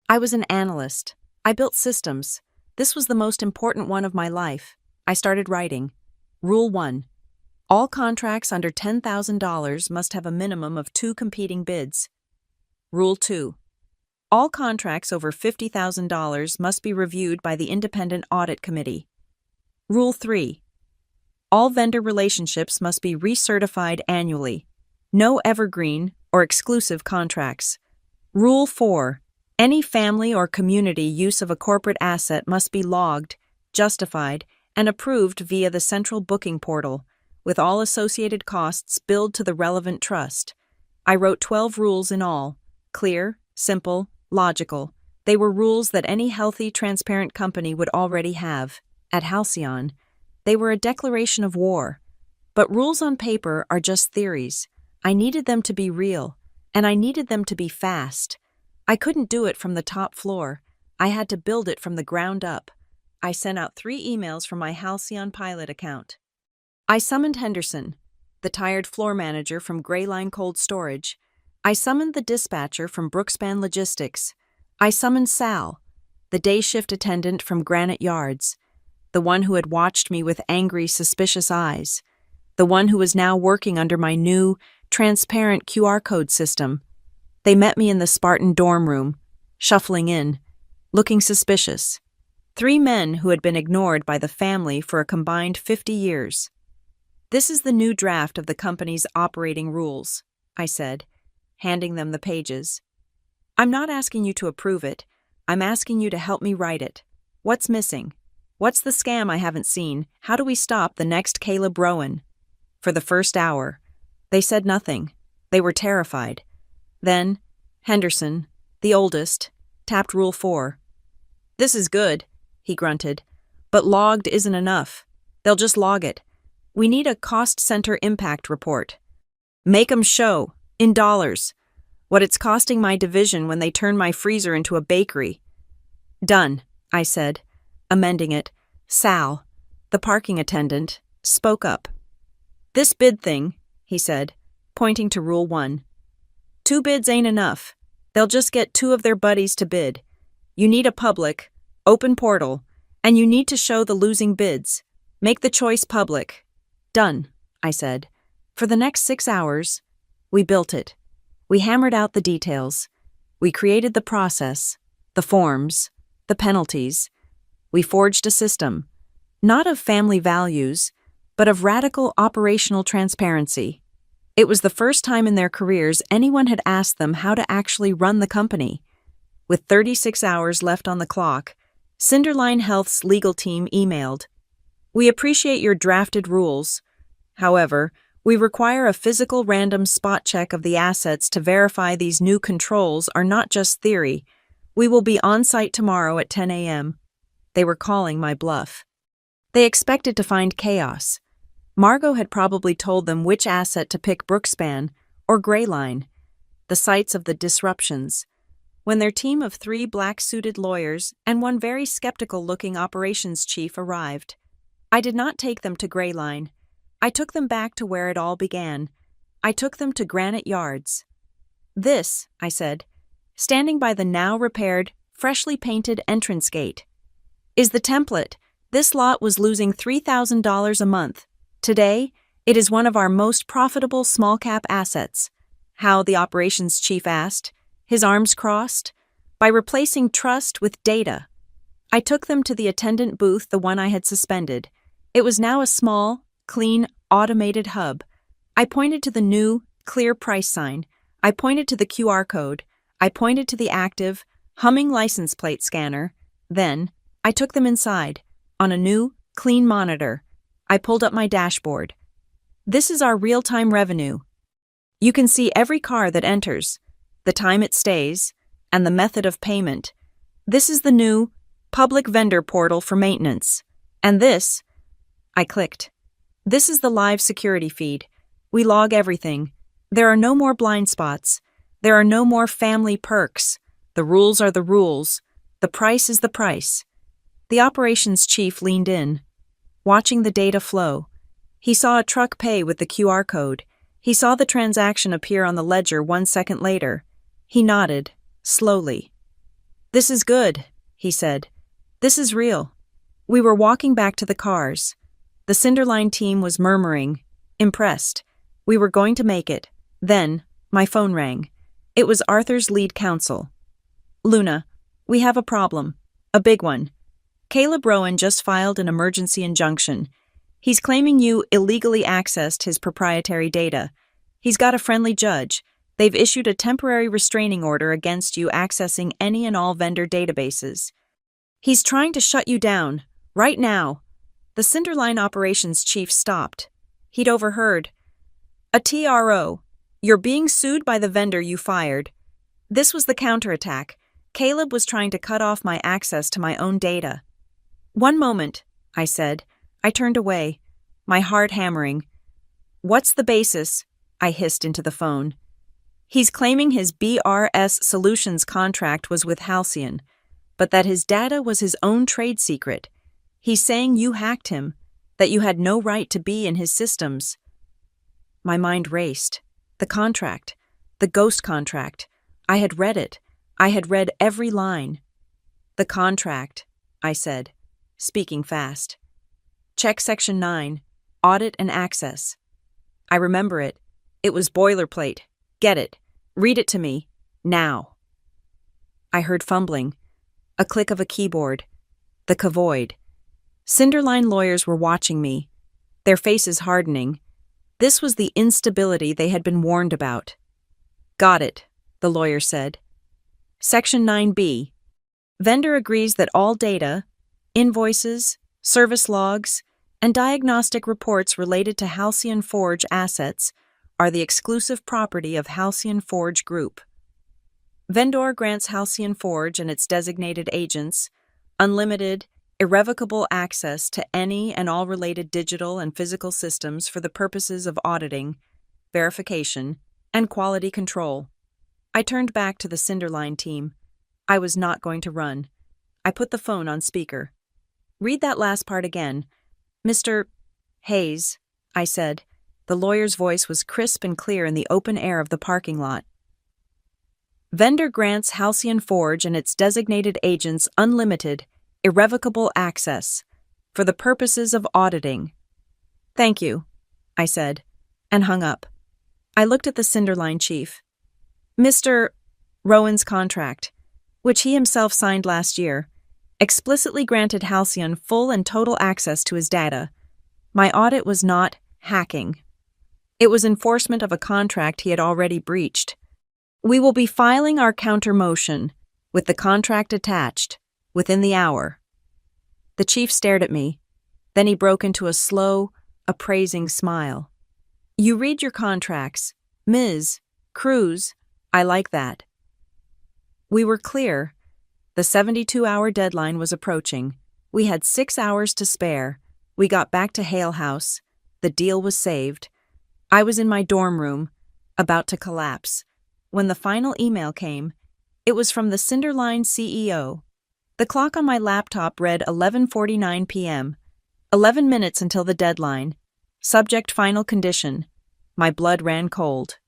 I was an analyst. I built systems. This was the most important one of my life. I started writing. Rule 1. All contracts under $10,000 must have a minimum of 2 competing bids. Rule 2. All contracts over $50,000 must be reviewed by the Independent Audit Committee. Rule 3. All vendor relationships must be recertified annually. No evergreen or exclusive contracts. Rule 4. Any family or community use of a corporate asset must be logged, justified, and approved via the central booking portal, with all associated costs billed to the relevant trust. I wrote 12 rules in all. Clear, simple, logical. They were rules that any healthy, transparent company would already have. At Halcyon, they were a declaration of war. But rules on paper are just theories. I needed them to be real, and I needed them to be fast. I couldn't do it from the top floor. I had to build it from the ground up. I sent out 3 emails from my Halcyon Pilot account. I summoned Henderson, the tired floor manager from Grayline Cold Storage. I summoned the dispatcher from Brookspan Logistics. I summoned Sal, the day shift attendant from Granite Yards, the one who had watched me with angry, suspicious eyes, the one who was now working under my new, transparent QR code system. They met me in the Spartan dorm room, shuffling in, looking suspicious. 3 men who had been ignored by the family for a combined 50 years. "This is the new draft of the company's operating rules," I said, handing them the pages. "I'm not asking you to approve it. I'm asking you to help me write it. What's missing? What's the scam I haven't seen? How do we stop the next Caleb Rowan?" For the first hour, they said nothing. They were terrified. Then, Henderson, the oldest, tapped Rule 4. "This is good," he grunted, "but logged isn't enough. They'll just log it. We need a cost center impact report. Make 'em show, in dollars, what it's costing my division when they turn my freezer into a bakery." "Done," I said, amending it. Sal, the parking attendant, spoke up. "This bid thing," he said, pointing to Rule 1. 2 bids ain't enough. They'll just get 2 of their buddies to bid. You need a public, open portal, and you need to show the losing bids. Make the choice public." "Done," I said. For the next 6 hours, we built it. We hammered out the details. We created the process, the forms, the penalties. We forged a system, not of family values, but of radical operational transparency. It was the first time in their careers anyone had asked them how to actually run the company. With 36 hours left on the clock, Cinderline Health's legal team emailed, "We appreciate your drafted rules. However, we require a physical random spot check of the assets to verify these new controls are not just theory. We will be on site tomorrow at 10 a.m. They were calling my bluff. They expected to find chaos. Margot had probably told them which asset to pick, Brookspan or Grayline, the sites of the disruptions. When their team of 3 black-suited lawyers and 1 very skeptical-looking operations chief arrived, I did not take them to Grayline. I took them back to where it all began. I took them to Granite Yards. "This," I said, standing by the now repaired, freshly painted entrance gate, "is the template. This lot was losing $3,000 a month. Today, it is one of our most profitable small-cap assets." "How?" the operations chief asked, his arms crossed. "By replacing trust with data." I took them to the attendant booth, the one I had suspended. It was now a small, clean, automated hub. I pointed to the new, clear price sign. I pointed to the QR code. I pointed to the active, humming license plate scanner. Then, I took them inside, on a new, clean monitor. I pulled up my dashboard. "This is our real-time revenue. You can see every car that enters, the time it stays, and the method of payment. This is the new public vendor portal for maintenance. And this," I clicked, "this is the live security feed. We log everything. There are no more blind spots. There are no more family perks. The rules are the rules. The price is the price." The operations chief leaned in, watching the data flow. He saw a truck pay with the QR code. He saw the transaction appear on the ledger 1 second later. He nodded, slowly. "This is good," he said. "This is real." We were walking back to the cars. The Cinderline team was murmuring, impressed. We were going to make it. Then, my phone rang. It was Arthur's lead counsel. Luna, we have a problem. A big one. Caleb Rowan just filed an emergency injunction. He's claiming you illegally accessed his proprietary data. He's got a friendly judge. They've issued a temporary restraining order against you accessing any and all vendor databases. He's trying to shut you down, right now. The Cinderline operations chief stopped. He'd overheard. A TRO. You're being sued by the vendor you fired. This was the counterattack. Caleb was trying to cut off my access to my own data. One moment, I said. I turned away, my heart hammering. What's the basis? I hissed into the phone. He's claiming his BRS Solutions contract was with Halcyon, but that his data was his own trade secret. He's saying you hacked him, that you had no right to be in his systems. My mind raced. The contract. The ghost contract. I had read it. I had read every line. The contract, I said, speaking fast. Check Section 9, Audit and Access. I remember it. It was boilerplate. Get it. Read it to me. Now. I heard fumbling. A click of a keyboard. The cavoid. Cinderline lawyers were watching me, their faces hardening. This was the instability they had been warned about. Got it, the lawyer said. Section 9B. Vendor agrees that all data, invoices, service logs, and diagnostic reports related to Halcyon Forge assets are the exclusive property of Halcyon Forge Group. Vendor grants Halcyon Forge and its designated agents unlimited, irrevocable access to any and all related digital and physical systems for the purposes of auditing, verification, and quality control. I turned back to the Cinderline team. I was not going to run. I put the phone on speaker. Read that last part again. Mr. Hayes, I said. The lawyer's voice was crisp and clear in the open air of the parking lot. Vendor grants Halcyon Forge and its designated agents unlimited, irrevocable access for the purposes of auditing. Thank you, I said, and hung up. I looked at the Cinderline chief. Mr. Rowan's contract, which he himself signed last year, explicitly granted Halcyon full and total access to his data. My audit was not hacking. It was enforcement of a contract he had already breached. We will be filing our counter-motion, with the contract attached, within the hour. The chief stared at me. Then he broke into a slow, appraising smile. You read your contracts, Ms. Cruz. I like that. We were clear. The 72-hour deadline was approaching. We had 6 hours to spare. We got back to Hale House. The deal was saved. I was in my dorm room, about to collapse. When the final email came, it was from the Cinderline CEO. The clock on my laptop read 11:49 p.m., 11 minutes until the deadline. Subject final condition. My blood ran cold.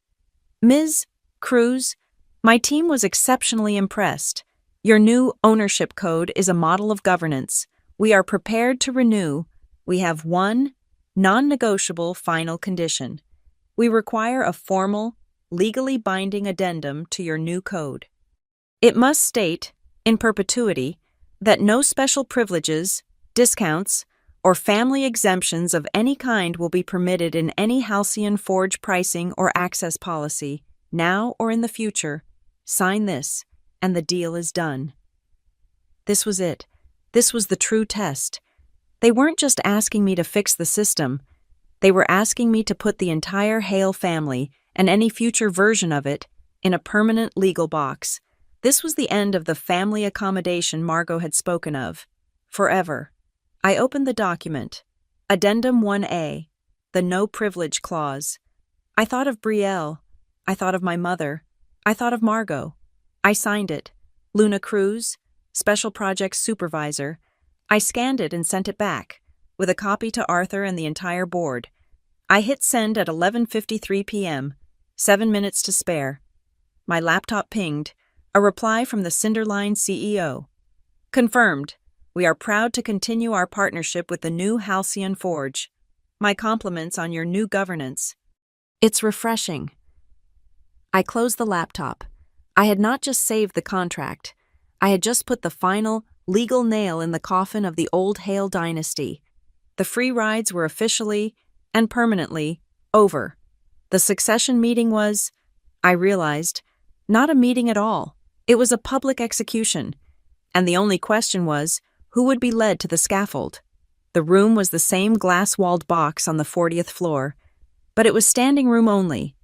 Ms. Cruz, my team was exceptionally impressed. Your new ownership code is a model of governance. We are prepared to renew. We have one non-negotiable final condition. We require a formal, legally binding addendum to your new code. It must state, in perpetuity, that no special privileges, discounts, or family exemptions of any kind will be permitted in any Halcyon Forge pricing or access policy, now or in the future. Sign this, and the deal is done. This was it. This was the true test. They weren't just asking me to fix the system. They were asking me to put the entire Hale family, and any future version of it, in a permanent legal box. This was the end of the family accommodation Margot had spoken of. Forever. I opened the document. Addendum 1A, the no privilege clause. I thought of Brielle. I thought of my mother. I thought of Margot. I signed it. Luna Cruz, Special Projects Supervisor. I scanned it and sent it back, with a copy to Arthur and the entire board. I hit send at 11:53 p.m., 7 minutes to spare. My laptop pinged, a reply from the Cinderline CEO. Confirmed. We are proud to continue our partnership with the new Halcyon Forge. My compliments on your new governance. It's refreshing. I closed the laptop. I had not just saved the contract. I had just put the final, legal nail in the coffin of the old Hale dynasty. The free rides were officially and permanently over. The succession meeting was, I realized, not a meeting at all. It was a public execution. And the only question was, who would be led to the scaffold? The room was the same glass-walled box on the 40th floor, but it was standing room only.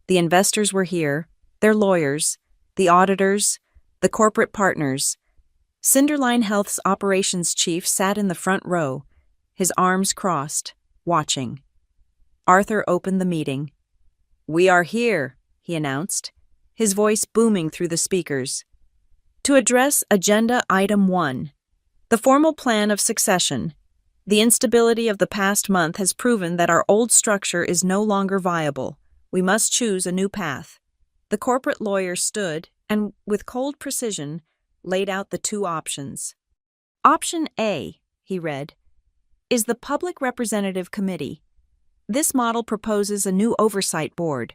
The investors were here, their lawyers, the auditors, the corporate partners. Cinderline Health's operations chief sat in the front row, his arms crossed, watching. Arthur opened the meeting. "We are here," he announced, his voice booming through the speakers. "To address Agenda Item 1, the formal plan of succession. The instability of the past month has proven that our old structure is no longer viable. We must choose a new path." The corporate lawyer stood and, with cold precision, laid out the two options. Option A, he read, is the Public Representative Committee. This model proposes a new oversight board,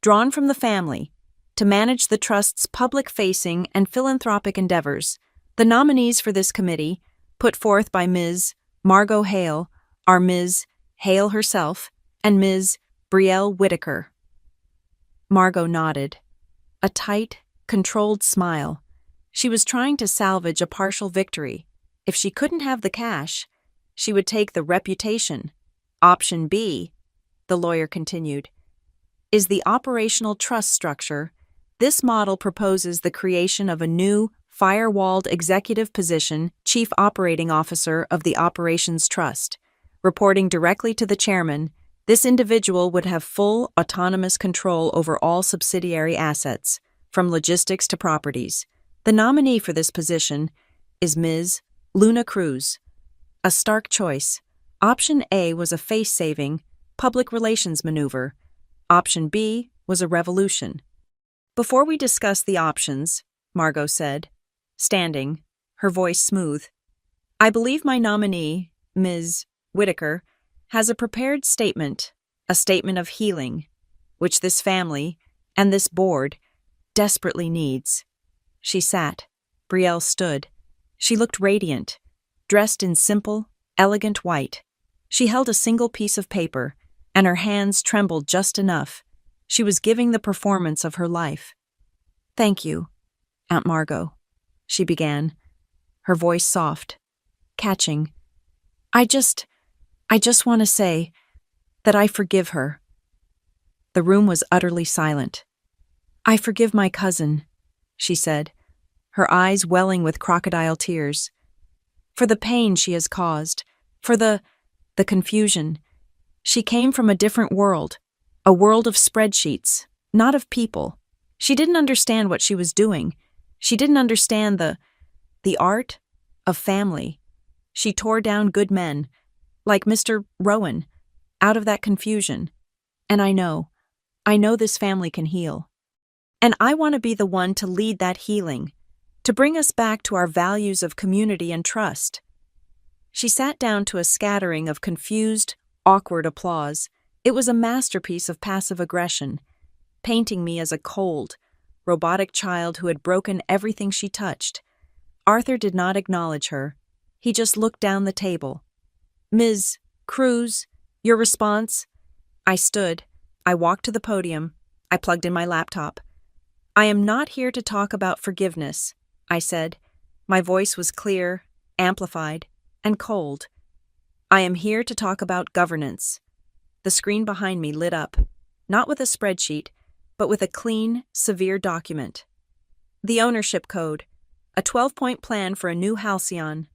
drawn from the family, to manage the Trust's public-facing and philanthropic endeavors. The nominees for this committee, put forth by Ms. Margot Hale, are Ms. Hale herself and Ms. Brielle Whittaker. Margot nodded. A tight, controlled smile. She was trying to salvage a partial victory. If she couldn't have the cash, she would take the reputation. Option B, the lawyer continued, is the operational trust structure. This model proposes the creation of a new, firewalled executive position, Chief Operating Officer of the Operations Trust. Reporting directly to the chairman, this individual would have full autonomous control over all subsidiary assets, from logistics to properties. The nominee for this position is Ms. Luna Cruz. A stark choice. Option A was a face-saving, public relations maneuver. Option B was a revolution. "Before we discuss the options," Margot said, standing, her voice smooth, "I believe my nominee, Ms. Whittaker, has a prepared statement, a statement of healing, which this family and this board desperately needs." She sat. Brielle stood. She looked radiant, dressed in simple, elegant white. She held a single piece of paper, and her hands trembled just enough. She was giving the performance of her life. "Thank you, Aunt Margot," she began, her voice soft, catching. I just want to say that I forgive her." The room was utterly silent. "I forgive my cousin," she said, her eyes welling with crocodile tears, "for the pain she has caused, for the confusion. She came from a different world, a world of spreadsheets, not of people. She didn't understand what she was doing. She didn't understand the art of family. She tore down good men, like Mr. Rowan, out of that confusion. And I know this family can heal. And I want to be the one to lead that healing, to bring us back to our values of community and trust." She sat down to a scattering of confused, awkward applause. It was a masterpiece of passive aggression, painting me as a cold, robotic child who had broken everything she touched. Arthur did not acknowledge her. He just looked down the table. "Ms. Cruz, your response?" I stood. I walked to the podium. I plugged in my laptop. "I am not here to talk about forgiveness," I said. My voice was clear, amplified, and cold. "I am here to talk about governance." The screen behind me lit up, not with a spreadsheet, but with a clean, severe document. The ownership code, a 12-point plan for a new halcyon.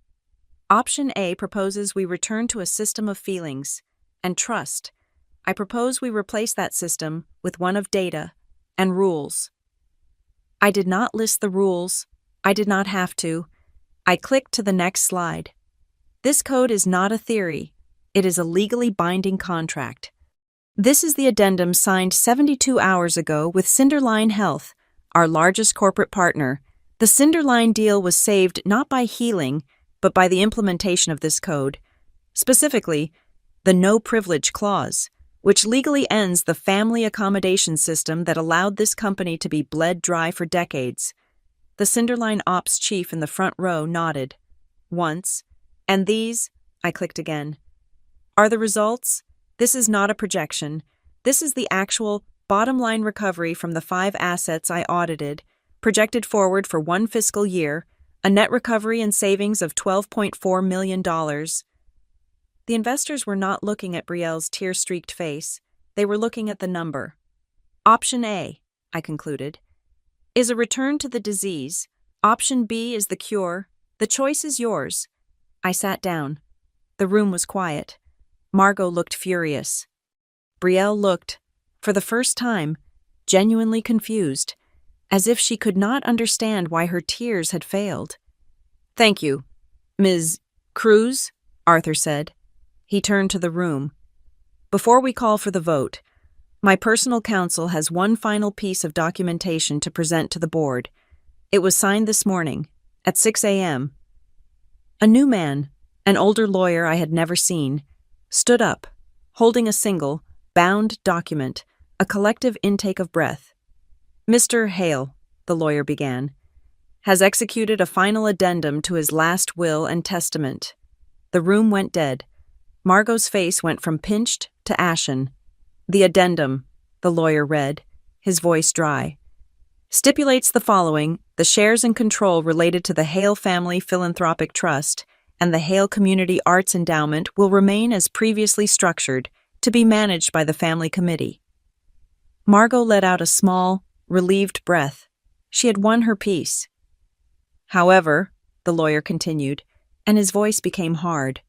Option A proposes we return to a system of feelings and trust. I propose we replace that system with one of data and rules. I did not list the rules. I did not have to. I clicked to the next slide. This code is not a theory. It is a legally binding contract. This is the addendum signed 72 hours ago with Cinderline Health, our largest corporate partner. The Cinderline deal was saved not by healing, but by the implementation of this code. Specifically, the no privilege clause, which legally ends the family accommodation system that allowed this company to be bled dry for decades. The Cinderline Ops chief in the front row nodded. Once. And these, I clicked again, are the results? This is not a projection. This is the actual bottom line recovery from the 5 assets I audited, projected forward for 1 fiscal year, a net recovery and savings of $12.4 million. The investors were not looking at Brielle's tear-streaked face. They were looking at the number. Option A, I concluded, is a return to the disease. Option B is the cure. The choice is yours. I sat down. The room was quiet. Margot looked furious. Brielle looked, for the first time, genuinely confused, as if she could not understand why her tears had failed. "Thank you, Ms. Cruz," Arthur said. He turned to the room. "Before we call for the vote, my personal counsel has one final piece of documentation to present to the board. It was signed this morning, at 6 a.m. A new man, an older lawyer I had never seen, stood up, holding a single, bound document, a collective intake of breath. "Mr. Hale," the lawyer began, "has executed a final addendum to his last will and testament." The room went dead. Margot's face went from pinched to ashen. "The addendum," the lawyer read, his voice dry, "stipulates the following: the shares and control related to the Hale Family Philanthropic Trust and the Hale Community Arts Endowment will remain as previously structured, to be managed by the family committee." Margot let out a small, relieved breath. She had won her peace. "However," the lawyer continued, and his voice became hard,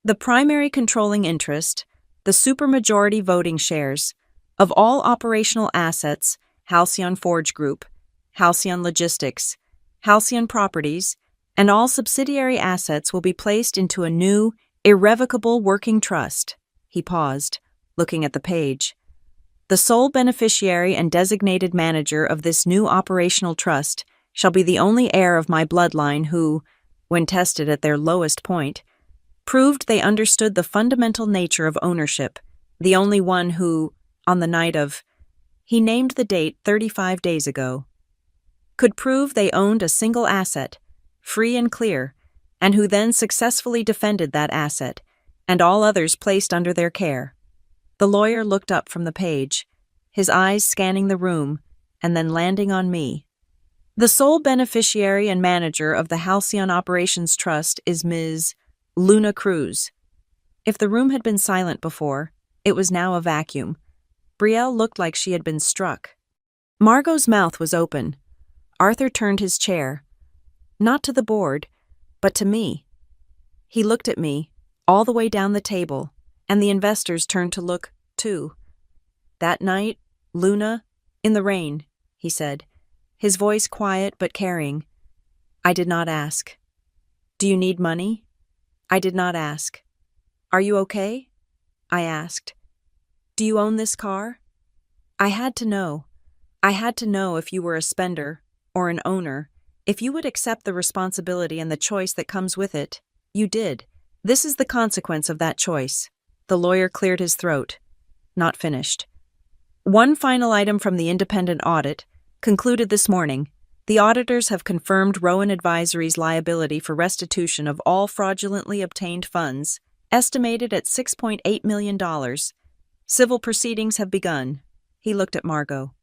"the primary controlling interest, the supermajority voting shares, of all operational assets, Halcyon Forge Group, Halcyon Logistics, Halcyon Properties, and all subsidiary assets will be placed into a new, irrevocable working trust." He paused, looking at the page. "The sole beneficiary and designated manager of this new operational trust shall be the only heir of my bloodline who, when tested at their lowest point, proved they understood the fundamental nature of ownership, the only one who, on the night of," he named the date 35 days ago, "could prove they owned a single asset, free and clear, and who then successfully defended that asset, and all others placed under their care." The lawyer looked up from the page, his eyes scanning the room, and then landing on me. "The sole beneficiary and manager of the Halcyon Operations Trust is Ms. Luna Cruz." If the room had been silent before, it was now a vacuum. Brielle looked like she had been struck. Margot's mouth was open. Arthur turned his chair, not to the board, but to me. He looked at me, all the way down the table, and the investors turned to look, too. "That night, Luna, in the rain," he said, his voice quiet but caring. I did not ask. "Do you need money?" I did not ask. "Are you okay?" I asked. "Do you own this car?" I had to know. I had to know if you were a spender or an owner, if you would accept the responsibility and the choice that comes with it. You did. This is the consequence of that choice. The lawyer cleared his throat. Not finished. "One final item from the independent audit, concluded this morning. The auditors have confirmed Rowan Advisory's liability for restitution of all fraudulently obtained funds, estimated at $6.8 million. Civil proceedings have begun." He looked at Margot.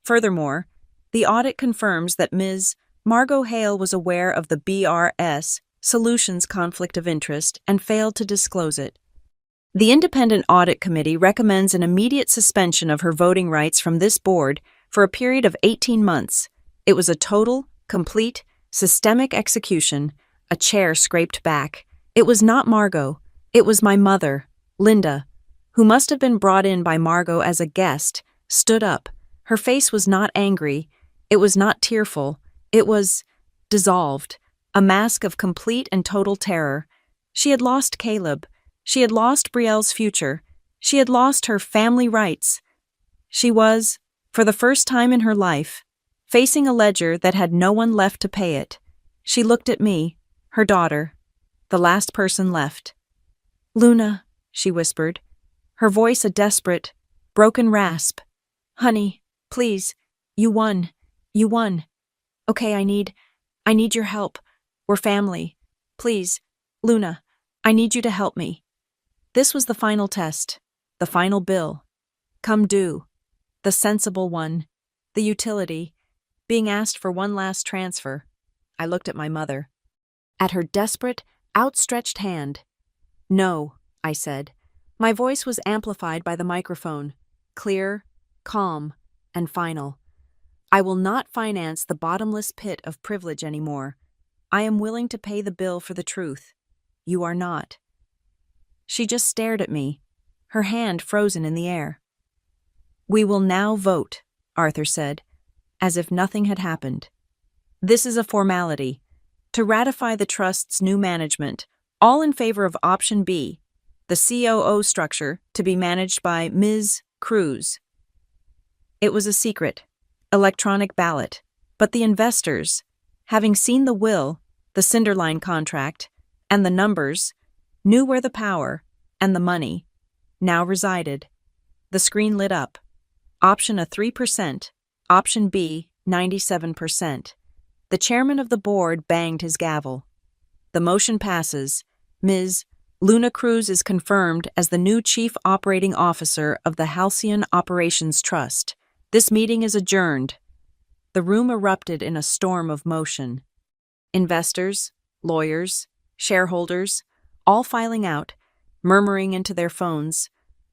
"Furthermore, the audit confirms that Ms. Margot Hale was aware of the BRS Solutions conflict of interest and failed to disclose it. The Independent Audit Committee recommends an immediate suspension of her voting rights from this board for a period of 18 months. It was a total, complete, systemic execution." A chair scraped back. "It was not Margot. It was my mother, Linda, who must have been brought in by Margot as a guest, stood up. Her face was not angry. It was not tearful. It was dissolved, a mask of complete and total terror. She had lost Caleb. She had lost Brielle's future. She had lost her family rights. She was, for the first time in her life, facing a ledger that had no one left to pay it. She looked at me, her daughter, the last person left. "Luna," she whispered, her voice a desperate, broken rasp. "Honey, please, you won. You won." Okay, I need your help. We're family. Please, Luna, I need you to help me. This was the final test, the final bill. Come due, the sensible one, the utility, being asked for one last transfer. I looked at my mother. At her desperate, outstretched hand. No, I said. My voice was amplified by the microphone, clear, calm, and final. I will not finance the bottomless pit of privilege anymore. I am willing to pay the bill for the truth. You are not. She just stared at me, her hand frozen in the air. We will now vote, Arthur said, as if nothing had happened. This is a formality. To ratify the trust's new management, all in favor of option B, the COO structure to be managed by Ms. Cruz. It was a secret, electronic ballot, but the investors, having seen the will, the Cinderline contract, and the numbers, knew where the power and the money now resided. The screen lit up. Option A 3%, option B 97%. The chairman of the board banged his gavel. The motion passes. Ms. Luna Cruz is confirmed as the new Chief Operating Officer of the Halcyon Operations Trust. This meeting is adjourned. The room erupted in a storm of motion. Investors, lawyers, shareholders, all filing out, murmuring into their phones.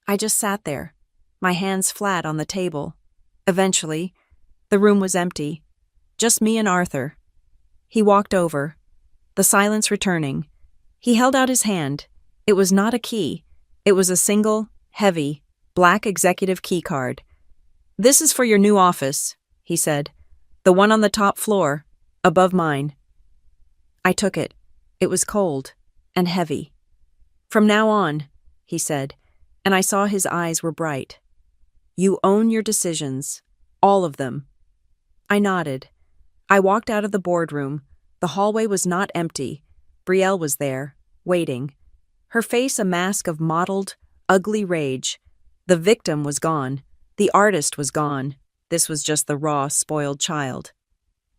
I just sat there, my hands flat on the table. Eventually, the room was empty. Just me and Arthur. He walked over, the silence returning. He held out his hand. It was not a key. It was a single, heavy, black executive key card. This is for your new office, he said. The one on the top floor, above mine. I took it. It was cold and heavy. From now on, he said, and I saw his eyes were bright. You own your decisions, all of them. I nodded. I walked out of the boardroom. The hallway was not empty. Brielle was there, waiting. Her face a mask of mottled, ugly rage. The victim was gone. The artist was gone. This was just the raw, spoiled child.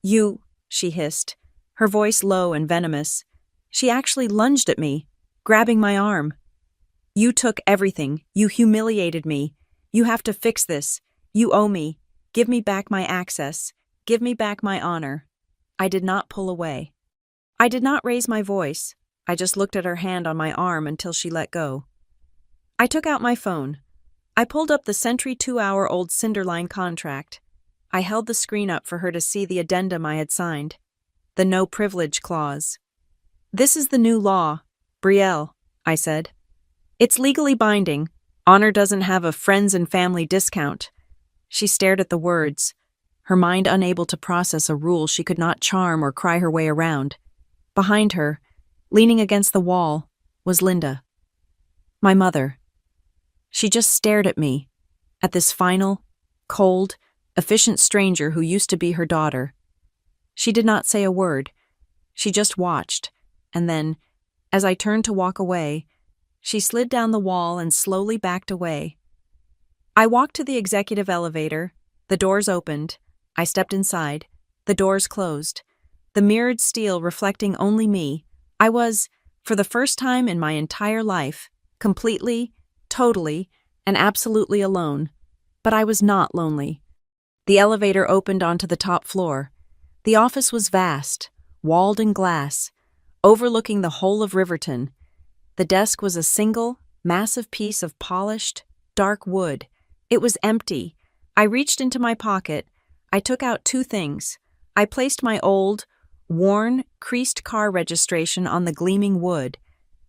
You, she hissed, her voice low and venomous. She actually lunged at me, grabbing my arm. You took everything. You humiliated me. You have to fix this. You owe me. Give me back my access. Give me back my honor. I did not pull away. I did not raise my voice. I just looked at her hand on my arm until she let go. I took out my phone. I pulled up the Sentry 2-hour-old Cinderline contract. I held the screen up for her to see the addendum I had signed. The no privilege clause. This is the new law, Brielle, I said. It's legally binding. Honor doesn't have a friends and family discount. She stared at the words, her mind unable to process a rule she could not charm or cry her way around. Behind her, leaning against the wall, was Linda. My mother. She just stared at me, at this final, cold, efficient stranger who used to be her daughter. She did not say a word. She just watched, and then, as I turned to walk away, she slid down the wall and slowly backed away. I walked to the executive elevator. The doors opened. I stepped inside. The doors closed. The mirrored steel reflecting only me. I was, for the first time in my entire life, completely, totally, and absolutely alone. But I was not lonely. The elevator opened onto the top floor. The office was vast, walled in glass, overlooking the whole of Riverton. The desk was a single, massive piece of polished, dark wood. It was empty. I reached into my pocket. I took out two things. I placed my old, worn, creased car registration on the gleaming wood.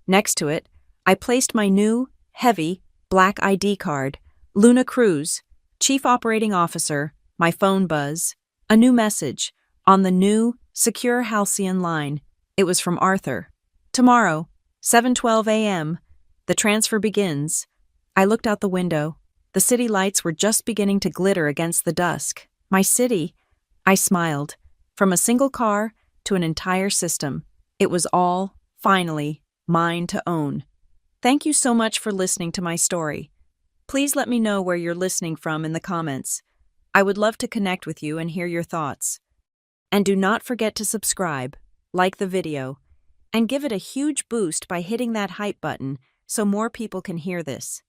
Next to it, I placed my new, heavy, black ID card, Luna Cruz, Chief Operating Officer, my phone buzz, a new message, on the new, secure Halcyon line. It was from Arthur. Tomorrow, 7:12 a.m., the transfer begins. I looked out the window. The city lights were just beginning to glitter against the dusk. My city, I smiled. From a single car to an entire system. It was all, finally, mine to own. Thank you so much for listening to my story. Please let me know where you're listening from in the comments. I would love to connect with you and hear your thoughts. And do not forget to subscribe, like the video, and give it a huge boost by hitting that hype button so more people can hear this.